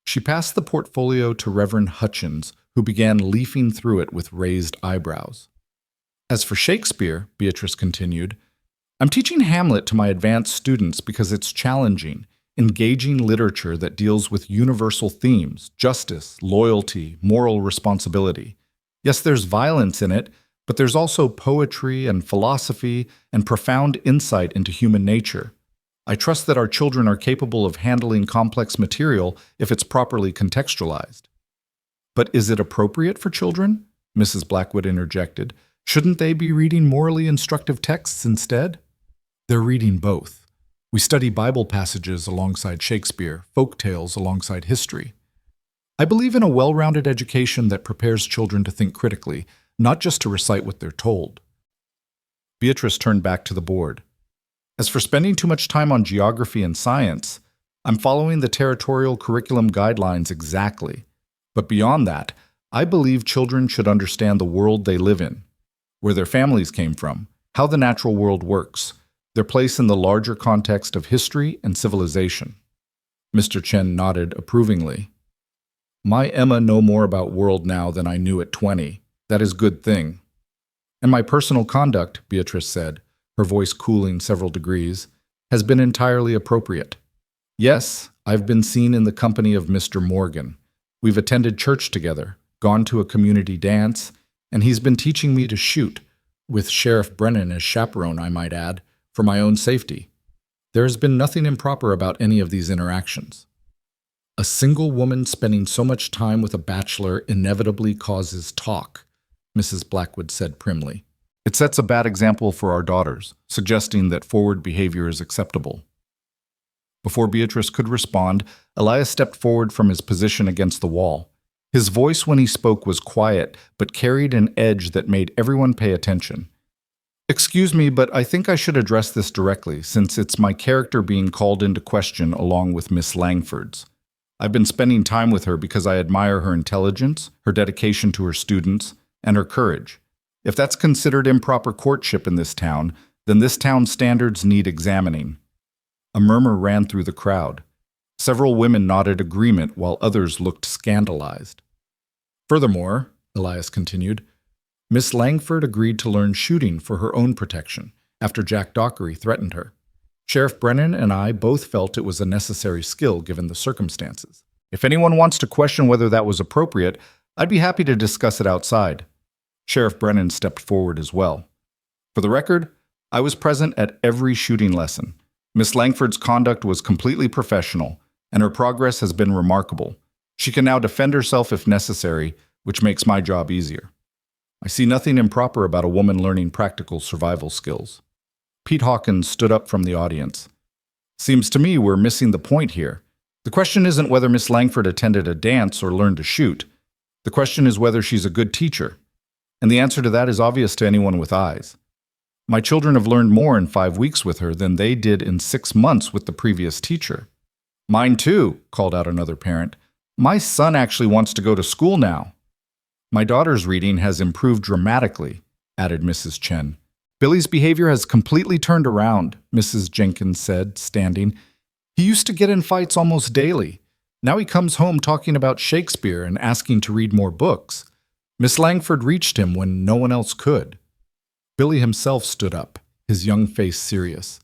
A: She passed the portfolio to Reverend Hutchins, who began leafing through it with raised eyebrows. As for Shakespeare, Beatrice continued, I'm teaching Hamlet to my advanced students because it's challenging, engaging literature that deals with universal themes, justice, loyalty, moral responsibility. Yes, there's violence in it, but there's also poetry and philosophy and profound insight into human nature. I trust that our children are capable of handling complex material if it's properly contextualized. But is it appropriate for children? Mrs. Blackwood interjected. Shouldn't they be reading morally instructive texts instead? They're reading both. We study Bible passages alongside Shakespeare, folk tales alongside history. I believe in a well-rounded education that prepares children to think critically, not just to recite what they're told. Beatrice turned back to the board. As for spending too much time on geography and science, I'm following the territorial curriculum guidelines exactly. But beyond that, I believe children should understand the world they live in, where their families came from, how the natural world works, their place in the larger context of history and civilization. Mr. Chen nodded approvingly. My Emma know more about world now than I knew at 20. That is good thing. And my personal conduct, Beatrice said, her voice cooling several degrees, has been entirely appropriate. Yes, I've been seen in the company of Mr. Morgan. We've attended church together, gone to a community dance, and he's been teaching me to shoot, with Sheriff Brennan as chaperone, I might add, for my own safety. There has been nothing improper about any of these interactions. A single woman spending so much time with a bachelor inevitably causes talk, Mrs. Blackwood said primly. It sets a bad example for our daughters, suggesting that forward behavior is acceptable. Before Beatrice could respond, Elias stepped forward from his position against the wall. His voice when he spoke was quiet, but carried an edge that made everyone pay attention. "Excuse me, but I think I should address this directly, since it's my character being called into question along with Miss Langford's. I've been spending time with her because I admire her intelligence, her dedication to her students, and her courage. If that's considered improper courtship in this town, then this town's standards need examining." A murmur ran through the crowd. Several women nodded agreement while others looked scandalized. "Furthermore," Elias continued, "Miss Langford agreed to learn shooting for her own protection after Jack Dockery threatened her. Sheriff Brennan and I both felt it was a necessary skill given the circumstances. If anyone wants to question whether that was appropriate, I'd be happy to discuss it outside." Sheriff Brennan stepped forward as well. "For the record, I was present at every shooting lesson. Miss Langford's conduct was completely professional, and her progress has been remarkable. She can now defend herself if necessary, which makes my job easier. I see nothing improper about a woman learning practical survival skills." Pete Hawkins stood up from the audience. "Seems to me we're missing the point here. The question isn't whether Miss Langford attended a dance or learned to shoot. The question is whether she's a good teacher. And the answer to that is obvious to anyone with eyes. My children have learned more in 5 weeks with her than they did in 6 months with the previous teacher." "Mine too," called out another parent. "My son actually wants to go to school now." "My daughter's reading has improved dramatically," added Mrs. Chen. "Billy's behavior has completely turned around," Mrs. Jenkins said, standing. "He used to get in fights almost daily. Now he comes home talking about Shakespeare and asking to read more books. Miss Langford reached him when no one else could." Billy himself stood up, his young face serious.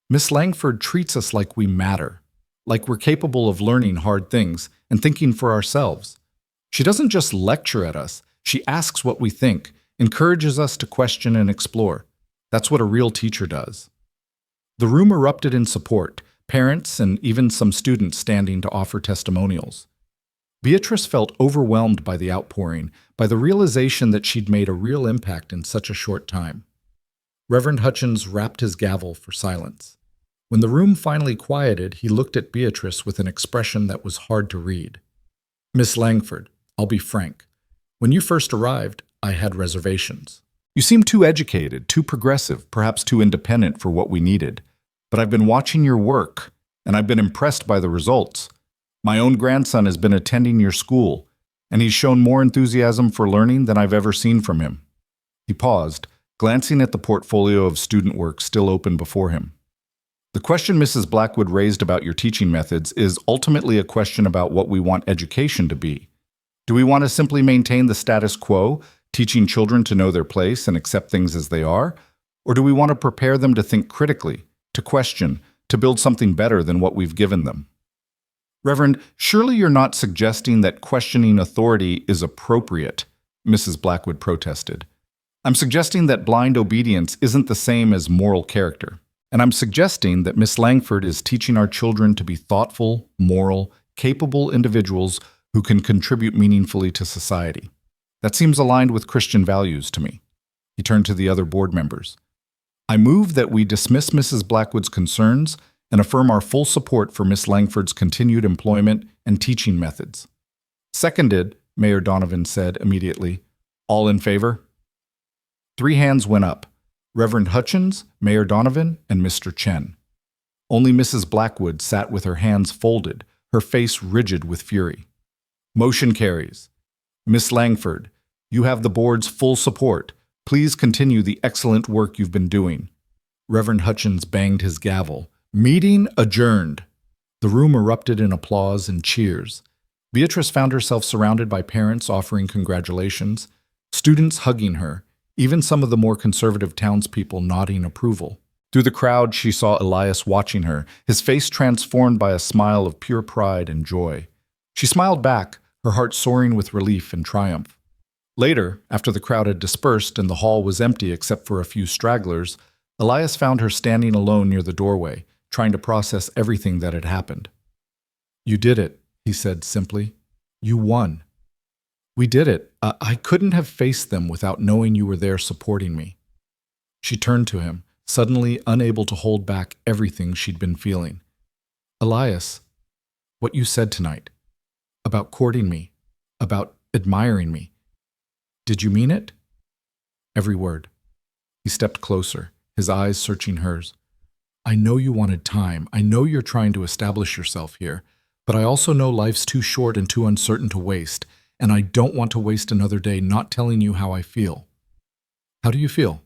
A: "Miss Langford treats us like we matter, like we're capable of learning hard things and thinking for ourselves. She doesn't just lecture at us, she asks what we think, encourages us to question and explore. That's what a real teacher does." The room erupted in support, parents and even some students standing to offer testimonials. Beatrice felt overwhelmed by the outpouring, by the realization that she'd made a real impact in such a short time. Reverend Hutchins rapped his gavel for silence. When the room finally quieted, he looked at Beatrice with an expression that was hard to read. "Miss Langford, I'll be frank. When you first arrived, I had reservations. You seemed too educated, too progressive, perhaps too independent for what we needed. But I've been watching your work, and I've been impressed by the results. My own grandson has been attending your school, and he's shown more enthusiasm for learning than I've ever seen from him." He paused, glancing at the portfolio of student work still open before him. "The question Mrs. Blackwood raised about your teaching methods is ultimately a question about what we want education to be. Do we want to simply maintain the status quo, teaching children to know their place and accept things as they are? Or do we want to prepare them to think critically, to question, to build something better than what we've given them?" "Reverend, surely you're not suggesting that questioning authority is appropriate," Mrs. Blackwood protested. "I'm suggesting that blind obedience isn't the same as moral character. And I'm suggesting that Miss Langford is teaching our children to be thoughtful, moral, capable individuals who can contribute meaningfully to society. That seems aligned with Christian values to me." He turned to the other board members. "I move that we dismiss Mrs. Blackwood's concerns and affirm our full support for Miss Langford's continued employment and teaching methods." "Seconded," Mayor Donovan said immediately. "All in favor?" 3 hands went up: Reverend Hutchins, Mayor Donovan, and Mr. Chen. Only Mrs. Blackwood sat with her hands folded, her face rigid with fury. "Motion carries. Miss Langford, you have the board's full support. Please continue the excellent work you've been doing." Reverend Hutchins banged his gavel. "Meeting adjourned." The room erupted in applause and cheers. Beatrice found herself surrounded by parents offering congratulations, students hugging her, even some of the more conservative townspeople nodding approval. Through the crowd, she saw Elias watching her, his face transformed by a smile of pure pride and joy. She smiled back, her heart soaring with relief and triumph. Later, after the crowd had dispersed and the hall was empty except for a few stragglers, Elias found her standing alone near the doorway, trying to process everything that had happened. "You did it," he said simply. "You won. We did it. I couldn't have faced them without knowing you were there supporting me." She turned to him, suddenly unable to hold back everything she'd been feeling. Elias, what you said tonight, about courting me, about admiring me, did you mean it? Every word. He stepped closer, his eyes searching hers. I know you wanted time. I know you're trying to establish yourself here, but I also know life's too short and too uncertain to waste, and I don't want to waste another day not telling you how I feel. How do you feel?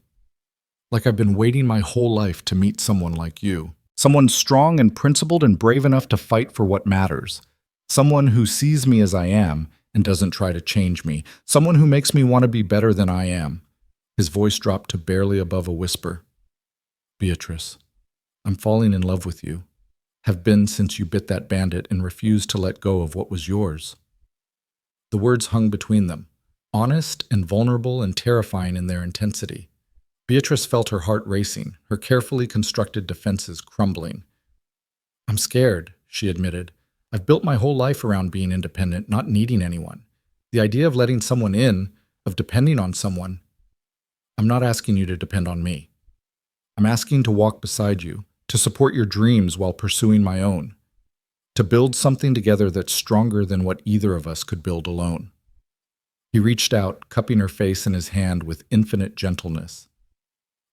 A: Like I've been waiting my whole life to meet someone like you. Someone strong and principled and brave enough to fight for what matters. Someone who sees me as I am and doesn't try to change me. Someone who makes me want to be better than I am. His voice dropped to barely above a whisper. Beatrice, I'm falling in love with you. Have been since you bit that bandit and refused to let go of what was yours. The words hung between them, honest and vulnerable and terrifying in their intensity. Beatrice felt her heart racing, her carefully constructed defenses crumbling. I'm scared, she admitted. I've built my whole life around being independent, not needing anyone. The idea of letting someone in, of depending on someone. I'm not asking you to depend on me. I'm asking to walk beside you, to support your dreams while pursuing my own, to build something together that's stronger than what either of us could build alone. He reached out, cupping her face in his hand with infinite gentleness.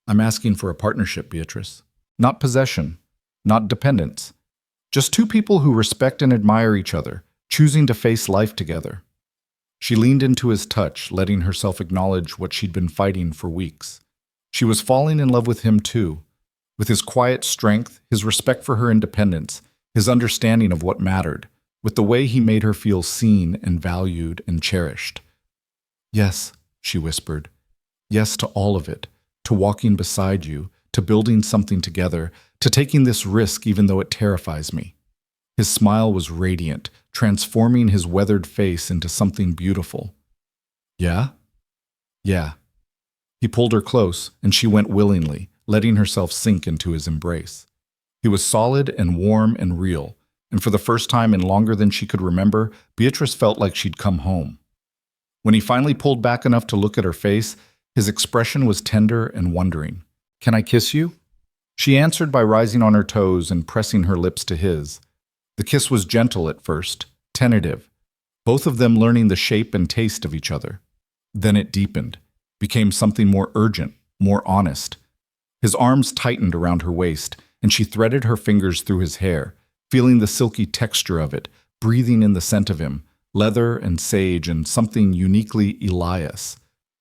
A: I'm asking for a partnership, Beatrice. Not possession, not dependence. Just two people who respect and admire each other, choosing to face life together. She leaned into his touch, letting herself acknowledge what she'd been fighting for weeks. She was falling in love with him too, with his quiet strength, his respect for her independence, his understanding of what mattered, with the way he made her feel seen and valued and cherished. Yes, she whispered. Yes to all of it. To walking beside you, to building something together, to taking this risk even though it terrifies me. His smile was radiant, transforming his weathered face into something beautiful. Yeah? Yeah. He pulled her close, and she went willingly, letting herself sink into his embrace. He was solid and warm and real, and for the first time in longer than she could remember, Beatrice felt like she'd come home. When he finally pulled back enough to look at her face, his expression was tender and wondering. Can I kiss you? She answered by rising on her toes and pressing her lips to his. The kiss was gentle at first, tentative, both of them learning the shape and taste of each other. Then it deepened, became something more urgent, more honest. His arms tightened around her waist, and she threaded her fingers through his hair, feeling the silky texture of it, breathing in the scent of him, leather and sage and something uniquely Elias.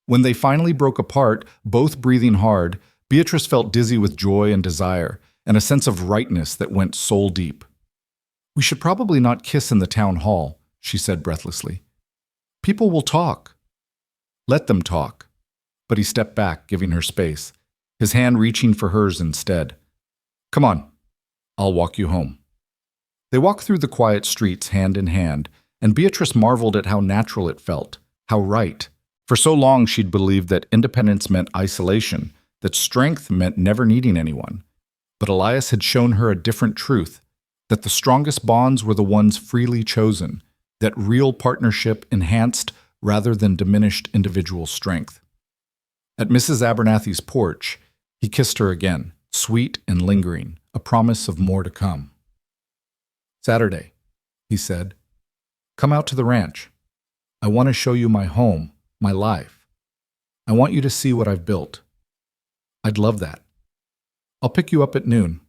A: When they finally broke apart, both breathing hard, Beatrice felt dizzy with joy and desire, and a sense of rightness that went soul deep. We should probably not kiss in the town hall, she said breathlessly. People will talk. Let them talk. But he stepped back, giving her space, his hand reaching for hers instead. Come on, I'll walk you home. They walked through the quiet streets hand in hand, and Beatrice marveled at how natural it felt, how right. For so long she'd believed that independence meant isolation, that strength meant never needing anyone. But Elias had shown her a different truth, that the strongest bonds were the ones freely chosen, that real partnership enhanced rather than diminished individual strength. At Mrs. Abernathy's porch, he kissed her again, sweet and lingering, a promise of more to come. Saturday, he said, come out to the ranch. I want to show you my home, my life. I want you to see what I've built. I'd love that. I'll pick you up at noon.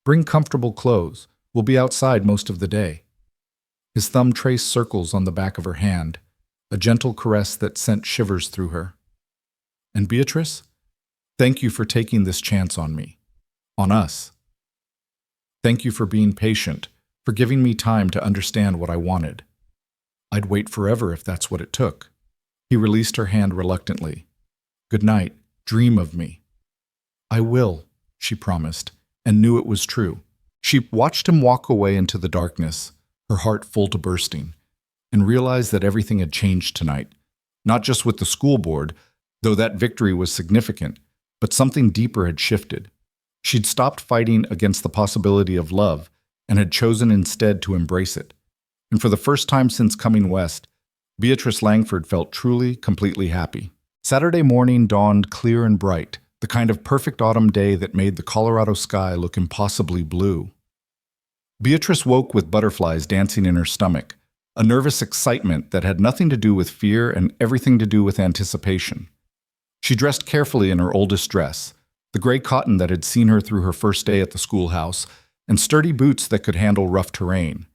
A: Bring comfortable clothes. We'll be outside most of the day. His thumb traced circles on the back of her hand, a gentle caress that sent shivers through her. And Beatrice, thank you for taking this chance on me, on us. Thank you for being patient, for giving me time to understand what I wanted. I'd wait forever if that's what it took. He released her hand reluctantly. Good night, dream of me. I will, she promised, and knew it was true. She watched him walk away into the darkness, her heart full to bursting, and realized that everything had changed tonight, not just with the school board, though that victory was significant, but something deeper had shifted. She'd stopped fighting against the possibility of love and had chosen instead to embrace it. And for the first time since coming west, Beatrice Langford felt truly, completely happy. Saturday morning dawned clear and bright, the kind of perfect autumn day that made the Colorado sky look impossibly blue. Beatrice woke with butterflies dancing in her stomach, a nervous excitement that had nothing to do with fear and everything to do with anticipation. She dressed carefully in her oldest dress, the gray cotton that had seen her through her first day at the schoolhouse, and sturdy boots that could handle rough terrain.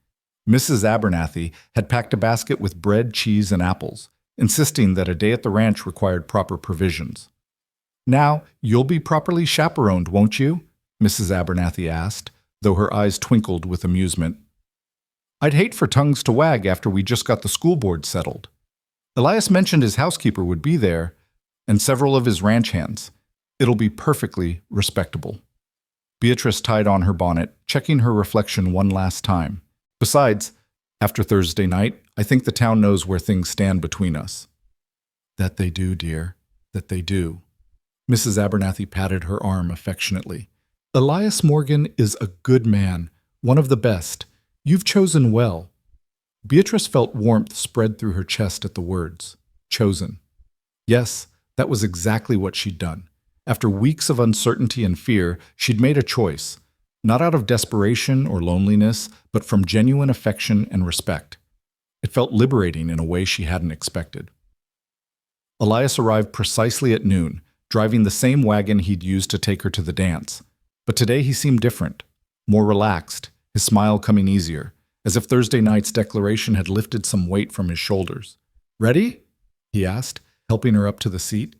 A: Mrs. Abernathy had packed a basket with bread, cheese, and apples, insisting that a day at the ranch required proper provisions. "Now, you'll be properly chaperoned, won't you?" Mrs. Abernathy asked, though her eyes twinkled with amusement. "I'd hate for tongues to wag after we just got the school board settled. Elias mentioned his housekeeper would be there, and several of his ranch hands. It'll be perfectly respectable." Beatrice tied on her bonnet, checking her reflection one last time. "Besides, after Thursday night, I think the town knows where things stand between us." "That they do, dear, that they do." Mrs. Abernathy patted her arm affectionately. "Elias Morgan is a good man, one of the best. You've chosen well." Beatrice felt warmth spread through her chest at the words. Chosen. Yes, that was exactly what she'd done. After weeks of uncertainty and fear, she'd made a choice, not out of desperation or loneliness, but from genuine affection and respect. It felt liberating in a way she hadn't expected. Elias arrived precisely at noon, driving the same wagon he'd used to take her to the dance. But today he seemed different, more relaxed, his smile coming easier, as if Thursday night's declaration had lifted some weight from his shoulders. "Ready?" he asked, helping her up to the seat.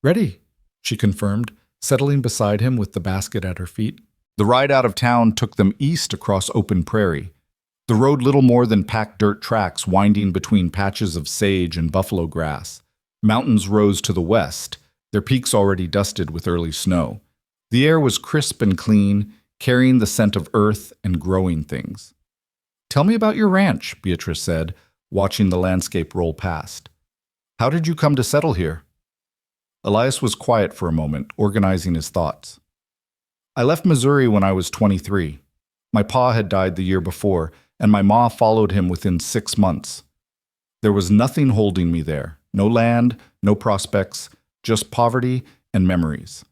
A: "Ready," she confirmed, settling beside him with the basket at her feet. The ride out of town took them east across open prairie. The road little more than packed dirt tracks winding between patches of sage and buffalo grass. Mountains rose to the west, their peaks already dusted with early snow. The air was crisp and clean, carrying the scent of earth and growing things. "Tell me about your ranch," Beatrice said, watching the landscape roll past. "How did you come to settle here?" Elias was quiet for a moment, organizing his thoughts. "I left Missouri when I was 23. My pa had died the year before, and my ma followed him within 6 months. There was nothing holding me there, no land, no prospects, just poverty and memories.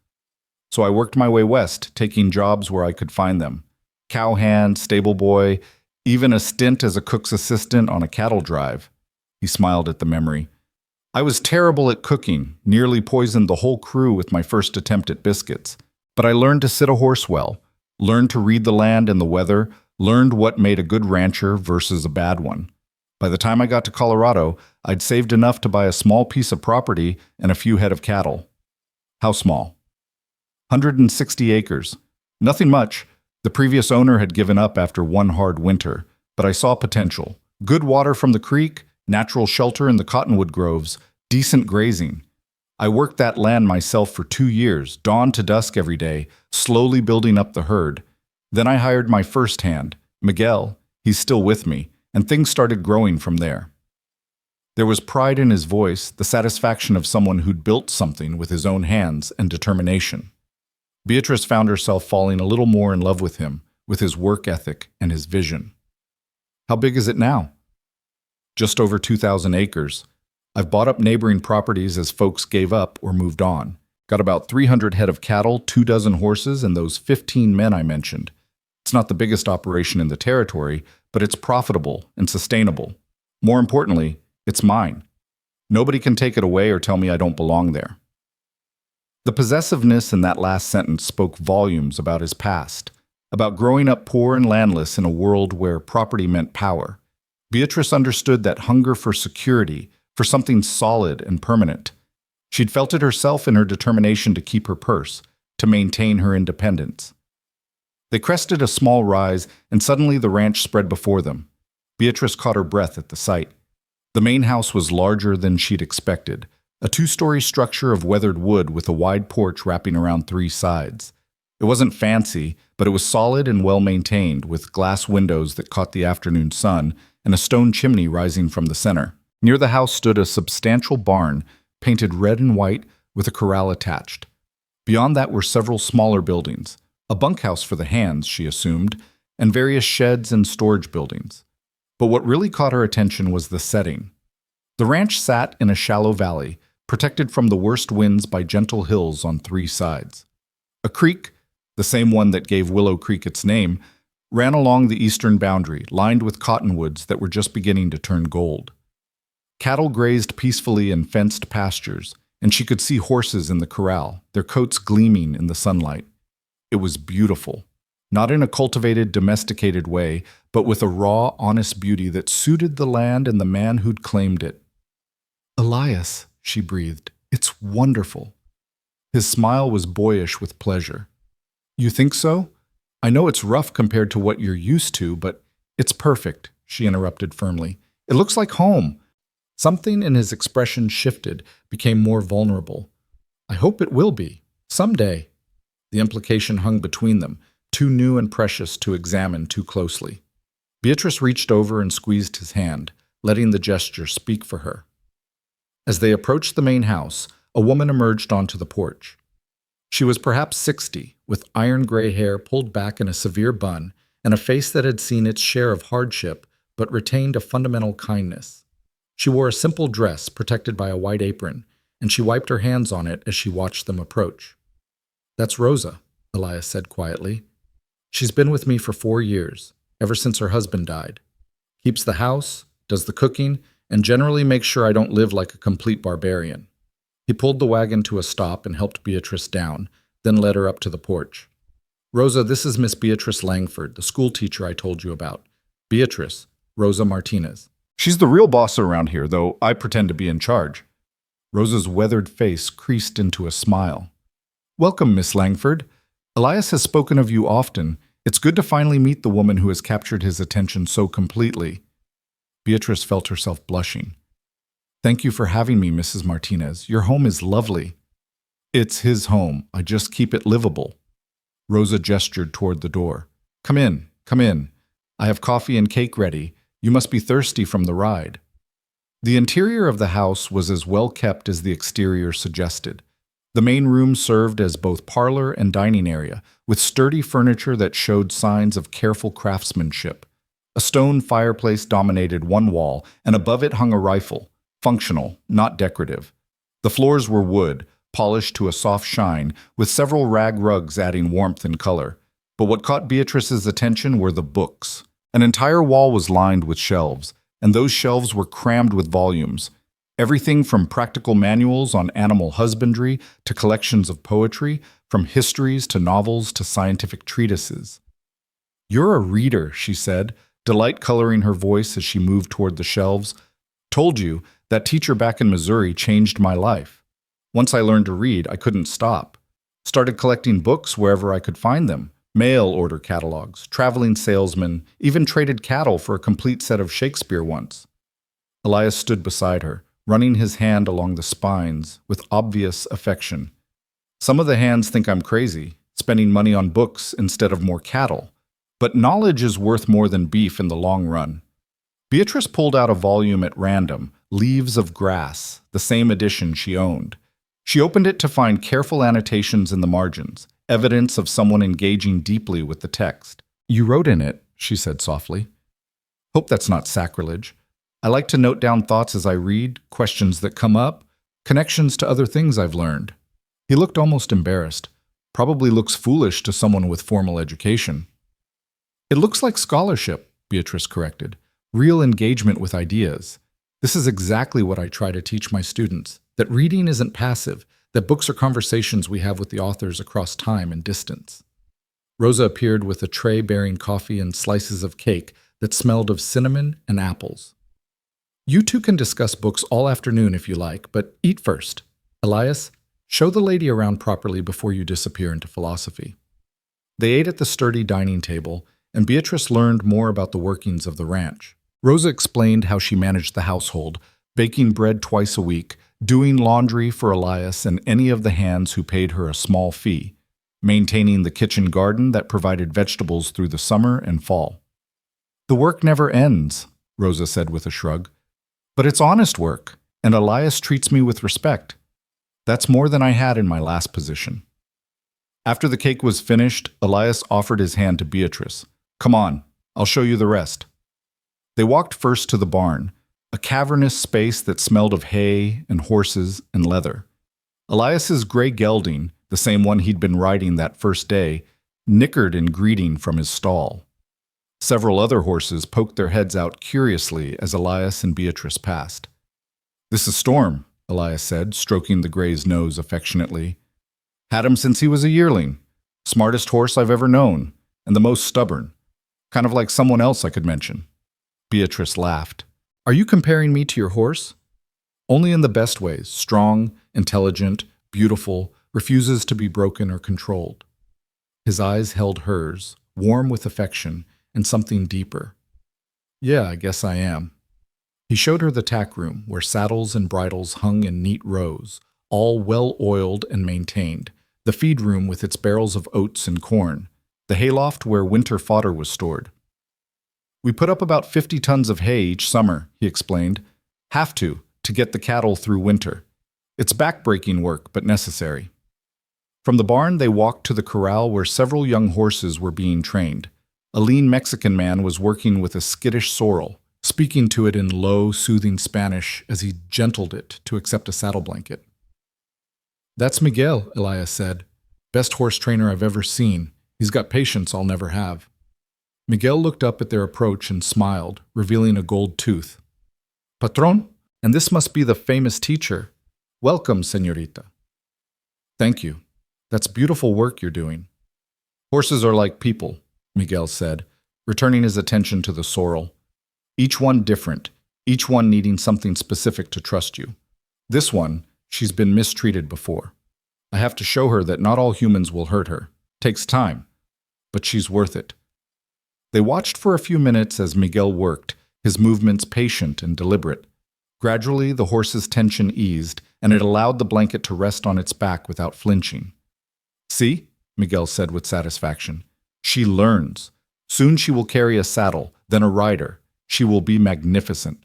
A: So I worked my way west, taking jobs where I could find them. Cowhand, stable boy, even a stint as a cook's assistant on a cattle drive." He smiled at the memory. "I was terrible at cooking, nearly poisoned the whole crew with my first attempt at biscuits. But I learned to sit a horse well, learned to read the land and the weather, learned what made a good rancher versus a bad one. By the time I got to Colorado, I'd saved enough to buy a small piece of property and a few head of cattle." "How small?" 160 acres. Nothing much. The previous owner had given up after one hard winter, but I saw potential. Good water from the creek, natural shelter in the cottonwood groves, decent grazing. I worked that land myself for 2 years, dawn to dusk every day, slowly building up the herd. Then I hired my first hand, Miguel. He's still with me, and things started growing from there." There was pride in his voice, the satisfaction of someone who'd built something with his own hands and determination. Beatrice found herself falling a little more in love with him, with his work ethic and his vision. "How big is it now?" "Just over 2,000 acres. I've bought up neighboring properties as folks gave up or moved on. Got about 300 head of cattle, 24 horses, and those 15 men I mentioned. It's not the biggest operation in the territory, but it's profitable and sustainable. More importantly, it's mine. Nobody can take it away or tell me I don't belong there." The possessiveness in that last sentence spoke volumes about his past, about growing up poor and landless in a world where property meant power. Beatrice understood that hunger for security, for something solid and permanent. She'd felt it herself in her determination to keep her purse, to maintain her independence. They crested a small rise, and suddenly the ranch spread before them. Beatrice caught her breath at the sight. The main house was larger than she'd expected, a 2-story structure of weathered wood with a wide porch wrapping around 3 sides. It wasn't fancy, but it was solid and well-maintained, with glass windows that caught the afternoon sun and a stone chimney rising from the center. Near the house stood a substantial barn, painted red and white, with a corral attached. Beyond that were several smaller buildings, a bunkhouse for the hands, she assumed, and various sheds and storage buildings. But what really caught her attention was the setting. The ranch sat in a shallow valley, protected from the worst winds by gentle hills on 3 sides. A creek, the same one that gave Willow Creek its name, ran along the eastern boundary, lined with cottonwoods that were just beginning to turn gold. Cattle grazed peacefully in fenced pastures, and she could see horses in the corral, their coats gleaming in the sunlight. It was beautiful, not in a cultivated, domesticated way, but with a raw, honest beauty that suited the land and the man who'd claimed it. "Elias," she breathed, "it's wonderful." His smile was boyish with pleasure. "You think so? I know it's rough compared to what you're used to, but it's perfect," she interrupted firmly. "It looks like home." Something in his expression shifted, became more vulnerable. "I hope it will be. Someday." The implication hung between them, too new and precious to examine too closely. Beatrice reached over and squeezed his hand, letting the gesture speak for her. As they approached the main house, a woman emerged onto the porch. She was perhaps 60, with iron-gray hair pulled back in a severe bun and a face that had seen its share of hardship but retained a fundamental kindness. She wore a simple dress protected by a white apron, and she wiped her hands on it as she watched them approach. "That's Rosa," Elias said quietly. "She's been with me for 4 years, ever since her husband died. Keeps the house, does the cooking, and generally makes sure I don't live like a complete barbarian." He pulled the wagon to a stop and helped Beatrice down, then led her up to the porch. "Rosa, this is Miss Beatrice Langford, the school teacher I told you about. Beatrice, Rosa Martinez. She's the real boss around here, though I pretend to be in charge." Rosa's weathered face creased into a smile. "Welcome, Miss Langford. Elias has spoken of you often. It's good to finally meet the woman who has captured his attention so completely." Beatrice felt herself blushing. "Thank you for having me, Mrs. Martinez. Your home is lovely." "It's his home. I just keep it livable." Rosa gestured toward the door. Come in, come in. I have coffee and cake ready. You must be thirsty from the ride." The interior of the house was as well kept as the exterior suggested. The main room served as both parlor and dining area, with sturdy furniture that showed signs of careful craftsmanship. A stone fireplace dominated one wall, and above it hung a rifle, functional, not decorative. The floors were wood, polished to a soft shine, with several rag rugs adding warmth and color. But what caught Beatrice's attention were the books. An entire wall was lined with shelves, and those shelves were crammed with volumes. Everything from practical manuals on animal husbandry to collections of poetry, from histories to novels to scientific treatises. "You're a reader," she said, delight coloring her voice as she moved toward the shelves. "Told you, that teacher back in Missouri changed my life. Once I learned to read, I couldn't stop. Started collecting books wherever I could find them. Mail order catalogs, traveling salesmen, even traded cattle for a complete set of Shakespeare once." Elias stood beside her, running his hand along the spines with obvious affection. "Some of the hands think I'm crazy, spending money on books instead of more cattle. But knowledge is worth more than beef in the long run." Beatrice pulled out a volume at random, Leaves of Grass, the same edition she owned. She opened it to find careful annotations in the margins, evidence of someone engaging deeply with the text. "You wrote in it," she said softly. "Hope that's not sacrilege. I like to note down thoughts as I read, questions that come up, connections to other things I've learned." He looked almost embarrassed. Probably looks foolish to someone with formal education. "It looks like scholarship," Beatrice corrected. "Real engagement with ideas. This is exactly what I try to teach my students, that reading isn't passive, that books are conversations we have with the authors across time and distance." Rosa appeared with a tray bearing coffee and slices of cake that smelled of cinnamon and apples. "You two can discuss books all afternoon if you like, but eat first. Elias, show the lady around properly before you disappear into philosophy." They ate at the sturdy dining table, and Beatrice learned more about the workings of the ranch. Rosa explained how she managed the household, baking bread twice a week, doing laundry for Elias and any of the hands who paid her a small fee, maintaining the kitchen garden that provided vegetables through the summer and fall. "The work never ends," Rosa said with a shrug. "But it's honest work, and Elias treats me with respect. That's more than I had in my last position." After the cake was finished, Elias offered his hand to Beatrice. "Come on, I'll show you the rest." They walked first to the barn, a cavernous space that smelled of hay and horses and leather. Elias's gray gelding, the same one he'd been riding that first day, nickered in greeting from his stall. Several other horses poked their heads out curiously as Elias and Beatrice passed. "This is Storm," Elias said, stroking the gray's nose affectionately. "Had him since he was a yearling. Smartest horse I've ever known, and the most stubborn. Kind of like someone else I could mention." Beatrice laughed. "Are you comparing me to your horse?" "Only in the best ways. Strong, intelligent, beautiful, refuses to be broken or controlled." His eyes held hers, warm with affection and something deeper. "Yeah, I guess I am." He showed her the tack room, where saddles and bridles hung in neat rows, all well oiled and maintained, the feed room with its barrels of oats and corn, the hayloft where winter fodder was stored. "We put up about 50 tons of hay each summer," he explained. "Have to get the cattle through winter. It's back-breaking work, but necessary." From the barn, they walked to the corral where several young horses were being trained. A lean Mexican man was working with a skittish sorrel, speaking to it in low, soothing Spanish as he gentled it to accept a saddle blanket. "That's Miguel," Elias said. "Best horse trainer I've ever seen. He's got patience I'll never have." Miguel looked up at their approach and smiled, revealing a gold tooth. "Patron? And this must be the famous teacher. Welcome, señorita." "Thank you. That's beautiful work you're doing." "Horses are like people," Miguel said, returning his attention to the sorrel. "Each one different, each one needing something specific to trust you. This one, she's been mistreated before. I have to show her that not all humans will hurt her. Takes time, but she's worth it." They watched for a few minutes as Miguel worked, his movements patient and deliberate. Gradually, the horse's tension eased, and it allowed the blanket to rest on its back without flinching. "See?" Miguel said with satisfaction. "She learns. Soon she will carry a saddle, then a rider. She will be magnificent."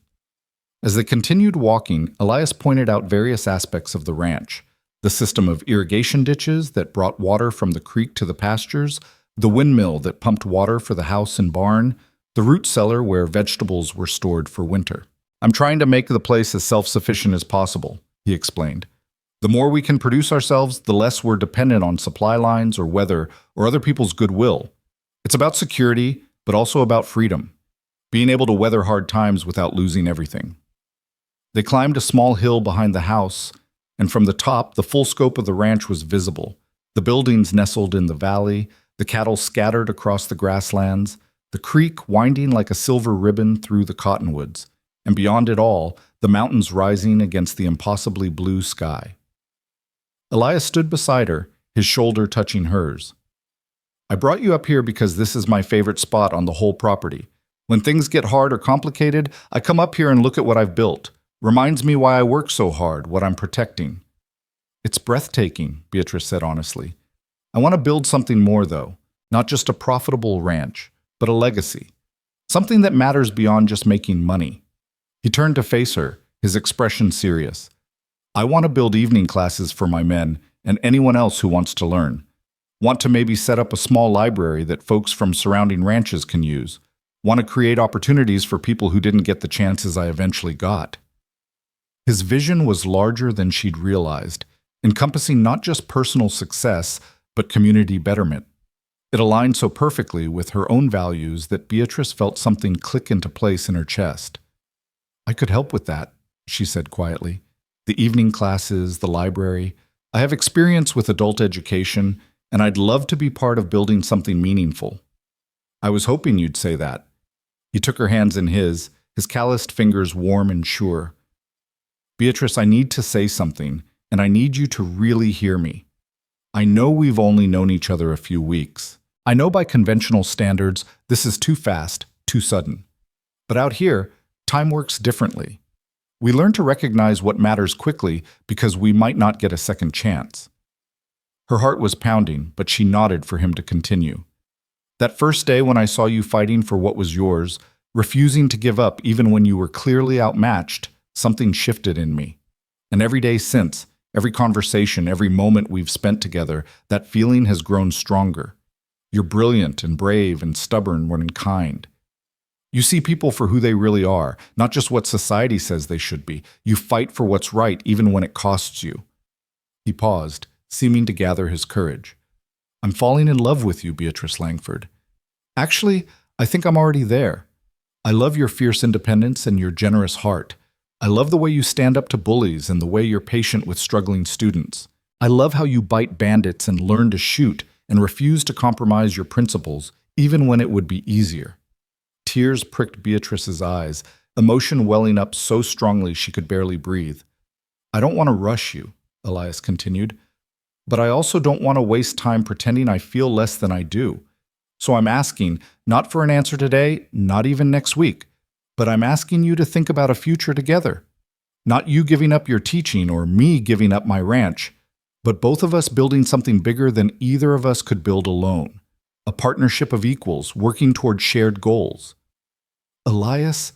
A: As they continued walking, Elias pointed out various aspects of the ranch: the system of irrigation ditches that brought water from the creek to the pastures, the windmill that pumped water for the house and barn, the root cellar where vegetables were stored for winter. "I'm trying to make the place as self-sufficient as possible," he explained. "The more we can produce ourselves, the less we're dependent on supply lines or weather or other people's goodwill. It's about security, but also about freedom, being able to weather hard times without losing everything." They climbed a small hill behind the house, and from the top, the full scope of the ranch was visible. The buildings nestled in the valley, the cattle scattered across the grasslands, the creek winding like a silver ribbon through the cottonwoods, and beyond it all, the mountains rising against the impossibly blue sky. Elias stood beside her, his shoulder touching hers. "I brought you up here because this is my favorite spot on the whole property. When things get hard or complicated, I come up here and look at what I've built. Reminds me why I work so hard, what I'm protecting." "It's breathtaking," Beatrice said honestly. "I want to build something more, though. Not just a profitable ranch, but a legacy. Something that matters beyond just making money." He turned to face her, his expression serious. "I want to build evening classes for my men and anyone else who wants to learn. Want to maybe set up a small library that folks from surrounding ranches can use. Want to create opportunities for people who didn't get the chances I eventually got." His vision was larger than she'd realized, encompassing not just personal success, but community betterment. It aligned so perfectly with her own values that Beatrice felt something click into place in her chest. "I could help with that," she said quietly. "The evening classes, the library. I have experience with adult education, and I'd love to be part of building something meaningful." "I was hoping you'd say that." He took her hands in his calloused fingers warm and sure. "Beatrice, I need to say something, and I need you to really hear me. I know we've only known each other a few weeks. I know by conventional standards, this is too fast, too sudden. But out here, time works differently. We learn to recognize what matters quickly because we might not get a second chance." Her heart was pounding, but she nodded for him to continue. "That first day when I saw you fighting for what was yours, refusing to give up even when you were clearly outmatched, something shifted in me. And every day since, every conversation, every moment we've spent together, that feeling has grown stronger. You're brilliant and brave and stubborn and kind. You see people for who they really are, not just what society says they should be. You fight for what's right even when it costs you." He paused, seeming to gather his courage. "I'm falling in love with you, Beatrice Langford. Actually, I think I'm already there. I love your fierce independence and your generous heart. I love the way you stand up to bullies and the way you're patient with struggling students. I love how you bite bandits and learn to shoot and refuse to compromise your principles, even when it would be easier. Tears pricked Beatrice's eyes, emotion welling up so strongly she could barely breathe. I don't want to rush you, Elias continued, but I also don't want to waste time pretending I feel less than I do. So I'm asking, not for an answer today, not even next week, but I'm asking you to think about a future together. Not you giving up your teaching or me giving up my ranch, but both of us building something bigger than either of us could build alone. A partnership of equals working toward shared goals. Elias,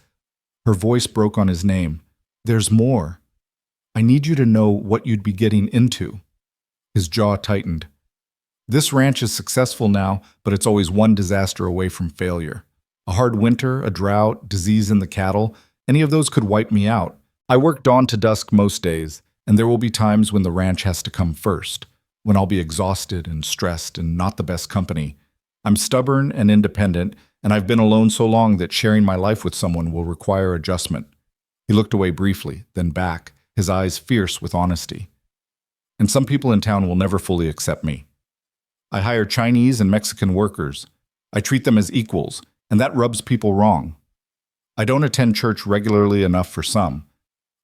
A: her voice broke on his name. There's more. I need you to know what you'd be getting into. His jaw tightened. This ranch is successful now, but it's always one disaster away from failure. A hard winter, a drought, disease in the cattle, any of those could wipe me out. I work dawn to dusk most days, and there will be times when the ranch has to come first, when I'll be exhausted and stressed and not the best company. I'm stubborn and independent, and I've been alone so long that sharing my life with someone will require adjustment. He looked away briefly, then back, his eyes fierce with honesty. And some people in town will never fully accept me. I hire Chinese and Mexican workers. I treat them as equals, and that rubs people wrong. I don't attend church regularly enough for some,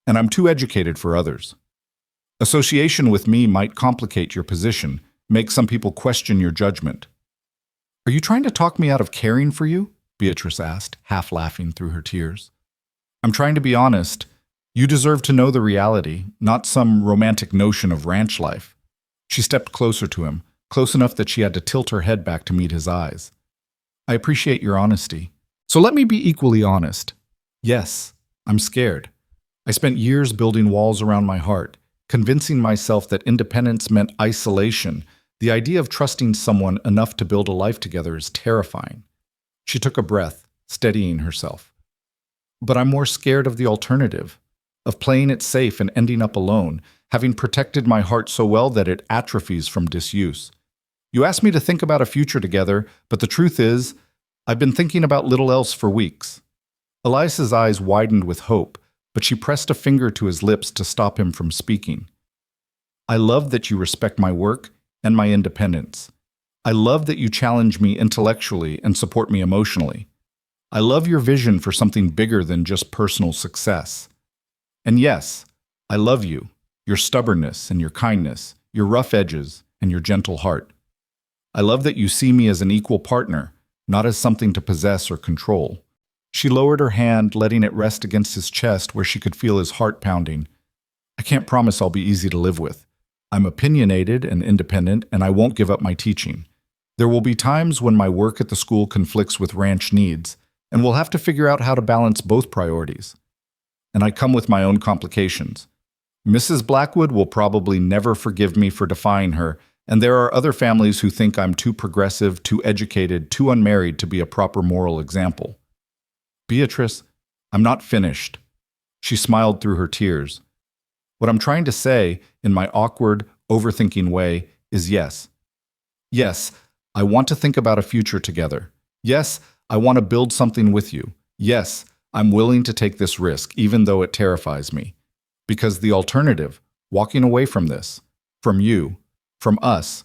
A: and I'm too educated for others. Association with me might complicate your position, make some people question your judgment. Are you trying to talk me out of caring for you? Beatrice asked, half laughing through her tears. I'm trying to be honest. You deserve to know the reality, not some romantic notion of ranch life. She stepped closer to him, close enough that she had to tilt her head back to meet his eyes. I appreciate your honesty. So let me be equally honest. Yes, I'm scared. I spent years building walls around my heart, convincing myself that independence meant isolation. The idea of trusting someone enough to build a life together is terrifying. She took a breath, steadying herself. But I'm more scared of the alternative, of playing it safe and ending up alone, having protected my heart so well that it atrophies from disuse. You asked me to think about a future together, but the truth is, I've been thinking about little else for weeks. Elias's eyes widened with hope, but she pressed a finger to his lips to stop him from speaking. I love that you respect my work and my independence. I love that you challenge me intellectually and support me emotionally. I love your vision for something bigger than just personal success. And yes, I love you, your stubbornness and your kindness, your rough edges and your gentle heart. I love that you see me as an equal partner, not as something to possess or control. She lowered her hand, letting it rest against his chest where she could feel his heart pounding. I can't promise I'll be easy to live with. I'm opinionated and independent, and I won't give up my teaching. There will be times when my work at the school conflicts with ranch needs, and we'll have to figure out how to balance both priorities. And I come with my own complications. Mrs. Blackwood will probably never forgive me for defying her, and there are other families who think I'm too progressive, too educated, too unmarried to be a proper moral example. Beatrice, I'm not finished. She smiled through her tears. What I'm trying to say, in my awkward, overthinking way, is yes. Yes, I want to think about a future together. Yes, I want to build something with you. Yes, I'm willing to take this risk, even though it terrifies me. Because the alternative, walking away from this, from you, from us,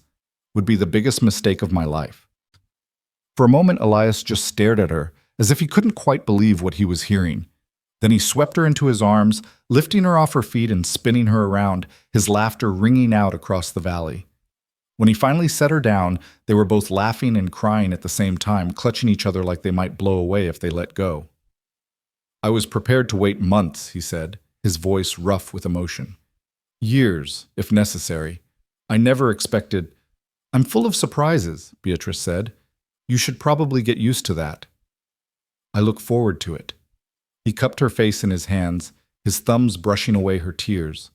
A: would be the biggest mistake of my life. For a moment, Elias just stared at her, as if he couldn't quite believe what he was hearing. Then he swept her into his arms, lifting her off her feet and spinning her around, his laughter ringing out across the valley. When he finally set her down, they were both laughing and crying at the same time, clutching each other like they might blow away if they let go. I was prepared to wait months, he said, his voice rough with emotion. Years, if necessary. I never expected. I'm full of surprises, Beatrice said. You should probably get used to that. I look forward to it. He cupped her face in his hands, his thumbs brushing away her tears.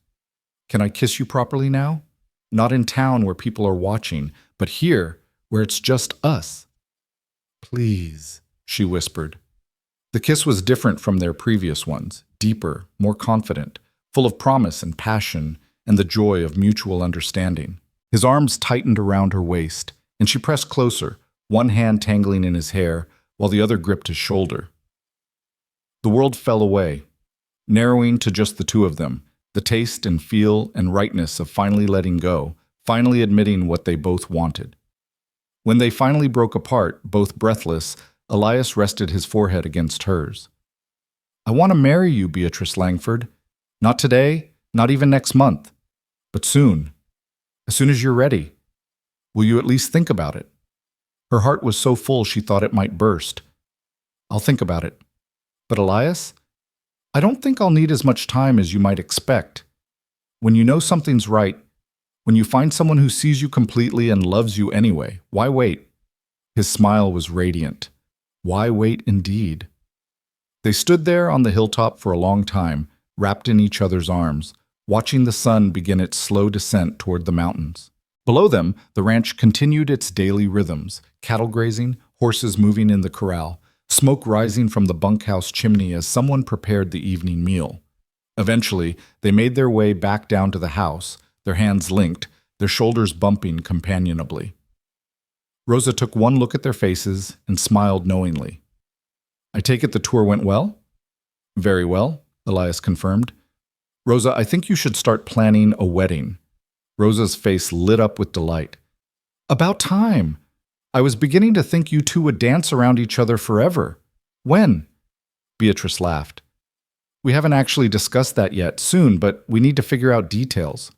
A: Can I kiss you properly now? Not in town where people are watching, but here, where it's just us. Please, she whispered. The kiss was different from their previous ones, deeper, more confident, full of promise and passion and the joy of mutual understanding. His arms tightened around her waist, and she pressed closer, one hand tangling in his hair, while the other gripped his shoulder. The world fell away, narrowing to just the two of them, the taste and feel and rightness of finally letting go, finally admitting what they both wanted. When they finally broke apart, both breathless, Elias rested his forehead against hers. "I want to marry you, Beatrice Langford. Not today, not even next month, but soon. As soon as you're ready. Will you at least think about it?" Her heart was so full she thought it might burst. "I'll think about it. But Elias, I don't think I'll need as much time as you might expect. When you know something's right, when you find someone who sees you completely and loves you anyway, why wait?" His smile was radiant. Why wait indeed? They stood there on the hilltop for a long time, wrapped in each other's arms, watching the sun begin its slow descent toward the mountains. Below them, the ranch continued its daily rhythms, cattle grazing, horses moving in the corral, smoke rising from the bunkhouse chimney as someone prepared the evening meal. Eventually, they made their way back down to the house, their hands linked, their shoulders bumping companionably. Rosa took one look at their faces and smiled knowingly. "I take it the tour went well?" "Very well," Elias confirmed. "Rosa, I think you should start planning a wedding." Rosa's face lit up with delight. "About time! I was beginning to think you two would dance around each other forever. When?" Beatrice laughed. "We haven't actually discussed that yet. Soon, but we need to figure out details."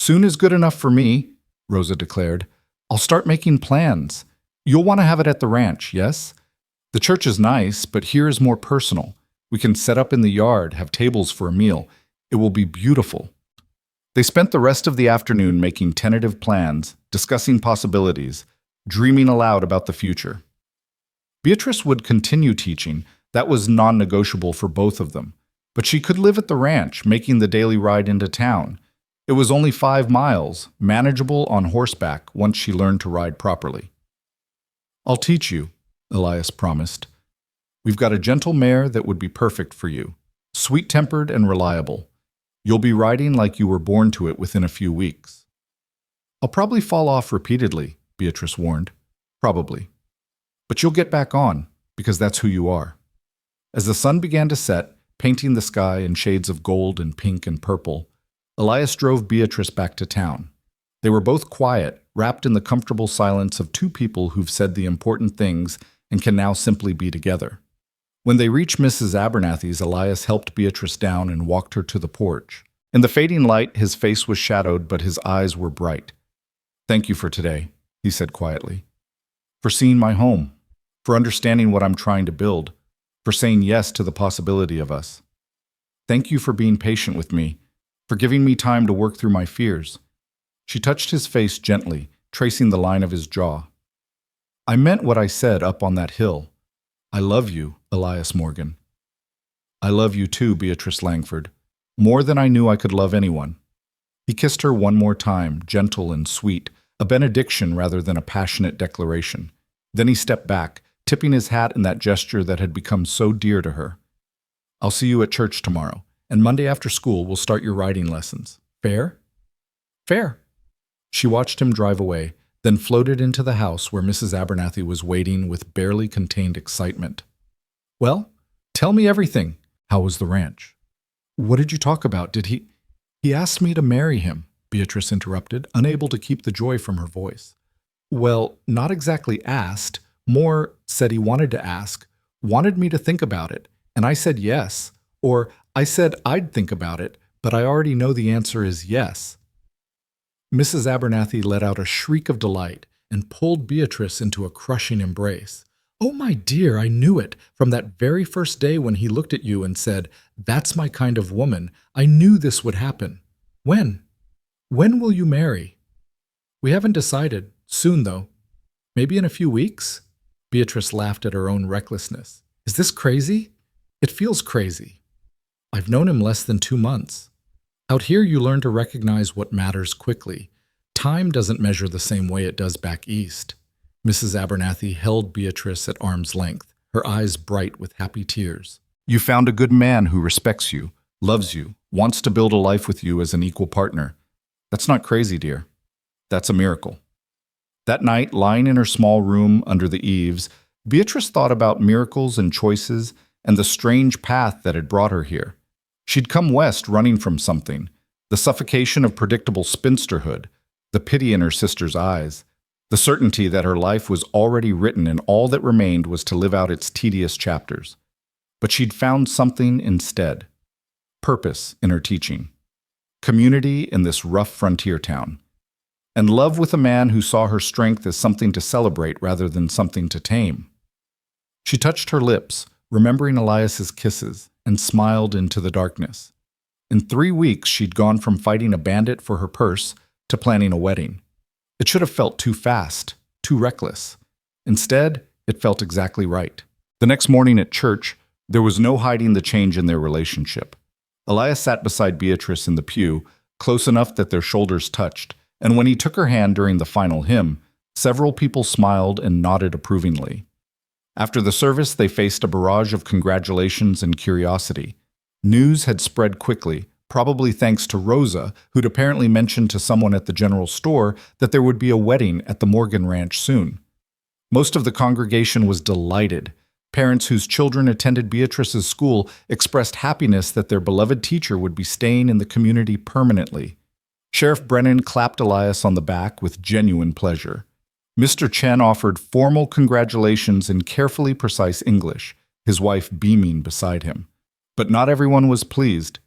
A: "Soon is good enough for me," Rosa declared. "I'll start making plans. You'll want to have it at the ranch, yes? The church is nice, but here is more personal. We can set up in the yard, have tables for a meal. It will be beautiful." They spent the rest of the afternoon making tentative plans, discussing possibilities, dreaming aloud about the future. Beatrice would continue teaching. That was non-negotiable for both of them. But she could live at the ranch, making the daily ride into town. It was only 5 miles, manageable on horseback once she learned to ride properly. "I'll teach you," Elias promised. "We've got a gentle mare that would be perfect for you, sweet-tempered and reliable. You'll be riding like you were born to it within a few weeks." "I'll probably fall off repeatedly," Beatrice warned. "Probably. But you'll get back on, because that's who you are." As the sun began to set, painting the sky in shades of gold and pink and purple, Elias drove Beatrice back to town. They were both quiet, wrapped in the comfortable silence of two people who've said the important things and can now simply be together. When they reached Mrs. Abernathy's, Elias helped Beatrice down and walked her to the porch. In the fading light, his face was shadowed, but his eyes were bright. "Thank you for today," he said quietly. "For seeing my home, for understanding what I'm trying to build, for saying yes to the possibility of us. Thank you for being patient with me, for giving me time to work through my fears." She touched his face gently, tracing the line of his jaw. "I meant what I said up on that hill. I love you, Elias Morgan." "I love you too, Beatrice Langford, more than I knew I could love anyone." He kissed her one more time, gentle and sweet, a benediction rather than a passionate declaration. Then he stepped back, tipping his hat in that gesture that had become so dear to her. "I'll see you at church tomorrow, and Monday after school we'll start your riding lessons. Fair?" "Fair." She watched him drive away, then floated into the house where Mrs. Abernathy was waiting with barely contained excitement. "Well, tell me everything. How was the ranch?" "What did you talk about? Did he—" "He asked me to marry him," Beatrice interrupted, unable to keep the joy from her voice. "Well, not exactly asked. More said he wanted to ask, wanted me to think about it, and I said yes. Or I said I'd think about it, but I already know the answer is yes." Mrs. Abernathy let out a shriek of delight and pulled Beatrice into a crushing embrace. "Oh, my dear, I knew it. From that very first day when he looked at you and said, 'That's my kind of woman,' I knew this would happen. When? When will you marry?" "We haven't decided. Soon, though. Maybe in a few weeks?" Beatrice laughed at her own recklessness. "Is this crazy?" "It feels crazy. I've known him less than 2 months. Out here you learn to recognize what matters quickly. Time doesn't measure the same way it does back east." Mrs. Abernathy held Beatrice at arm's length, her eyes bright with happy tears. "You found a good man who respects you, loves you, wants to build a life with you as an equal partner. That's not crazy, dear. That's a miracle." That night, lying in her small room under the eaves, Beatrice thought about miracles and choices and the strange path that had brought her here. She'd come west running from something, the suffocation of predictable spinsterhood, the pity in her sister's eyes, the certainty that her life was already written and all that remained was to live out its tedious chapters. But she'd found something instead. Purpose in her teaching. Community in this rough frontier town. And love with a man who saw her strength as something to celebrate rather than something to tame. She touched her lips, remembering Elias's kisses, and smiled into the darkness. In 3 weeks, she'd gone from fighting a bandit for her purse to planning a wedding. It should have felt too fast, too reckless. Instead, it felt exactly right. The next morning at church, there was no hiding the change in their relationship. Elias sat beside Beatrice in the pew, close enough that their shoulders touched, and when he took her hand during the final hymn, several people smiled and nodded approvingly. After the service, they faced a barrage of congratulations and curiosity. News had spread quickly, probably thanks to Rosa, who'd apparently mentioned to someone at the general store that there would be a wedding at the Morgan Ranch soon. Most of the congregation was delighted. Parents whose children attended Beatrice's school expressed happiness that their beloved teacher would be staying in the community permanently. Sheriff Brennan clapped Elias on the back with genuine pleasure. Mr. Chen offered formal congratulations in carefully precise English, his wife beaming beside him. But not everyone was pleased.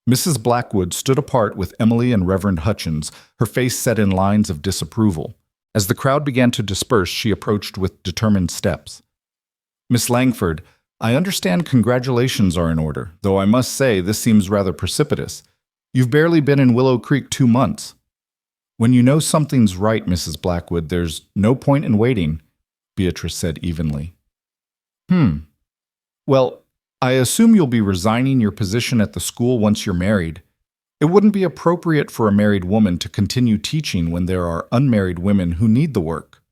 A: Mrs. Blackwood stood apart with Emily and Reverend Hutchins, her face set in lines of disapproval. As the crowd began to disperse, she approached with determined steps. Miss Langford, I understand congratulations are in order, though I must say this seems rather precipitous. You've barely been in Willow Creek 2 months. When you know something's right, Mrs. Blackwood, there's no point in waiting, Beatrice said evenly. Well, I assume you'll be resigning your position at the school once you're married. It wouldn't be appropriate for a married woman to continue teaching when there are unmarried women who need the work.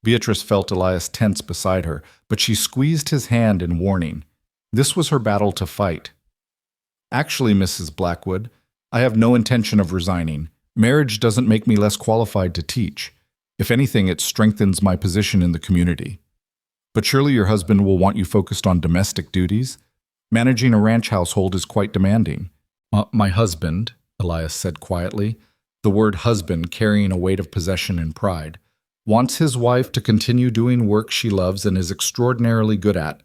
A: Beatrice felt Elias tense beside her, but she squeezed his hand in warning. This was her battle to fight. Actually, Mrs. Blackwood, I have no intention of resigning. Marriage doesn't make me less qualified to teach. If anything, it strengthens my position in the community. But surely your husband will want you focused on domestic duties? Managing a ranch household is quite demanding. My husband, Elias said quietly, the word husband carrying a weight of possession and pride, wants his wife to continue doing work she loves and is extraordinarily good at.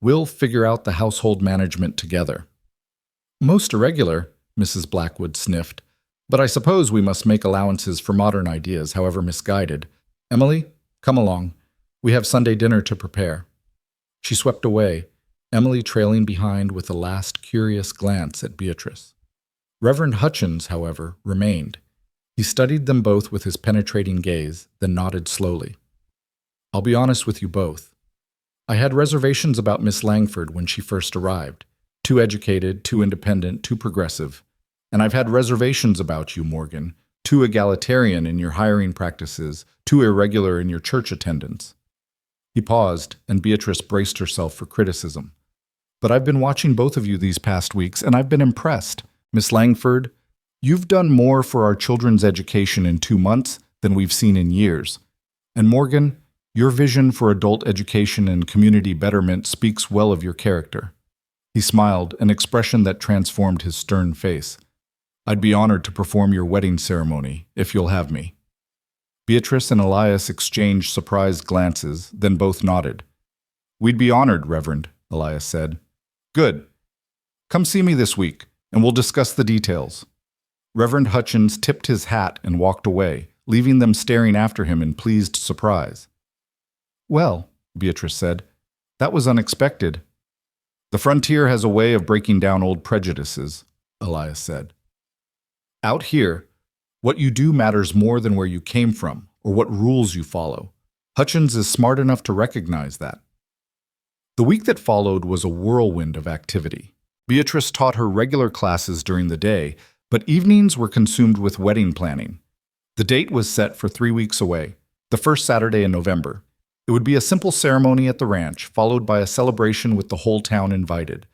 A: We'll figure out the household management together. Most irregular, Mrs. Blackwood sniffed, but I suppose we must make allowances for modern ideas, however misguided. Emily, come along. We have Sunday dinner to prepare. She swept away, Emily trailing behind with a last curious glance at Beatrice. Reverend Hutchins, however, remained. He studied them both with his penetrating gaze, then nodded slowly. I'll be honest with you both. I had reservations about Miss Langford when she first arrived. Too educated, too independent, too progressive. And I've had reservations about you, Morgan. Too egalitarian in your hiring practices, too irregular in your church attendance. He paused, and Beatrice braced herself for criticism. But I've been watching both of you these past weeks, and I've been impressed. Miss Langford, you've done more for our children's education in 2 months than we've seen in years. And Morgan, your vision for adult education and community betterment speaks well of your character. He smiled, an expression that transformed his stern face. I'd be honored to perform your wedding ceremony, if you'll have me. Beatrice and Elias exchanged surprised glances, then both nodded. We'd be honored, Reverend, Elias said. Good. Come see me this week, and we'll discuss the details. Reverend Hutchins tipped his hat and walked away, leaving them staring after him in pleased surprise. Well, Beatrice said, that was unexpected. The frontier has a way of breaking down old prejudices, Elias said. Out here, what you do matters more than where you came from or what rules you follow. Hutchins is smart enough to recognize that. The week that followed was a whirlwind of activity. Beatrice taught her regular classes during the day, but evenings were consumed with wedding planning. The date was set for 3 weeks away, the first Saturday in November. It would be a simple ceremony at the ranch, followed by a celebration with the whole town invited.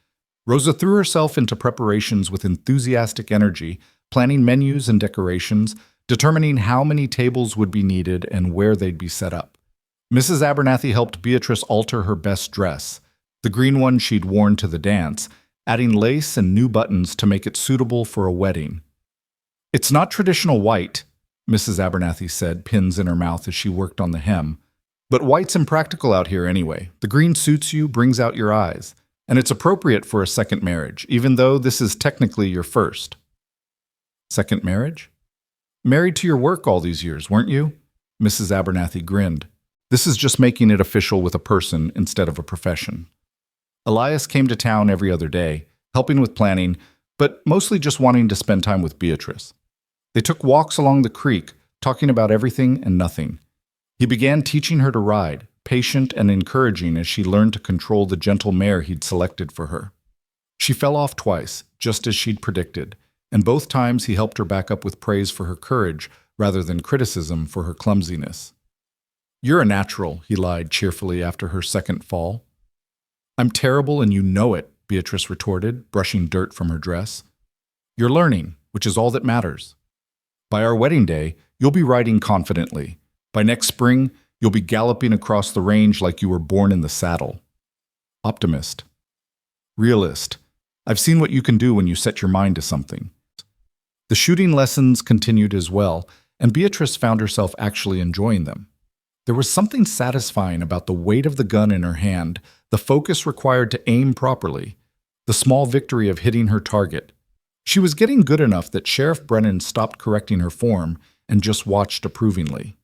A: Rosa threw herself into preparations with enthusiastic energy, planning menus and decorations, determining how many tables would be needed and where they'd be set up. Mrs. Abernathy helped Beatrice alter her best dress, the green one she'd worn to the dance, adding lace and new buttons to make it suitable for a wedding. "It's not traditional white," Mrs. Abernathy said, pins in her mouth as she worked on the hem. "But white's impractical out here anyway. The green suits you, brings out your eyes. And it's appropriate for a second marriage, even though this is technically your first." "Second marriage? Married to your work all these years, weren't you?" Mrs. Abernathy grinned. "This is just making it official with a person instead of a profession." Elias came to town every other day, helping with planning, but mostly just wanting to spend time with Beatrice. They took walks along the creek, talking about everything and nothing. He began teaching her to ride, patient and encouraging as she learned to control the gentle mare he'd selected for her. She fell off twice, just as she'd predicted, and both times he helped her back up with praise for her courage rather than criticism for her clumsiness. "You're a natural," he lied cheerfully after her second fall. "I'm terrible and you know it," Beatrice retorted, brushing dirt from her dress. "You're learning, which is all that matters. By our wedding day, you'll be riding confidently. By next spring, you'll be galloping across the range like you were born in the saddle." Optimist. Realist. I've seen what you can do when you set your mind to something. The shooting lessons continued as well, and Beatrice found herself actually enjoying them. There was something satisfying about the weight of the gun in her hand, the focus required to aim properly, the small victory of hitting her target. She was getting good enough that Sheriff Brennan stopped correcting her form and just watched approvingly.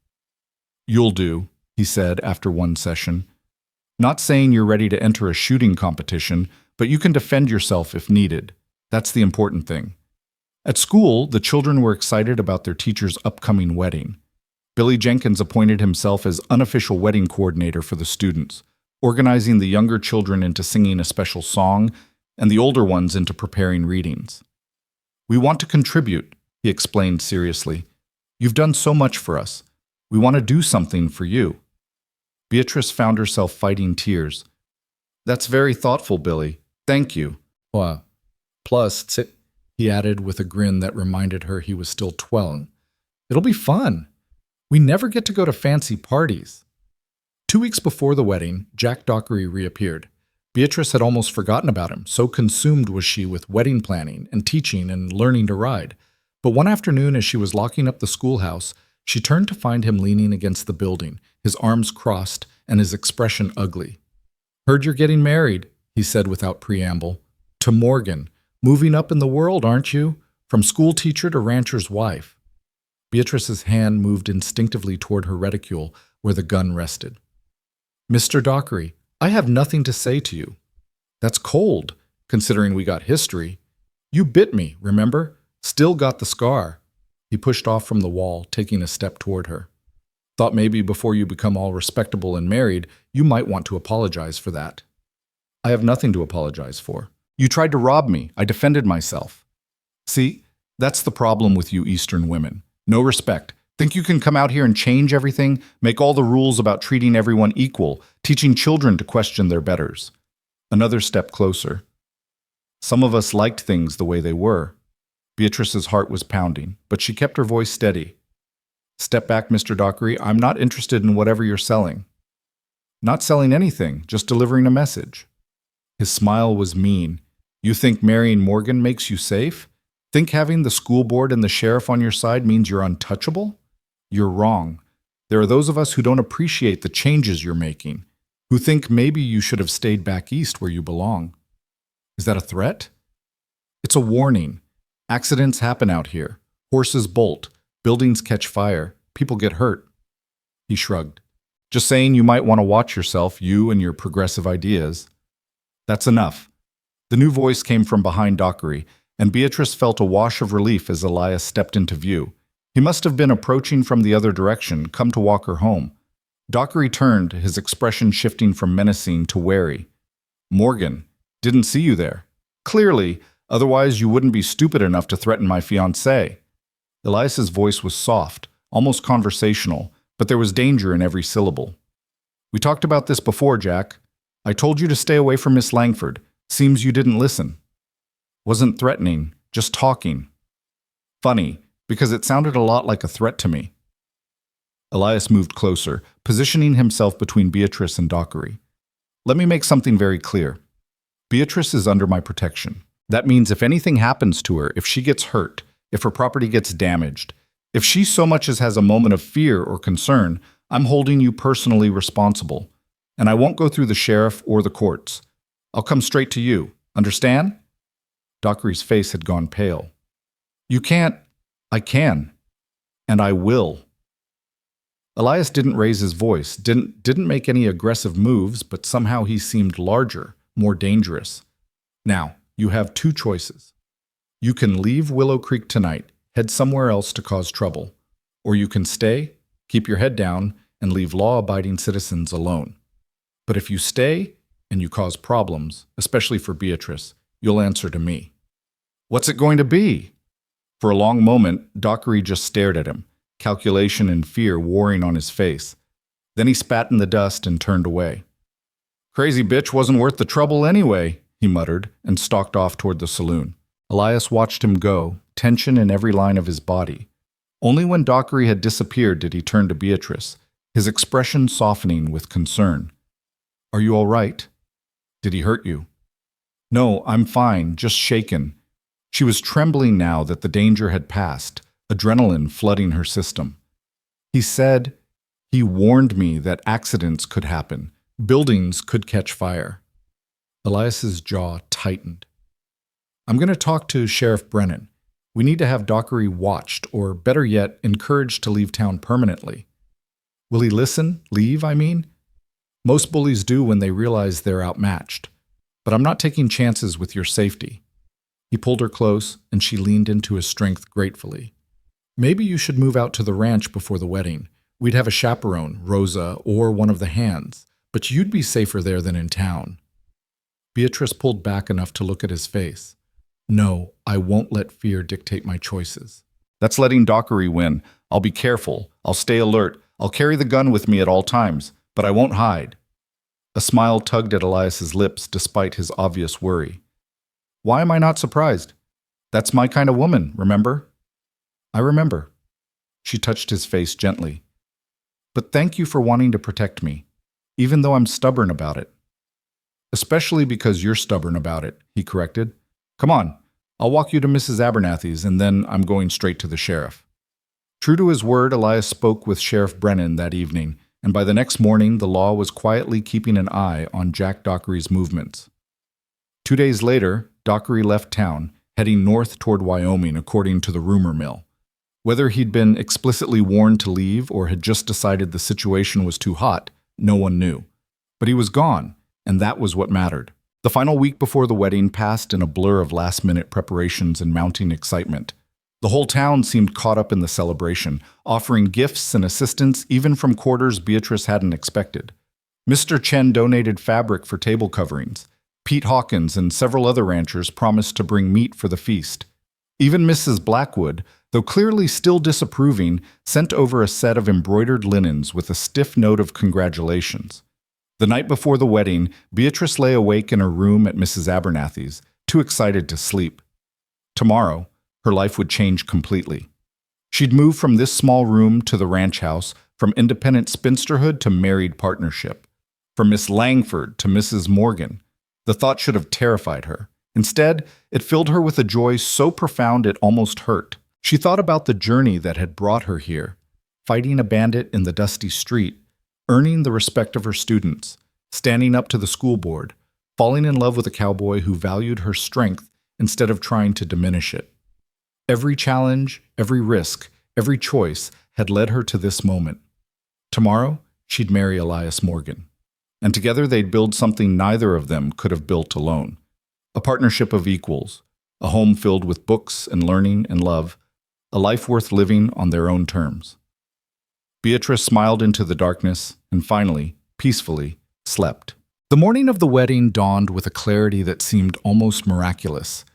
A: "You'll do," he said after one session. "Not saying you're ready to enter a shooting competition, but you can defend yourself if needed. That's the important thing." At school, the children were excited about their teacher's upcoming wedding. Billy Jenkins appointed himself as unofficial wedding coordinator for the students, organizing the younger children into singing a special song and the older ones into preparing readings. "We want to contribute," he explained seriously. "You've done so much for us. We want to do something for you." Beatrice found herself fighting tears. "That's very thoughtful, Billy. Thank you." Plus, he added with a grin that reminded her he was still 12. "It'll be fun. We never get to go to fancy parties." 2 weeks before the wedding, Jack Dockery reappeared. Beatrice had almost forgotten about him, so consumed was she with wedding planning and teaching and learning to ride. But one afternoon, as she was locking up the schoolhouse, she turned to find him leaning against the building, his arms crossed and his expression ugly. "Heard you're getting married," he said without preamble. "To Morgan. Moving up in the world, aren't you? From school teacher to rancher's wife." Beatrice's hand moved instinctively toward her reticule, where the gun rested. "Mr. Dockery, I have nothing to say to you." "That's cold, considering we got history. You bit me, remember? Still got the scar." He pushed off from the wall, taking a step toward her. "Thought maybe before you become all respectable and married, you might want to apologize for that." "I have nothing to apologize for. You tried to rob me. I defended myself." "See, that's the problem with you Eastern women. No respect. Think you can come out here and change everything, make all the rules about treating everyone equal, teaching children to question their betters." Another step closer. "Some of us liked things the way they were." Beatrice's heart was pounding, but she kept her voice steady. "Step back, Mr. Dockery. I'm not interested in whatever you're selling." "Not selling anything, just delivering a message." His smile was mean. "You think marrying Morgan makes you safe? Think having the school board and the sheriff on your side means you're untouchable? You're wrong. There are those of us who don't appreciate the changes you're making, who think maybe you should have stayed back east where you belong." "Is that a threat?" "It's a warning. Accidents happen out here. Horses bolt. Buildings catch fire. People get hurt." He shrugged. "Just saying you might want to watch yourself, you and your progressive ideas." "That's enough." The new voice came from behind Dockery, and Beatrice felt a wash of relief as Elias stepped into view. He must have been approaching from the other direction, come to walk her home. Dockery turned, his expression shifting from menacing to wary. "Morgan, didn't see you there. Clearly, otherwise you wouldn't be stupid enough to threaten my fiancée." Elias's voice was soft, almost conversational, but there was danger in every syllable. "We talked about this before, Jack. I told you to stay away from Miss Langford. Seems you didn't listen." "Wasn't threatening, just talking." "Funny, because it sounded a lot like a threat to me." Elias moved closer, positioning himself between Beatrice and Dockery. Let me make something very clear. Beatrice is under my protection. That means if anything happens to her, if she gets hurt, if her property gets damaged, if she so much as has a moment of fear or concern, I'm holding you personally responsible. And I won't go through the sheriff or the courts. I'll come straight to you. Understand? Dockery's face had gone pale. You can't. I can. And I will. Elias didn't raise his voice, didn't make any aggressive moves, but somehow he seemed larger, more dangerous. Now, you have two choices. You can leave Willow Creek tonight, head somewhere else to cause trouble. Or you can stay, keep your head down, and leave law-abiding citizens alone. But if you stay and you cause problems, especially for Beatrice, you'll answer to me. What's it going to be? For a long moment, Dockery just stared at him, calculation and fear warring on his face. Then he spat in the dust and turned away. Crazy bitch wasn't worth the trouble anyway, he muttered, and stalked off toward the saloon. Elias watched him go, tension in every line of his body. Only when Dockery had disappeared did he turn to Beatrice, his expression softening with concern. Are you all right? Did he hurt you? No, I'm fine, just shaken. She was trembling now that the danger had passed, adrenaline flooding her system. He said, he warned me that accidents could happen, buildings could catch fire. Elias's jaw tightened. I'm going to talk to Sheriff Brennan. We need to have Dockery watched, or better yet, encouraged to leave town permanently. Will he listen? Leave, I mean? Most bullies do when they realize they're outmatched. But I'm not taking chances with your safety. He pulled her close, and she leaned into his strength gratefully. Maybe you should move out to the ranch before the wedding. We'd have a chaperone, Rosa, or one of the hands, but you'd be safer there than in town. Beatrice pulled back enough to look at his face. No, I won't let fear dictate my choices. That's letting Dockery win. I'll be careful. I'll stay alert. I'll carry the gun with me at all times, but I won't hide. A smile tugged at Elias's lips despite his obvious worry. Why am I not surprised? That's my kind of woman, remember? I remember. She touched his face gently. But thank you for wanting to protect me, even though I'm stubborn about it. Especially because you're stubborn about it, he corrected. Come on, I'll walk you to Mrs. Abernathy's, and then I'm going straight to the sheriff. True to his word, Elias spoke with Sheriff Brennan that evening, and by the next morning, the law was quietly keeping an eye on Jack Dockery's movements. 2 days later, Dockery left town, heading north toward Wyoming according to the rumor mill. Whether he'd been explicitly warned to leave or had just decided the situation was too hot, no one knew. But he was gone, and that was what mattered. The final week before the wedding passed in a blur of last-minute preparations and mounting excitement. The whole town seemed caught up in the celebration, offering gifts and assistance even from quarters Beatrice hadn't expected. Mr. Chen donated fabric for table coverings. Pete Hawkins and several other ranchers promised to bring meat for the feast. Even Mrs. Blackwood, though clearly still disapproving, sent over a set of embroidered linens with a stiff note of congratulations. The night before the wedding, Beatrice lay awake in her room at Mrs. Abernathy's, too excited to sleep. Tomorrow, her life would change completely. She'd move from this small room to the ranch house, from independent spinsterhood to married partnership, from Miss Langford to Mrs. Morgan. The thought should have terrified her. Instead, it filled her with a joy so profound it almost hurt. She thought about the journey that had brought her here, fighting a bandit in the dusty street, earning the respect of her students, standing up to the school board, falling in love with a cowboy who valued her strength instead of trying to diminish it. Every challenge, every risk, every choice had led her to this moment. Tomorrow, she'd marry Elias Morgan. And together they'd build something neither of them could have built alone. A partnership of equals, a home filled with books and learning and love, a life worth living on their own terms. Beatrice smiled into the darkness and finally, peacefully, slept. The morning of the wedding dawned with a clarity that seemed almost miraculous.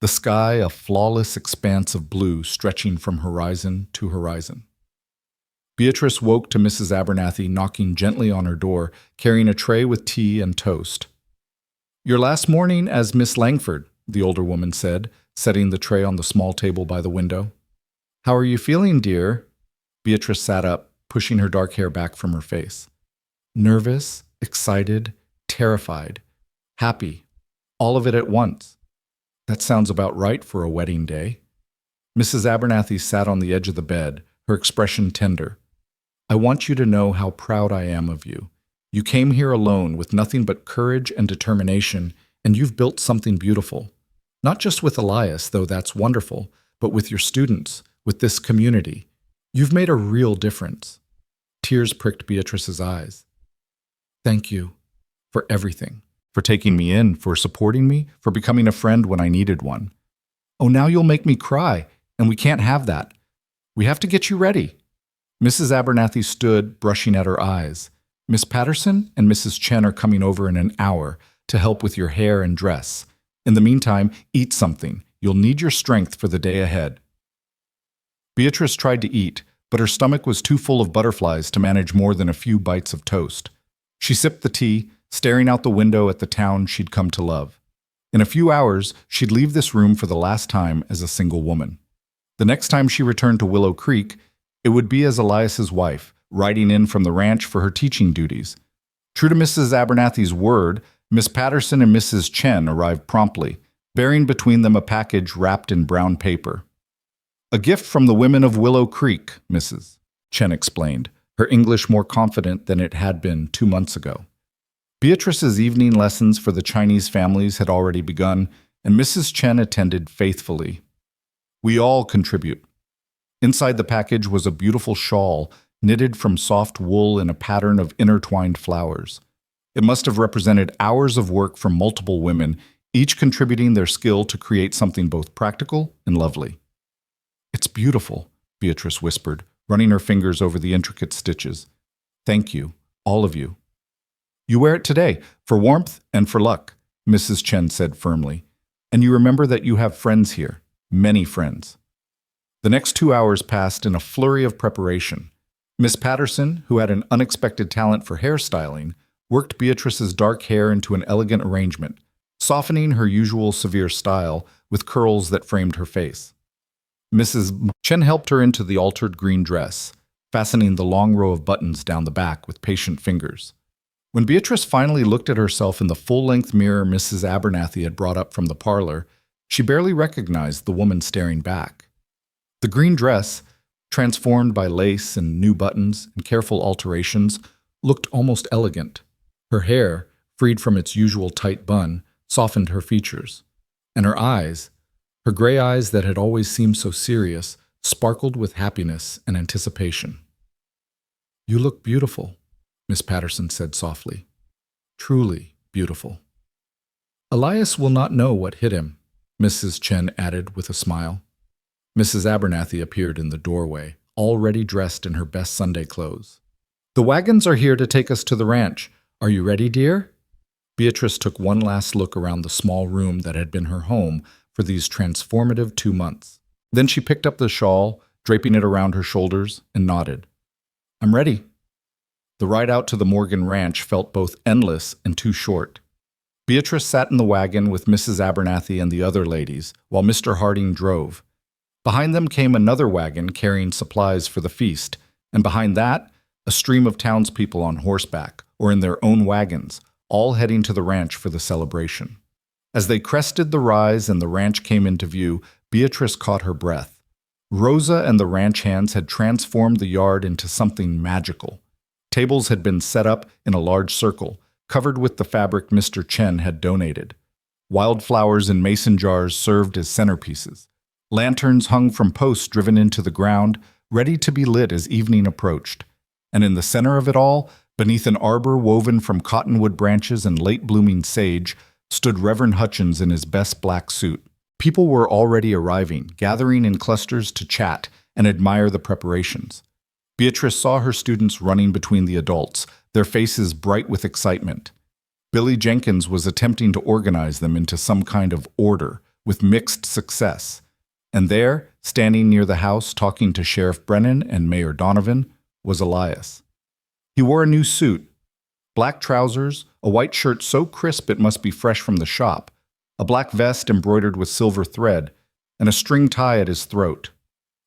A: The sky a flawless expanse of blue stretching from horizon to horizon. Beatrice woke to Mrs. Abernathy knocking gently on her door, carrying a tray with tea and toast. Your last morning as Miss Langford, the older woman said, setting the tray on the small table by the window. How are you feeling, dear? Beatrice sat up, pushing her dark hair back from her face. Nervous, excited, terrified, happy, all of it at once. That sounds about right for a wedding day. Mrs. Abernathy sat on the edge of the bed, her expression tender. I want you to know how proud I am of you. You came here alone with nothing but courage and determination, and you've built something beautiful. Not just with Elias, though that's wonderful, but with your students, with this community. You've made a real difference. Tears pricked Beatrice's eyes. Thank you for everything, for taking me in, for supporting me, for becoming a friend when I needed one. Oh, now you'll make me cry, and we can't have that. We have to get you ready. Mrs. Abernathy stood, brushing at her eyes. Miss Patterson and Mrs. Chen are coming over in an hour to help with your hair and dress. In the meantime, eat something. You'll need your strength for the day ahead. Beatrice tried to eat, but her stomach was too full of butterflies to manage more than a few bites of toast. She sipped the tea, staring out the window at the town she'd come to love. In a few hours, she'd leave this room for the last time as a single woman. The next time she returned to Willow Creek, it would be as Elias's wife, riding in from the ranch for her teaching duties. True to Mrs. Abernathy's word, Miss Patterson and Mrs. Chen arrived promptly, bearing between them a package wrapped in brown paper. A gift from the women of Willow Creek, Mrs. Chen explained, her English more confident than it had been 2 months ago. Beatrice's evening lessons for the Chinese families had already begun, and Mrs. Chen attended faithfully. We all contribute. Inside the package was a beautiful shawl knitted from soft wool in a pattern of intertwined flowers. It must have represented hours of work from multiple women, each contributing their skill to create something both practical and lovely. It's beautiful, Beatrice whispered, running her fingers over the intricate stitches. Thank you, all of you. You wear it today, for warmth and for luck, Mrs. Chen said firmly. And you remember that you have friends here, many friends. The next 2 hours passed in a flurry of preparation. Miss Patterson, who had an unexpected talent for hairstyling, worked Beatrice's dark hair into an elegant arrangement, softening her usual severe style with curls that framed her face. Mrs. Chen helped her into the altered green dress, fastening the long row of buttons down the back with patient fingers. When Beatrice finally looked at herself in the full-length mirror Mrs. Abernathy had brought up from the parlor, she barely recognized the woman staring back. The green dress, transformed by lace and new buttons and careful alterations, looked almost elegant. Her hair, freed from its usual tight bun, softened her features. And her eyes, her gray eyes that had always seemed so serious, sparkled with happiness and anticipation. You look beautiful, Miss Patterson said softly. Truly beautiful. Elias will not know what hit him, Mrs. Chen added with a smile. Mrs. Abernathy appeared in the doorway, already dressed in her best Sunday clothes. The wagons are here to take us to the ranch. Are you ready, dear? Beatrice took one last look around the small room that had been her home for these transformative 2 months. Then she picked up the shawl, draping it around her shoulders, and nodded. I'm ready. The ride out to the Morgan Ranch felt both endless and too short. Beatrice sat in the wagon with Mrs. Abernathy and the other ladies, while Mr. Harding drove. Behind them came another wagon carrying supplies for the feast, and behind that, a stream of townspeople on horseback or in their own wagons, all heading to the ranch for the celebration. As they crested the rise and the ranch came into view, Beatrice caught her breath. Rosa and the ranch hands had transformed the yard into something magical. Tables had been set up in a large circle, covered with the fabric Mr. Chen had donated. Wildflowers in mason jars served as centerpieces. Lanterns hung from posts driven into the ground, ready to be lit as evening approached. And in the center of it all, beneath an arbor woven from cottonwood branches and late-blooming sage, stood Reverend Hutchins in his best black suit. People were already arriving, gathering in clusters to chat and admire the preparations. Beatrice saw her students running between the adults, their faces bright with excitement. Billy Jenkins was attempting to organize them into some kind of order, with mixed success. And there, standing near the house talking to Sheriff Brennan and Mayor Donovan, was Elias. He wore a new suit, black trousers, a white shirt so crisp it must be fresh from the shop, a black vest embroidered with silver thread, and a string tie at his throat.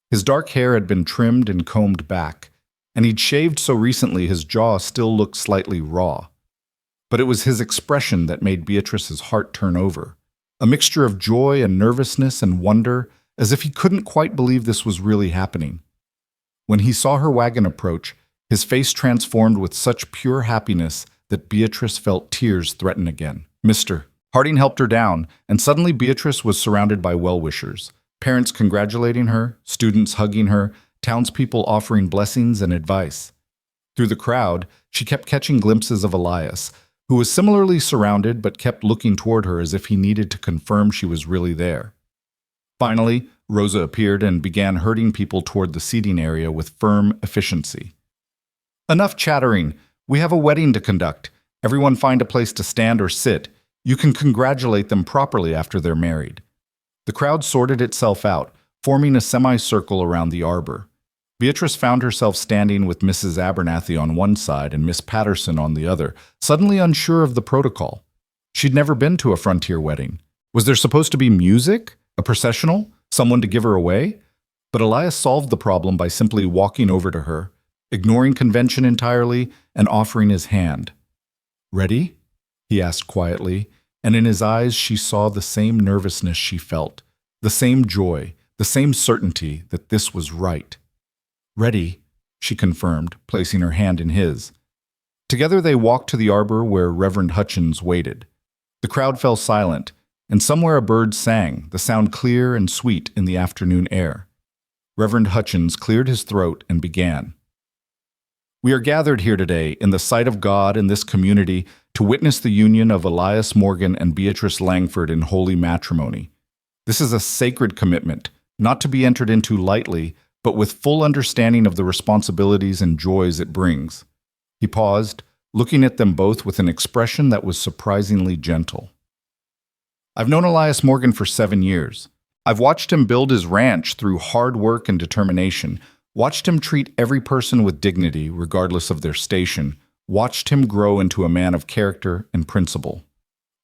A: His dark hair had been trimmed and combed back, and he'd shaved so recently his jaw still looked slightly raw. But it was his expression that made Beatrice's heart turn over, a mixture of joy and nervousness and wonder, as if he couldn't quite believe this was really happening. When he saw her wagon approach, his face transformed with such pure happiness that Beatrice felt tears threaten again. Mr. Harding helped her down, and suddenly Beatrice was surrounded by well-wishers, parents congratulating her, students hugging her, townspeople offering blessings and advice. Through the crowd, she kept catching glimpses of Elias, who was similarly surrounded but kept looking toward her as if he needed to confirm she was really there. Finally, Rosa appeared and began herding people toward the seating area with firm efficiency. Enough chattering. We have a wedding to conduct. Everyone find a place to stand or sit. You can congratulate them properly after they're married. The crowd sorted itself out, forming a semicircle around the arbor. Beatrice found herself standing with Mrs. Abernathy on one side and Miss Patterson on the other, suddenly unsure of the protocol. She'd never been to a frontier wedding. Was there supposed to be music? A processional? Someone to give her away? But Elias solved the problem by simply walking over to her, ignoring convention entirely, and offering his hand. "Ready?" he asked quietly, and in his eyes she saw the same nervousness she felt, the same joy, the same certainty that this was right. "Ready," she confirmed, placing her hand in his. Together they walked to the arbor where Reverend Hutchins waited. The crowd fell silent, and somewhere a bird sang, the sound clear and sweet in the afternoon air. Reverend Hutchins cleared his throat and began. "We are gathered here today in the sight of God in this community to witness the union of Elias Morgan and Beatrice Langford in holy matrimony. This is a sacred commitment, not to be entered into lightly, but with full understanding of the responsibilities and joys it brings." He paused, looking at them both with an expression that was surprisingly gentle. "I've known Elias Morgan for 7 years. I've watched him build his ranch through hard work and determination, watched him treat every person with dignity, regardless of their station, watched him grow into a man of character and principle.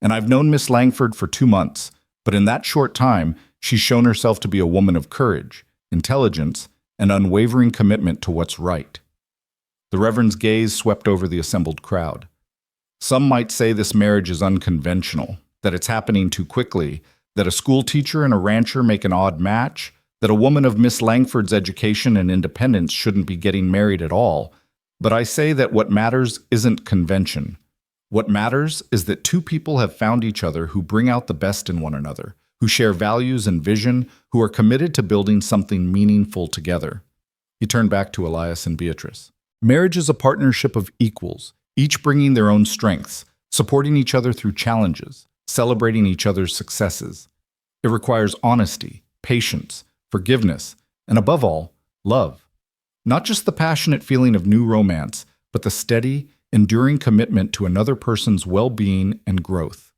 A: And I've known Miss Langford for 2 months, but in that short time, she's shown herself to be a woman of courage, intelligence, and unwavering commitment to what's right." The Reverend's gaze swept over the assembled crowd. "Some might say this marriage is unconventional, that it's happening too quickly, that a school teacher and a rancher make an odd match, that a woman of Miss Langford's education and independence shouldn't be getting married at all. But I say that what matters isn't convention. What matters is that two people have found each other who bring out the best in one another, who share values and vision, who are committed to building something meaningful together." He turned back to Elias and Beatrice. "Marriage is a partnership of equals, each bringing their own strengths, supporting each other through challenges, celebrating each other's successes. It requires honesty, patience, forgiveness, and above all, love. Not just the passionate feeling of new romance, but the steady, enduring commitment to another person's well-being and growth."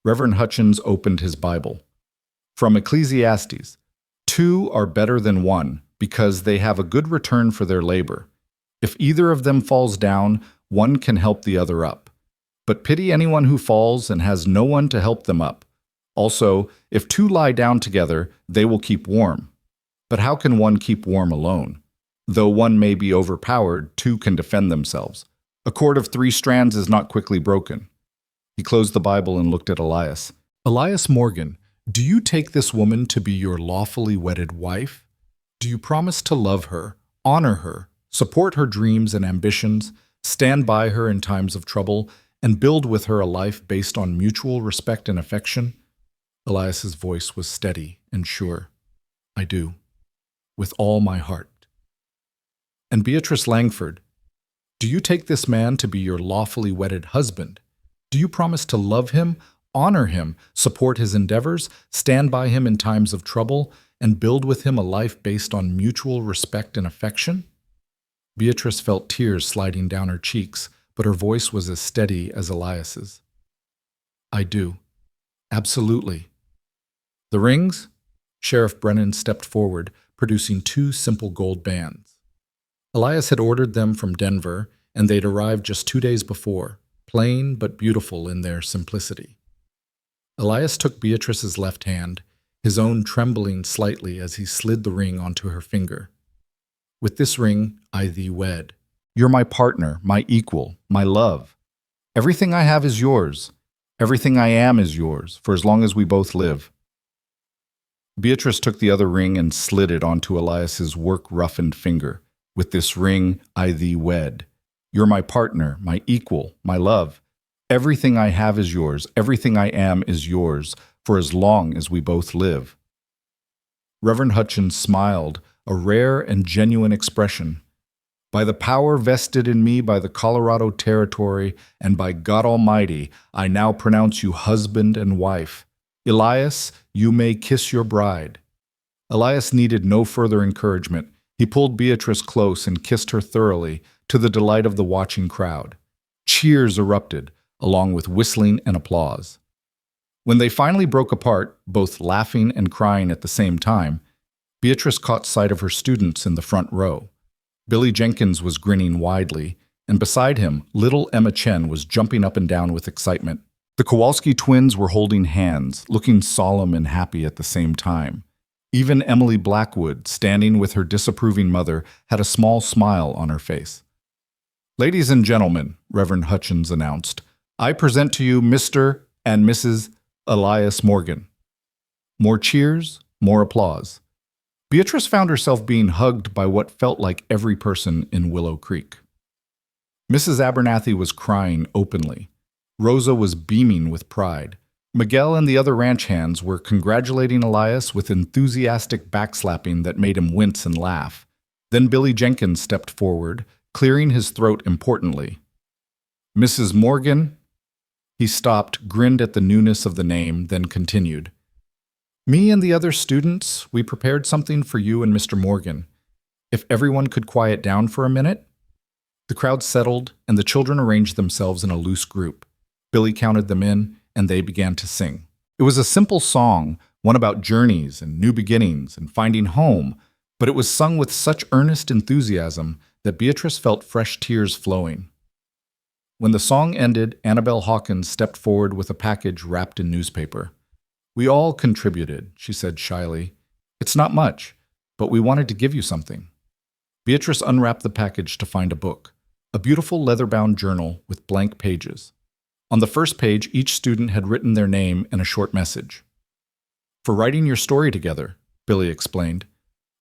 A: Reverend Hutchins opened his Bible. From Ecclesiastes, "Two are better than one, because they have a good return for their labor. If either of them falls down, one can help the other up. But pity anyone who falls and has no one to help them up. Also, if two lie down together, they will keep warm. But how can one keep warm alone? Though one may be overpowered, two can defend themselves. A cord of 3 strands is not quickly broken." He closed the Bible and looked at Elias. "Elias Morgan, do you take this woman to be your lawfully wedded wife? Do you promise to love her, honor her, support her dreams and ambitions, stand by her in times of trouble, and build with her a life based on mutual respect and affection?" Elias's voice was steady and sure. "I do, with all my heart." "And Beatrice Langford, do you take this man to be your lawfully wedded husband? Do you promise to love him, honor him, support his endeavors, stand by him in times of trouble, and build with him a life based on mutual respect and affection?" Beatrice felt tears sliding down her cheeks, but her voice was as steady as Elias's. "I do. Absolutely." "The rings?" Sheriff Brennan stepped forward, producing 2 simple gold bands. Elias had ordered them from Denver, and they'd arrived just 2 days before, plain but beautiful in their simplicity. Elias took Beatrice's left hand, his own trembling slightly as he slid the ring onto her finger. With this ring I thee wed. You're my partner, my equal, my love. Everything I have is yours. Everything I am is yours, for as long as we both live. Beatrice took the other ring and slid it onto Elias's work-roughened finger. With this ring I thee wed. You're my partner, my equal, my love. Everything I have is yours. Everything I am is yours, for as long as we both live. Reverend Hutchins smiled, a rare and genuine expression. By the power vested in me by the Colorado Territory and by God Almighty, I now pronounce you husband and wife. Elias, you may kiss your bride. Elias needed no further encouragement. He pulled Beatrice close and kissed her thoroughly, to the delight of the watching crowd. Cheers erupted, along with whistling and applause. When they finally broke apart, both laughing and crying at the same time, Beatrice caught sight of her students in the front row. Billy Jenkins was grinning widely, and beside him, little Emma Chen was jumping up and down with excitement. The Kowalski twins were holding hands, looking solemn and happy at the same time. Even Emily Blackwood, standing with her disapproving mother, had a small smile on her face. "Ladies and gentlemen," Reverend Hutchins announced, "I present to you Mr. and Mrs. Elias Morgan." More cheers, more applause. Beatrice found herself being hugged by what felt like every person in Willow Creek. Mrs. Abernathy was crying openly. Rosa was beaming with pride. Miguel and the other ranch hands were congratulating Elias with enthusiastic backslapping that made him wince and laugh. Then Billy Jenkins stepped forward, clearing his throat importantly. "Mrs. Morgan?" He stopped, grinned at the newness of the name, then continued. "Me and the other students, we prepared something for you and Mr. Morgan. If everyone could quiet down for a minute?" The crowd settled, and the children arranged themselves in a loose group. Billy counted them in, and they began to sing. It was a simple song, one about journeys and new beginnings and finding home, but it was sung with such earnest enthusiasm that Beatrice felt fresh tears flowing. When the song ended, Annabelle Hawkins stepped forward with a package wrapped in newspaper. "We all contributed," she said shyly. "It's not much, but we wanted to give you something." Beatrice unwrapped the package to find a book, a beautiful leather-bound journal with blank pages. On the first page, each student had written their name and a short message. "For writing your story together," Billy explained.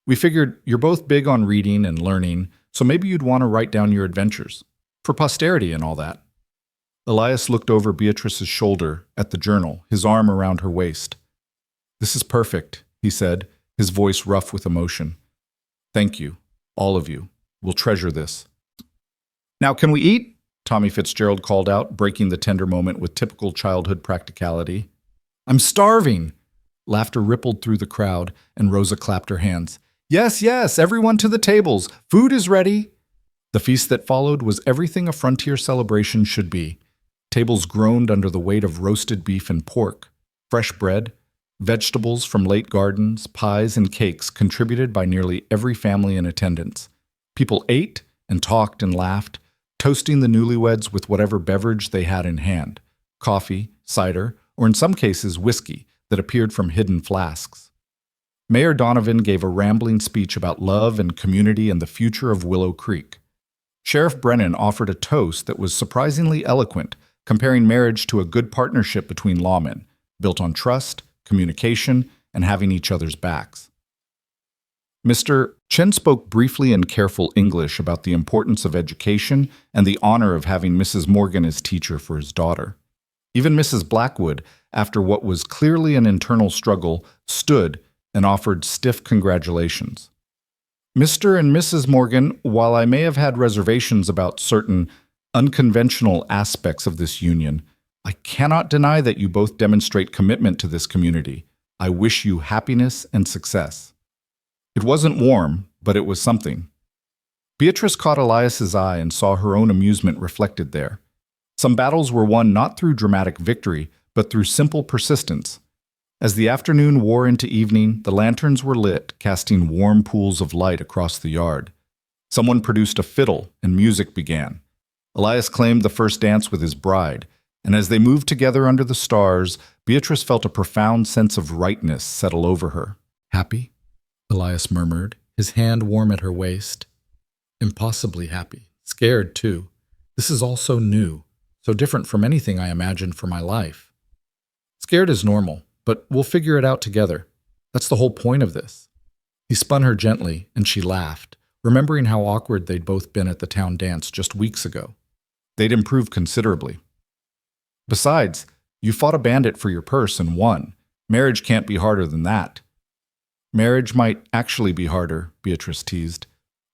A: "We figured you're both big on reading and learning, so maybe you'd want to write down your adventures. For posterity and all that." Elias looked over Beatrice's shoulder at the journal, his arm around her waist. "This is perfect," he said, his voice rough with emotion. "Thank you, all of you. We'll treasure this." "Now can we eat?" Tommy Fitzgerald called out, breaking the tender moment with typical childhood practicality. "I'm starving!" Laughter rippled through the crowd, and Rosa clapped her hands. "Yes, yes, everyone to the tables! Food is ready!" The feast that followed was everything a frontier celebration should be. Tables groaned under the weight of roasted beef and pork, fresh bread, vegetables from late gardens, pies and cakes contributed by nearly every family in attendance. People ate and talked and laughed, toasting the newlyweds with whatever beverage they had in hand, coffee, cider, or in some cases whiskey that appeared from hidden flasks. Mayor Donovan gave a rambling speech about love and community and the future of Willow Creek. Sheriff Brennan offered a toast that was surprisingly eloquent, comparing marriage to a good partnership between lawmen, built on trust, communication, and having each other's backs. Mr. Chen spoke briefly in careful English about the importance of education and the honor of having Mrs. Morgan as teacher for his daughter. Even Mrs. Blackwood, after what was clearly an internal struggle, stood and offered stiff congratulations. "Mr. and Mrs. Morgan, while I may have had reservations about certain unconventional aspects of this union, I cannot deny that you both demonstrate commitment to this community. I wish you happiness and success." It wasn't warm, but it was something. Beatrice caught Elias's eye and saw her own amusement reflected there. Some battles were won not through dramatic victory, but through simple persistence. As the afternoon wore into evening, the lanterns were lit, casting warm pools of light across the yard. Someone produced a fiddle, and music began. Elias claimed the first dance with his bride, and as they moved together under the stars, Beatrice felt a profound sense of rightness settle over her. "Happy?" Elias murmured, his hand warm at her waist. Impossibly happy. Scared, too. This is all so new, so different from anything I imagined for my life. Scared is normal, but we'll figure it out together. That's the whole point of this. He spun her gently, and she laughed, remembering how awkward they'd both been at the town dance just weeks ago. They'd improved considerably. Besides, you fought a bandit for your purse and won. Marriage can't be harder than that. Marriage might actually be harder, Beatrice teased.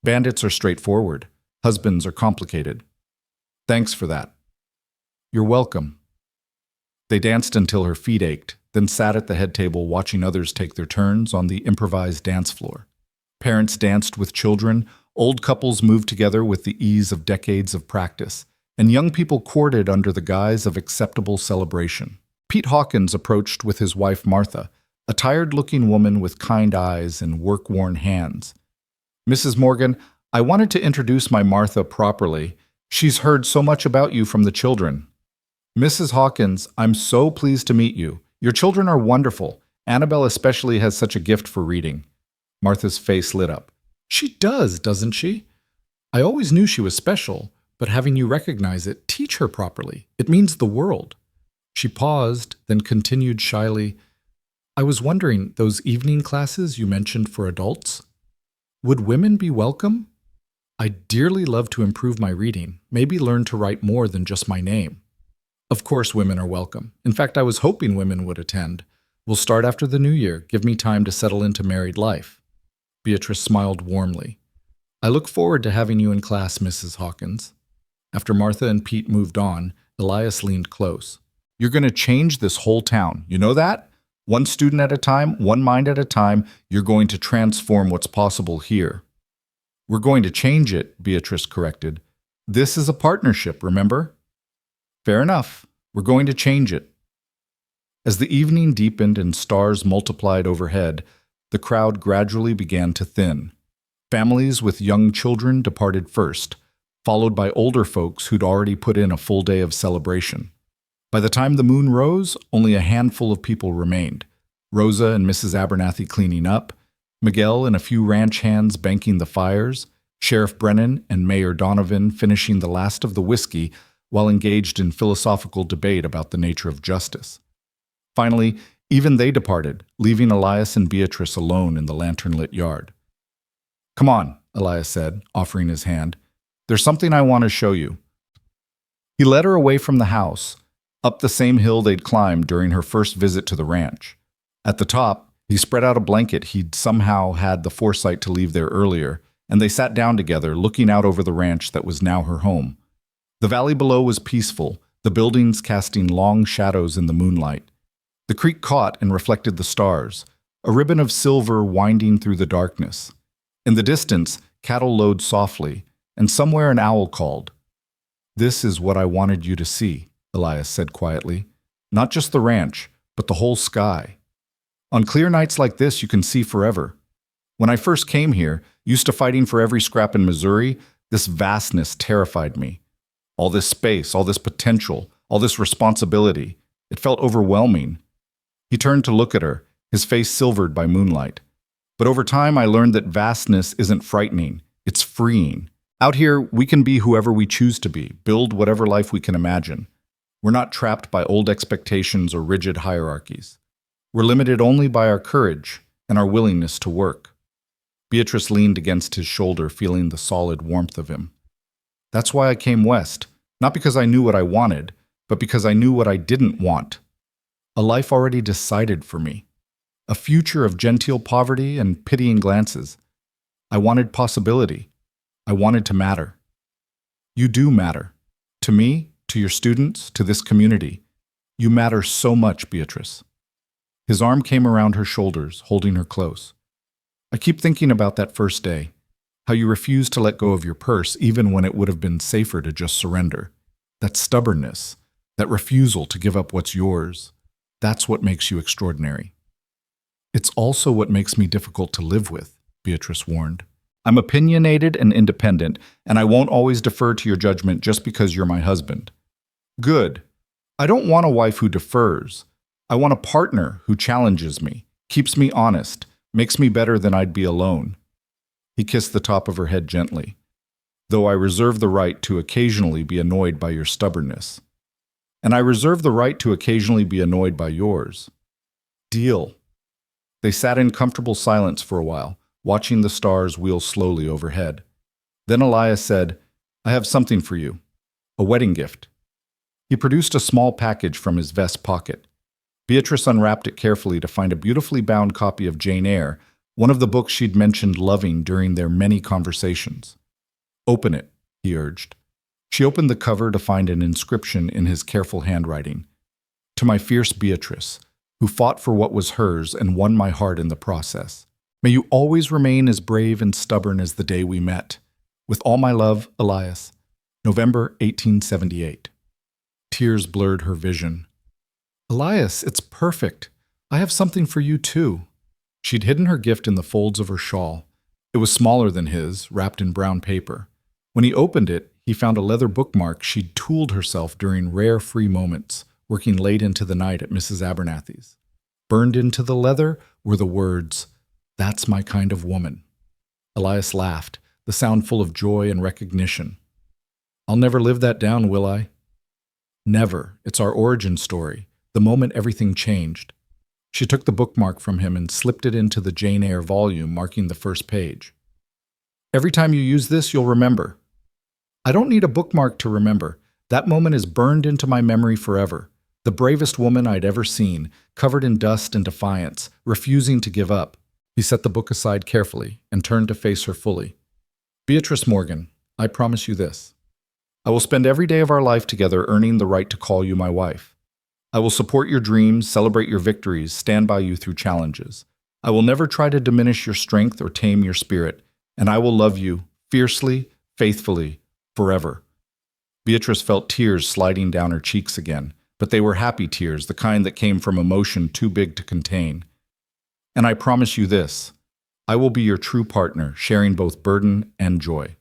A: Bandits are straightforward. Husbands are complicated. Thanks for that. You're welcome. They danced until her feet ached, then sat at the head table watching others take their turns on the improvised dance floor. Parents danced with children, old couples moved together with the ease of decades of practice, and young people courted under the guise of acceptable celebration. Pete Hawkins approached with his wife Martha, a tired-looking woman with kind eyes and work-worn hands. Mrs. Morgan, I wanted to introduce my Martha properly. She's heard so much about you from the children. Mrs. Hawkins, I'm so pleased to meet you. Your children are wonderful. Annabelle especially has such a gift for reading. Martha's face lit up. She does, doesn't she? I always knew she was special, but having you recognize it, teach her properly. It means the world. She paused, then continued shyly, I was wondering, those evening classes you mentioned for adults? Would women be welcome? I'd dearly love to improve my reading, maybe learn to write more than just my name. Of course women are welcome. In fact, I was hoping women would attend. We'll start after the new year. Give me time to settle into married life. Beatrice smiled warmly. I look forward to having you in class, Mrs. Hawkins. After Martha and Pete moved on, Elias leaned close. You're going to change this whole town. You know that? One student at a time, one mind at a time, you're going to transform what's possible here. We're going to change it, Beatrice corrected. This is a partnership, remember? Fair enough. We're going to change it. As the evening deepened and stars multiplied overhead, the crowd gradually began to thin. Families with young children departed first, followed by older folks who'd already put in a full day of celebration. By the time the moon rose, only a handful of people remained. Rosa and Mrs. Abernathy cleaning up, Miguel and a few ranch hands banking the fires, Sheriff Brennan and Mayor Donovan finishing the last of the whiskey while engaged in philosophical debate about the nature of justice. Finally, even they departed, leaving Elias and Beatrice alone in the lantern-lit yard. Come on, Elias said, offering his hand. There's something I want to show you. He led her away from the house, up the same hill they'd climbed during her first visit to the ranch. At the top, he spread out a blanket he'd somehow had the foresight to leave there earlier, and they sat down together, looking out over the ranch that was now her home. The valley below was peaceful, the buildings casting long shadows in the moonlight. The creek caught and reflected the stars, a ribbon of silver winding through the darkness. In the distance, cattle lowed softly, and somewhere an owl called. This is what I wanted you to see, Elias said quietly. Not just the ranch, but the whole sky. On clear nights like this, you can see forever. When I first came here, used to fighting for every scrap in Missouri, this vastness terrified me. All this space, all this potential, all this responsibility. It felt overwhelming. He turned to look at her, his face silvered by moonlight. But over time, I learned that vastness isn't frightening. It's freeing. Out here, we can be whoever we choose to be, build whatever life we can imagine. We're not trapped by old expectations or rigid hierarchies. We're limited only by our courage and our willingness to work. Beatrice leaned against his shoulder, feeling the solid warmth of him. That's why I came west, not because I knew what I wanted, but because I knew what I didn't want. A life already decided for me. A future of genteel poverty and pitying glances. I wanted possibility. I wanted to matter. You do matter. To me, to your students, to this community. You matter so much, Beatrice. His arm came around her shoulders, holding her close. I keep thinking about that first day, how you refused to let go of your purse even when it would have been safer to just surrender. That stubbornness, that refusal to give up what's yours, that's what makes you extraordinary. It's also what makes me difficult to live with, Beatrice warned. I'm opinionated and independent, and I won't always defer to your judgment just because you're my husband. Good. I don't want a wife who defers. I want a partner who challenges me, keeps me honest, makes me better than I'd be alone. He kissed the top of her head gently. Though I reserve the right to occasionally be annoyed by your stubbornness. And I reserve the right to occasionally be annoyed by yours. Deal. They sat in comfortable silence for a while, watching the stars wheel slowly overhead. Then Elias said, I have something for you. A wedding gift. He produced a small package from his vest pocket. Beatrice unwrapped it carefully to find a beautifully bound copy of Jane Eyre, one of the books she'd mentioned loving during their many conversations. Open it, he urged. She opened the cover to find an inscription in his careful handwriting. To my fierce Beatrice, who fought for what was hers and won my heart in the process. May you always remain as brave and stubborn as the day we met. With all my love, Elias. November 1878. Tears blurred her vision. Elias, it's perfect. I have something for you too. She'd hidden her gift in the folds of her shawl. It was smaller than his, wrapped in brown paper. When he opened it, he found a leather bookmark she'd tooled herself during rare free moments, working late into the night at Mrs. Abernathy's. Burned into the leather were the words, "That's my kind of woman." Elias laughed, the sound full of joy and recognition. I'll never live that down, will I? Never. It's our origin story, the moment everything changed. She took the bookmark from him and slipped it into the Jane Eyre volume, marking the first page. Every time you use this, you'll remember. I don't need a bookmark to remember. That moment is burned into my memory forever. The bravest woman I'd ever seen, covered in dust and defiance, refusing to give up. He set the book aside carefully and turned to face her fully. Beatrice Morgan, I promise you this. I will spend every day of our life together earning the right to call you my wife. I will support your dreams, celebrate your victories, stand by you through challenges. I will never try to diminish your strength or tame your spirit, and I will love you fiercely, faithfully, forever. Beatrice felt tears sliding down her cheeks again, but they were happy tears, the kind that came from emotion too big to contain. And I promise you this, I will be your true partner, sharing both burden and joy.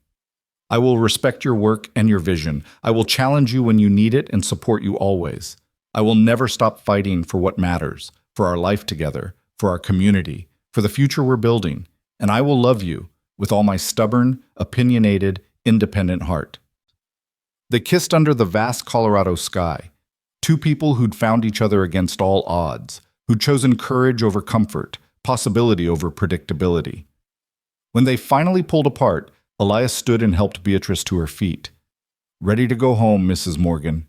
A: I will respect your work and your vision. I will challenge you when you need it and support you always. I will never stop fighting for what matters, for our life together, for our community, for the future we're building, and I will love you with all my stubborn, opinionated, independent heart. They kissed under the vast Colorado sky, two people who'd found each other against all odds, who'd chosen courage over comfort, possibility over predictability. When they finally pulled apart, Elias stood and helped Beatrice to her feet. Ready to go home, Mrs. Morgan.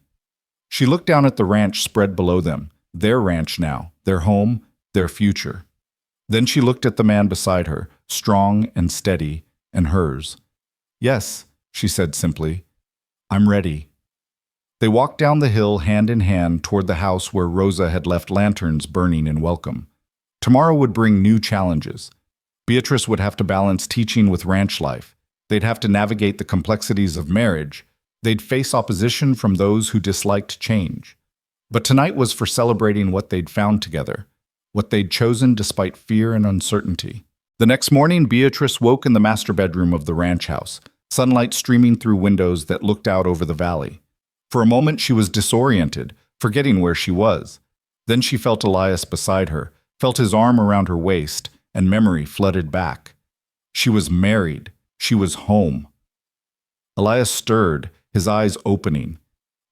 A: She looked down at the ranch spread below them, their ranch now, their home, their future. Then she looked at the man beside her, strong and steady, and hers. Yes, she said simply, I'm ready. They walked down the hill hand in hand toward the house where Rosa had left lanterns burning in welcome. Tomorrow would bring new challenges. Beatrice would have to balance teaching with ranch life. They'd have to navigate the complexities of marriage. They'd face opposition from those who disliked change. But tonight was for celebrating what they'd found together, what they'd chosen despite fear and uncertainty. The next morning, Beatrice woke in the master bedroom of the ranch house, sunlight streaming through windows that looked out over the valley. For a moment, she was disoriented, forgetting where she was. Then she felt Elias beside her, felt his arm around her waist, and memory flooded back. She was married. She was home. Elias stirred, his eyes opening.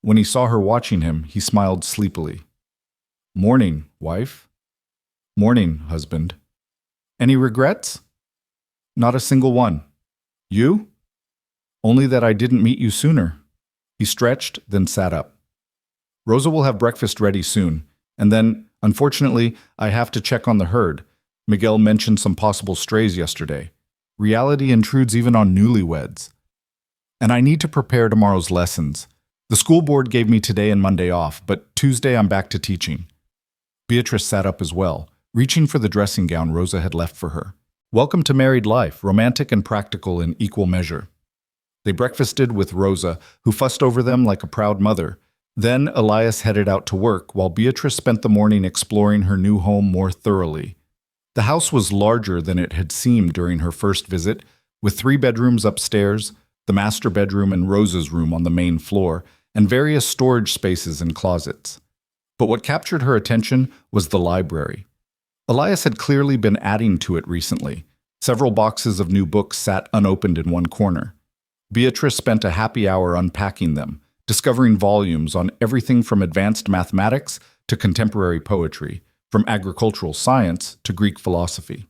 A: When he saw her watching him, he smiled sleepily. Morning, wife. Morning, husband. Any regrets? Not a single one. You? Only that I didn't meet you sooner. He stretched, then sat up. Rosa will have breakfast ready soon, and then, unfortunately, I have to check on the herd. Miguel mentioned some possible strays yesterday. Reality intrudes even on newlyweds. And I need to prepare tomorrow's lessons. The school board gave me today and Monday off, but Tuesday I'm back to teaching. Beatrice sat up as well, reaching for the dressing gown Rosa had left for her. Welcome to married life, romantic and practical in equal measure. They breakfasted with Rosa, who fussed over them like a proud mother. Then Elias headed out to work, while Beatrice spent the morning exploring her new home more thoroughly. The house was larger than it had seemed during her first visit, with 3 bedrooms upstairs, the master bedroom and Rosa's room on the main floor, and various storage spaces and closets. But what captured her attention was the library. Elias had clearly been adding to it recently. Several boxes of new books sat unopened in one corner. Beatrice spent a happy hour unpacking them, discovering volumes on everything from advanced mathematics to contemporary poetry, from agricultural science to Greek philosophy.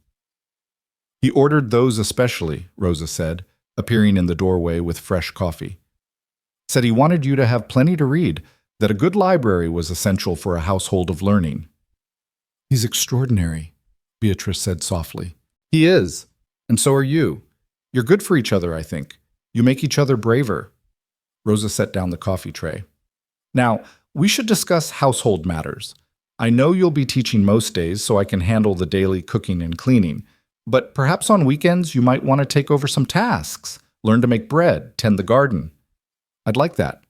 A: He ordered those especially, Rosa said, appearing in the doorway with fresh coffee. Said he wanted you to have plenty to read, that a good library was essential for a household of learning. He's extraordinary, Beatrice said softly. He is, and so are you. You're good for each other, I think. You make each other braver. Rosa set down the coffee tray. Now, we should discuss household matters. I know you'll be teaching most days, so I can handle the daily cooking and cleaning. But perhaps on weekends you might want to take over some tasks, learn to make bread, tend the garden. I'd like that.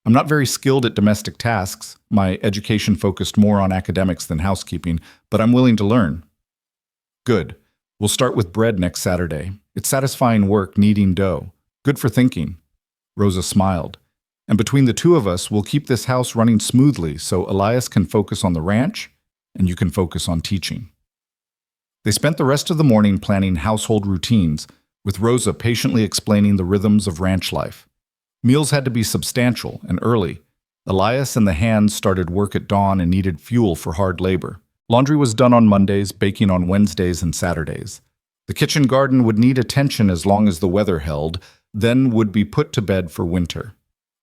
A: I'm not very skilled at domestic tasks. My education focused more on academics than housekeeping, but I'm willing to learn. Good. We'll start with bread next Saturday. It's satisfying work kneading dough. Good for thinking. Rosa smiled. And between the two of us, we'll keep this house running smoothly so Elias can focus on the ranch and you can focus on teaching. They spent the rest of the morning planning household routines, with Rosa patiently explaining the rhythms of ranch life. Meals had to be substantial and early. Elias and the hands started work at dawn and needed fuel for hard labor. Laundry was done on Mondays, baking on Wednesdays and Saturdays. The kitchen garden would need attention as long as the weather held, then would be put to bed for winter.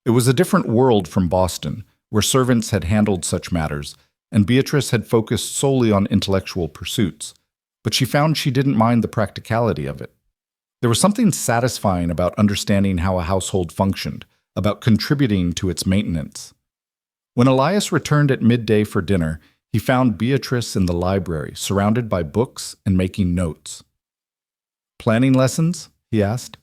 A: It was a different world from Boston, where servants had handled such matters, and Beatrice had focused solely on intellectual pursuits. But she found she didn't mind the practicality of it. There was something satisfying about understanding how a household functioned, about contributing to its maintenance. When Elias returned at midday for dinner, he found Beatrice in the library, surrounded by books and making notes. Planning lessons? He asked.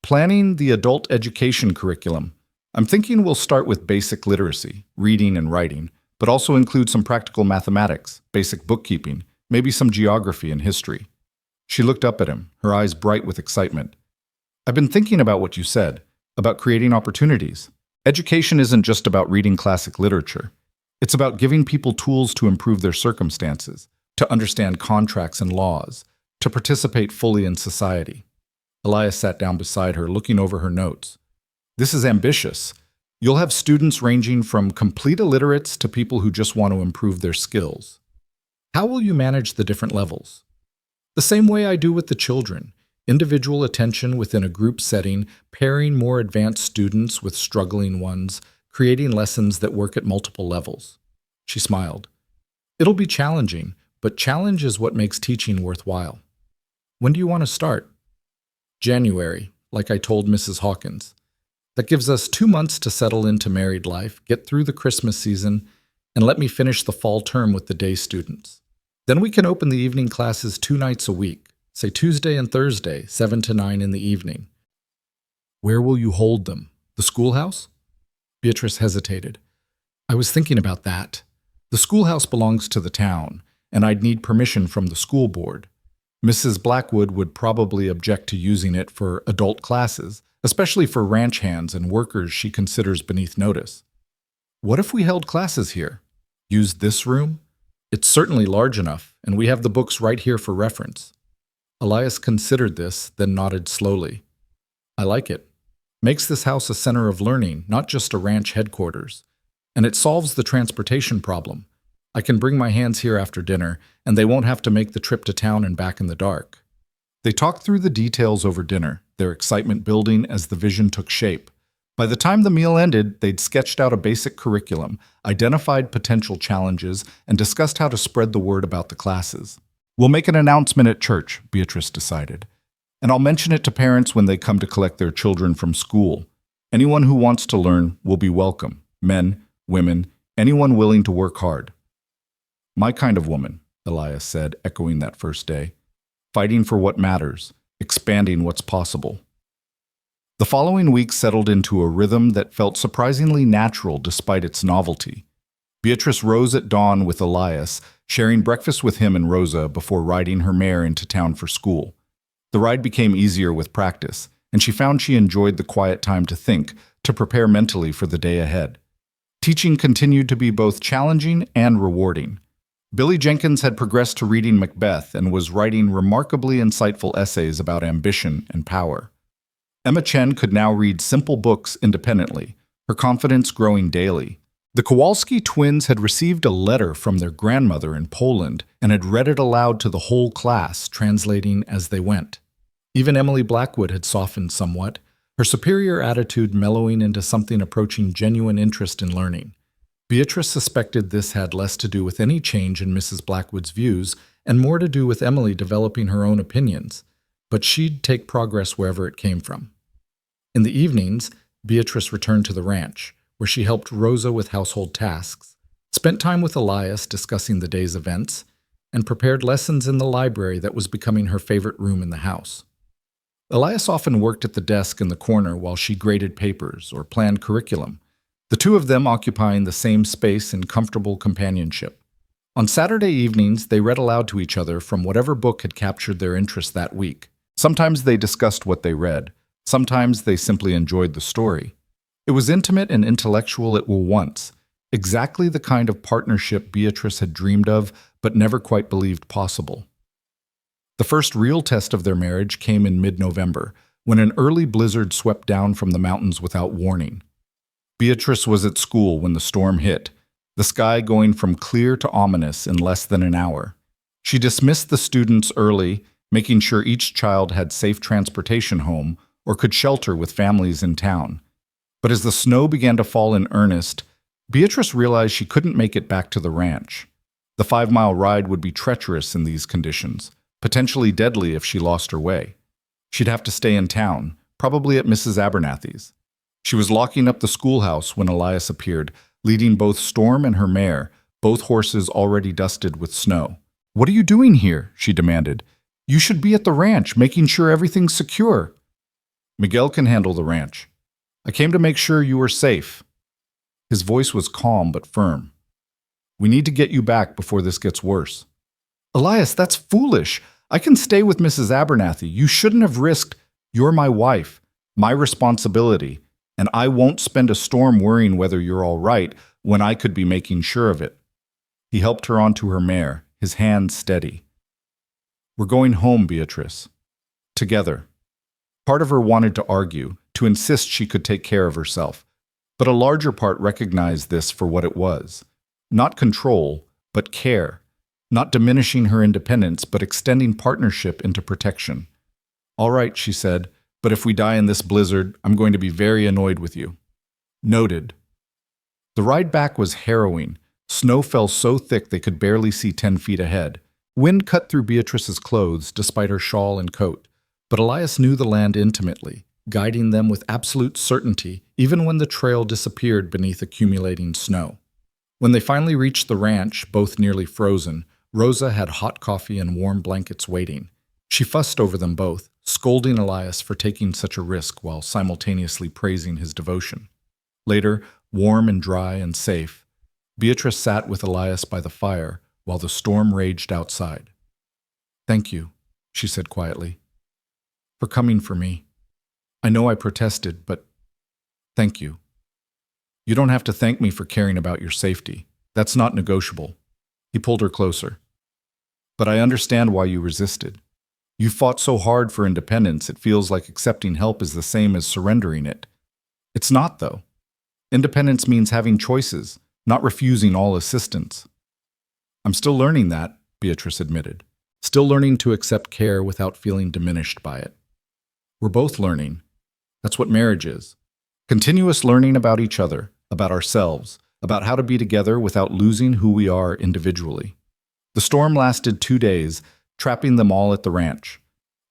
A: Planning the adult education curriculum. I'm thinking we'll start with basic literacy, reading and writing, but also include some practical mathematics, basic bookkeeping, maybe some geography and history. She looked up at him, her eyes bright with excitement. I've been thinking about what you said, about creating opportunities. Education isn't just about reading classic literature. It's about giving people tools to improve their circumstances, to understand contracts and laws, to participate fully in society. Elias sat down beside her, looking over her notes. This is ambitious. You'll have students ranging from complete illiterates to people who just want to improve their skills. How will you manage the different levels? The same way I do with the children. Individual attention within a group setting, pairing more advanced students with struggling ones, creating lessons that work at multiple levels. She smiled. It'll be challenging, but challenge is what makes teaching worthwhile. When do you want to start? January, like I told Mrs. Hawkins. That gives us 2 months to settle into married life, get through the Christmas season, and let me finish the fall term with the day students. Then we can open the evening classes 2 nights a week, say Tuesday and Thursday, 7 to 9 in the evening. Where will you hold them? The schoolhouse? Beatrice hesitated. I was thinking about that. The schoolhouse belongs to the town, and I'd need permission from the school board. Mrs. Blackwood would probably object to using it for adult classes, especially for ranch hands and workers she considers beneath notice. What if we held classes here? Use this room? It's certainly large enough, and we have the books right here for reference. Elias considered this, then nodded slowly. I like it. Makes this house a center of learning, not just a ranch headquarters. And it solves the transportation problem. I can bring my hands here after dinner, and they won't have to make the trip to town and back in the dark. They talked through the details over dinner, their excitement building as the vision took shape. By the time the meal ended, they'd sketched out a basic curriculum, identified potential challenges, and discussed how to spread the word about the classes. We'll make an announcement at church, Beatrice decided. And I'll mention it to parents when they come to collect their children from school. Anyone who wants to learn will be welcome. Men, women, anyone willing to work hard. My kind of woman, Elias said, echoing that first day. Fighting for what matters, expanding what's possible. The following week settled into a rhythm that felt surprisingly natural despite its novelty. Beatrice rose at dawn with Elias, sharing breakfast with him and Rosa before riding her mare into town for school. The ride became easier with practice, and she found she enjoyed the quiet time to think, to prepare mentally for the day ahead. Teaching continued to be both challenging and rewarding. Billy Jenkins had progressed to reading Macbeth and was writing remarkably insightful essays about ambition and power. Emma Chen could now read simple books independently, her confidence growing daily. The Kowalski twins had received a letter from their grandmother in Poland and had read it aloud to the whole class, translating as they went. Even Emily Blackwood had softened somewhat, her superior attitude mellowing into something approaching genuine interest in learning. Beatrice suspected this had less to do with any change in Mrs. Blackwood's views and more to do with Emily developing her own opinions, but she'd take progress wherever it came from. In the evenings, Beatrice returned to the ranch, where she helped Rosa with household tasks, spent time with Elias discussing the day's events, and prepared lessons in the library that was becoming her favorite room in the house. Elias often worked at the desk in the corner while she graded papers or planned curriculum, the two of them occupying the same space in comfortable companionship. On Saturday evenings, they read aloud to each other from whatever book had captured their interest that week. Sometimes they discussed what they read. Sometimes they simply enjoyed the story. It was intimate and intellectual at once, exactly the kind of partnership Beatrice had dreamed of but never quite believed possible. The first real test of their marriage came in mid-November, when an early blizzard swept down from the mountains without warning. Beatrice was at school when the storm hit, the sky going from clear to ominous in less than an hour. She dismissed the students early, making sure each child had safe transportation home or could shelter with families in town. But as the snow began to fall in earnest, Beatrice realized she couldn't make it back to the ranch. The 5-mile ride would be treacherous in these conditions, potentially deadly if she lost her way. She'd have to stay in town, probably at Mrs. Abernathy's. She was locking up the schoolhouse when Elias appeared, leading both Storm and her mare, both horses already dusted with snow. "What are you doing here?" she demanded. "You should be at the ranch, making sure everything's secure." "Miguel can handle the ranch. I came to make sure you were safe." His voice was calm but firm. "We need to get you back before this gets worse." "Elias, that's foolish. I can stay with Mrs. Abernathy. You shouldn't have risked. You're my wife, my responsibility, and I won't spend a storm worrying whether you're all right when I could be making sure of it." He helped her onto her mare, his hand steady. "We're going home, Beatrice. Together." Part of her wanted to argue, to insist she could take care of herself, but a larger part recognized this for what it was. Not control, but care. Not diminishing her independence, but extending partnership into protection. "All right," she said, "but if we die in this blizzard, I'm going to be very annoyed with you." Noted. The ride back was harrowing. Snow fell so thick they could barely see 10 feet ahead. Wind cut through Beatrice's clothes, despite her shawl and coat. But Elias knew the land intimately, guiding them with absolute certainty, even when the trail disappeared beneath accumulating snow. When they finally reached the ranch, both nearly frozen, Rosa had hot coffee and warm blankets waiting. She fussed over them both, scolding Elias for taking such a risk while simultaneously praising his devotion. Later, warm and dry and safe, Beatrice sat with Elias by the fire while the storm raged outside. "Thank you," she said quietly, "for coming for me. I know I protested, but thank you. You don't have to thank me for caring about your safety. That's not negotiable." He pulled her closer. "But I understand why you resisted. You fought so hard for independence, it feels like accepting help is the same as surrendering it. It's not, though. Independence means having choices, not refusing all assistance." "I'm still learning that," Beatrice admitted. "Still learning to accept care without feeling diminished by it." "We're both learning. That's what marriage is. Continuous learning about each other, about ourselves, about how to be together without losing who we are individually." The storm lasted 2 days, trapping them all at the ranch.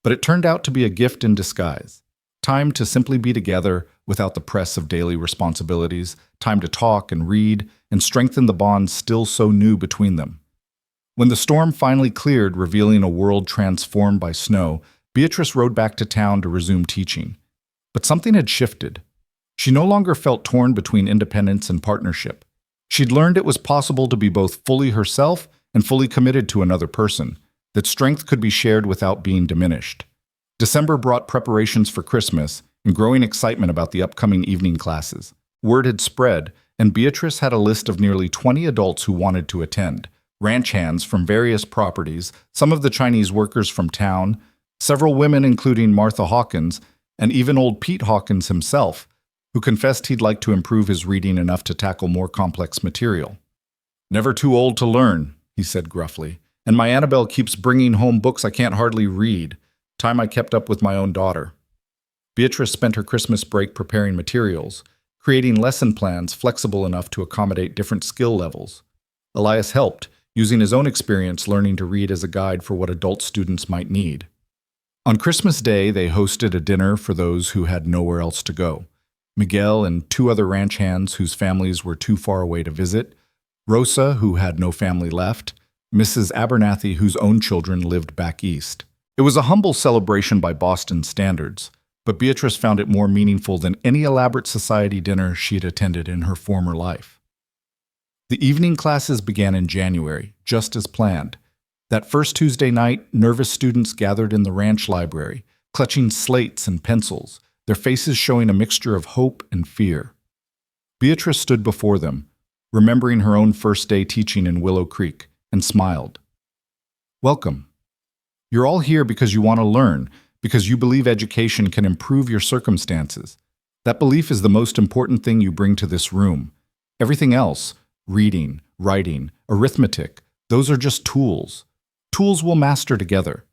A: But it turned out to be a gift in disguise. Time to simply be together without the press of daily responsibilities, time to talk and read and strengthen the bonds still so new between them. When the storm finally cleared, revealing a world transformed by snow, Beatrice rode back to town to resume teaching. But something had shifted. She no longer felt torn between independence and partnership. She'd learned it was possible to be both fully herself and fully committed to another person, that strength could be shared without being diminished. December brought preparations for Christmas and growing excitement about the upcoming evening classes. Word had spread, and Beatrice had a list of nearly 20 adults who wanted to attend, ranch hands from various properties, some of the Chinese workers from town, several women including Martha Hawkins, and even old Pete Hawkins himself, who confessed he'd like to improve his reading enough to tackle more complex material. "Never too old to learn," he said gruffly, "and my Annabelle keeps bringing home books I can't hardly read. Time I kept up with my own daughter." Beatrice spent her Christmas break preparing materials, creating lesson plans flexible enough to accommodate different skill levels. Elias helped, using his own experience learning to read as a guide for what adult students might need. On Christmas Day, they hosted a dinner for those who had nowhere else to go. Miguel and two other ranch hands whose families were too far away to visit, Rosa, who had no family left, Mrs. Abernathy, whose own children lived back east. It was a humble celebration by Boston standards, but Beatrice found it more meaningful than any elaborate society dinner she had attended in her former life. The evening classes began in January, just as planned. That first Tuesday night, nervous students gathered in the ranch library, clutching slates and pencils, their faces showing a mixture of hope and fear. Beatrice stood before them, remembering her own first day teaching in Willow Creek, and smiled. "Welcome. You're all here because you want to learn, because you believe education can improve your circumstances. That belief is the most important thing you bring to this room. Everything else, reading, writing, arithmetic, those are just tools. Tools we'll master together."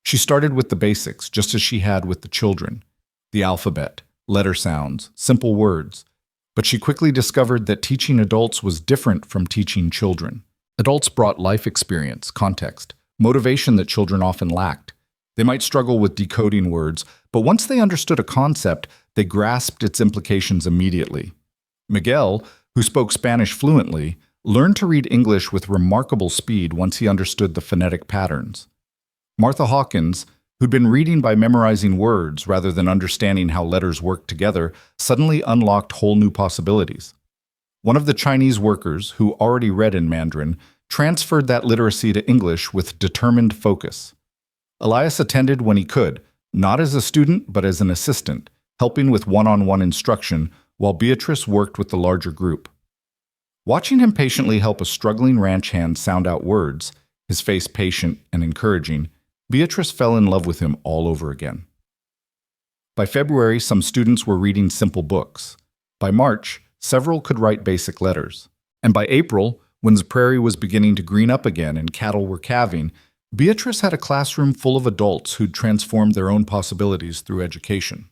A: She started with the basics, just as she had with the children. The alphabet, letter sounds, simple words. But she quickly discovered that teaching adults was different from teaching children. Adults brought life experience, context, motivation that children often lacked. They might struggle with decoding words, but once they understood a concept, they grasped its implications immediately. Miguel, who spoke Spanish fluently, learned to read English with remarkable speed once he understood the phonetic patterns. Martha Hawkins, who'd been reading by memorizing words rather than understanding how letters worked together, suddenly unlocked whole new possibilities. One of the Chinese workers, who already read in Mandarin, transferred that literacy to English with determined focus. Elias attended when he could, not as a student but as an assistant, helping with one-on-one instruction, while Beatrice worked with the larger group. Watching him patiently help a struggling ranch hand sound out words, his face patient and encouraging, Beatrice fell in love with him all over again. By February, some students were reading simple books. By March, several could write basic letters. And by April, when the prairie was beginning to green up again and cattle were calving, Beatrice had a classroom full of adults who'd transformed their own possibilities through education.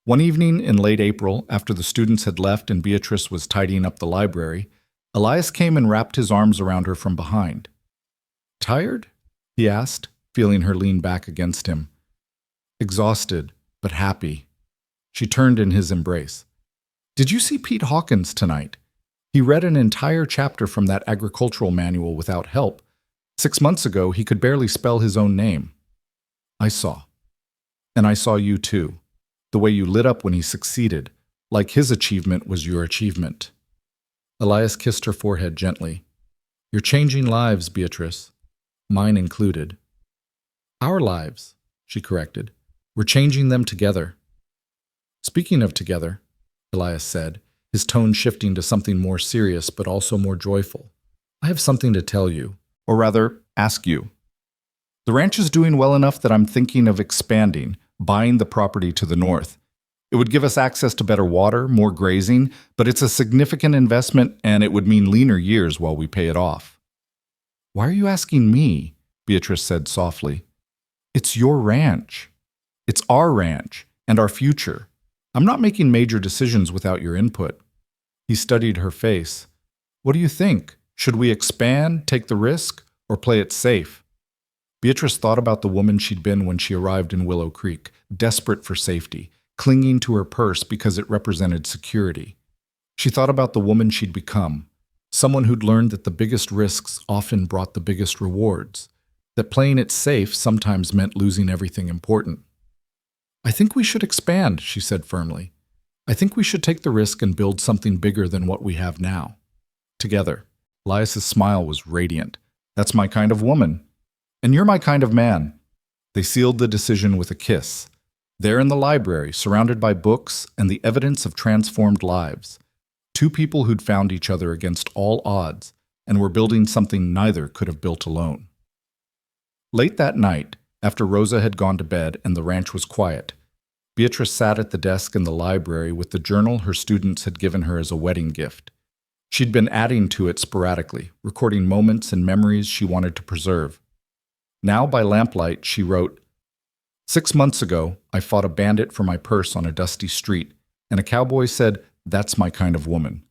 A: One evening in late April, after the students had left and Beatrice was tidying up the library, Elias came and wrapped his arms around her from behind. "Tired?" he asked, feeling her lean back against him. "Exhausted, but happy." She turned in his embrace. "Did you see Pete Hawkins tonight? He read an entire chapter from that agricultural manual without help. 6 months ago, he could barely spell his own name." "I saw. And I saw you too. The way you lit up when he succeeded, like his achievement was your achievement." Elias kissed her forehead gently. "You're changing lives, Beatrice. Mine included." "Our lives," she corrected. "We're changing them together." "Speaking of together," Elias said, his tone shifting to something more serious but also more joyful, "I have something to tell you, or rather, ask you. The ranch is doing well enough that I'm thinking of expanding, buying the property to the north. It would give us access to better water, more grazing, but it's a significant investment and it would mean leaner years while we pay it off." "Why are you asking me?" Beatrice said softly. "It's your ranch. It's our ranch and our future. I'm not making major decisions without your input." He studied her face. "What do you think? Should we expand, take the risk, or play it safe?" Beatrice thought about the woman she'd been when she arrived in Willow Creek, desperate for safety, clinging to her purse because it represented security. She thought about the woman she'd become, someone who'd learned that the biggest risks often brought the biggest rewards, that playing it safe sometimes meant losing everything important. "I think we should expand," she said firmly. "I think we should take the risk and build something bigger than what we have now. Together." Elias's smile was radiant. "That's my kind of woman. And you're my kind of man." They sealed the decision with a kiss. There in the library, surrounded by books and the evidence of transformed lives. Two people who'd found each other against all odds, and were building something neither could have built alone. Late that night, after Rosa had gone to bed and the ranch was quiet, Beatrice sat at the desk in the library with the journal her students had given her as a wedding gift. She'd been adding to it sporadically, recording moments and memories she wanted to preserve. Now, by lamplight, she wrote, "6 months ago, I fought a bandit for my purse on a dusty street, and a cowboy said, 'That's my kind of woman.'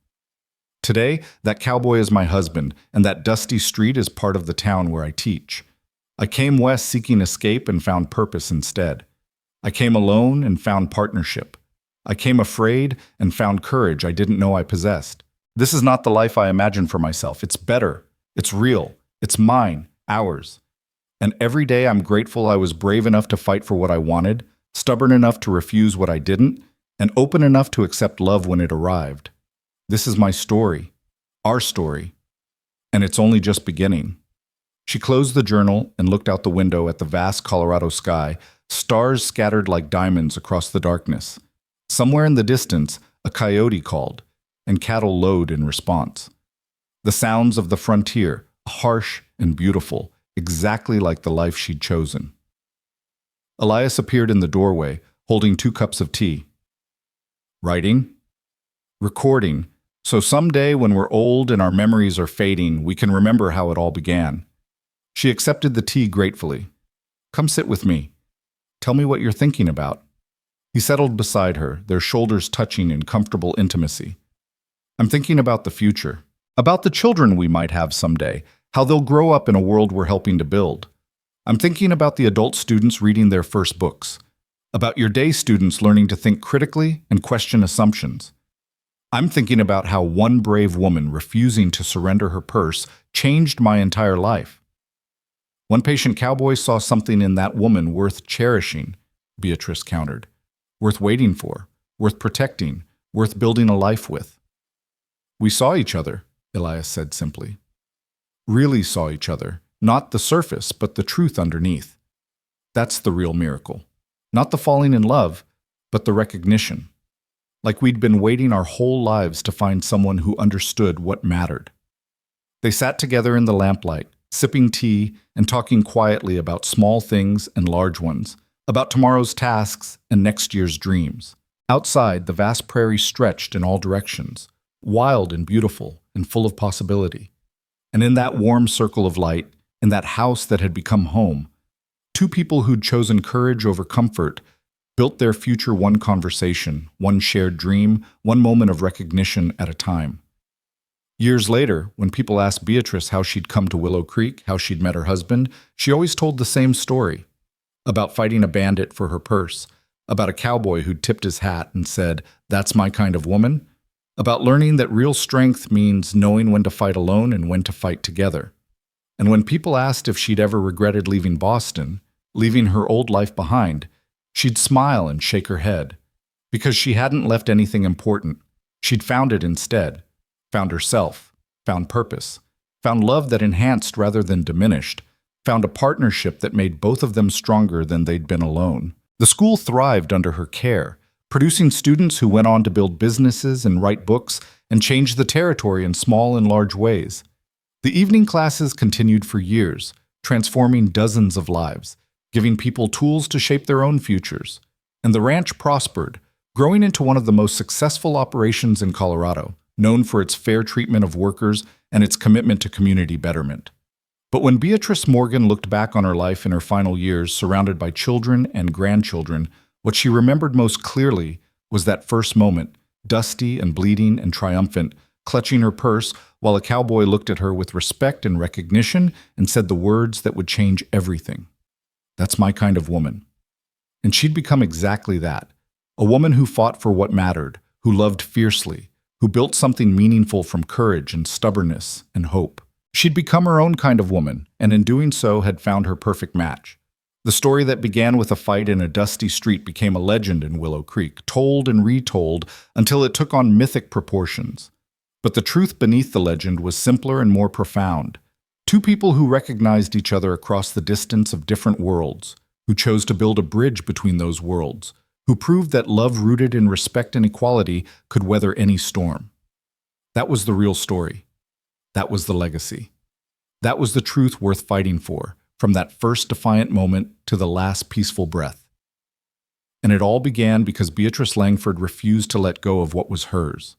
A: Today, that cowboy is my husband, and that dusty street is part of the town where I teach. I came west seeking escape and found purpose instead. I came alone and found partnership. I came afraid and found courage I didn't know I possessed. This is not the life I imagined for myself. It's better. It's real. It's mine, ours. And every day I'm grateful I was brave enough to fight for what I wanted, stubborn enough to refuse what I didn't, and open enough to accept love when it arrived. This is my story, our story, and it's only just beginning." She closed the journal and looked out the window at the vast Colorado sky, stars scattered like diamonds across the darkness. Somewhere in the distance, a coyote called, and cattle lowed in response. The sounds of the frontier, harsh and beautiful, exactly like the life she'd chosen. Elias appeared in the doorway, holding 2 cups of tea. "Writing?" "Recording, so someday when we're old and our memories are fading, we can remember how it all began." She accepted the tea gratefully. "Come sit with me. Tell me what you're thinking about." He settled beside her, their shoulders touching in comfortable intimacy. "I'm thinking about the future, about the children we might have someday, how they'll grow up in a world we're helping to build. I'm thinking about the adult students reading their first books, about your day students learning to think critically and question assumptions. I'm thinking about how one brave woman refusing to surrender her purse changed my entire life. One patient cowboy saw something in that woman worth cherishing," Beatrice countered. "Worth waiting for, worth protecting, worth building a life with." "We saw each other," Elias said simply. "Really saw each other, not the surface, but the truth underneath. That's the real miracle. Not the falling in love, but the recognition. Like we'd been waiting our whole lives to find someone who understood what mattered." They sat together in the lamplight, sipping tea and talking quietly about small things and large ones, about tomorrow's tasks and next year's dreams. Outside, the vast prairie stretched in all directions, wild and beautiful and full of possibility. And in that warm circle of light, in that house that had become home, 2 people who'd chosen courage over comfort built their future one conversation, one shared dream, one moment of recognition at a time. Years later, when people asked Beatrice how she'd come to Willow Creek, how she'd met her husband, she always told the same story. About fighting a bandit for her purse, about a cowboy who'd tipped his hat and said, "That's my kind of woman," about learning that real strength means knowing when to fight alone and when to fight together. And when people asked if she'd ever regretted leaving Boston, leaving her old life behind, she'd smile and shake her head. Because she hadn't left anything important. She'd found it instead. Found herself, found purpose, found love that enhanced rather than diminished, found a partnership that made both of them stronger than they'd been alone. The school thrived under her care, producing students who went on to build businesses and write books and change the territory in small and large ways. The evening classes continued for years, transforming dozens of lives, giving people tools to shape their own futures. And the ranch prospered, growing into one of the most successful operations in Colorado, known for its fair treatment of workers and its commitment to community betterment. But when Beatrice Morgan looked back on her life in her final years, surrounded by children and grandchildren, what she remembered most clearly was that first moment, dusty and bleeding and triumphant, clutching her purse while a cowboy looked at her with respect and recognition and said the words that would change everything. "That's my kind of woman." And she'd become exactly that, a woman who fought for what mattered, who loved fiercely, who built something meaningful from courage and stubbornness and hope. She'd become her own kind of woman, and in doing so had found her perfect match. The story that began with a fight in a dusty street became a legend in Willow Creek, told and retold until it took on mythic proportions. But the truth beneath the legend was simpler and more profound. 2 people who recognized each other across the distance of different worlds, who chose to build a bridge between those worlds, who proved that love rooted in respect and equality could weather any storm. That was the real story. That was the legacy. That was the truth worth fighting for, from that first defiant moment to the last peaceful breath. And it all began because Beatrice Langford refused to let go of what was hers.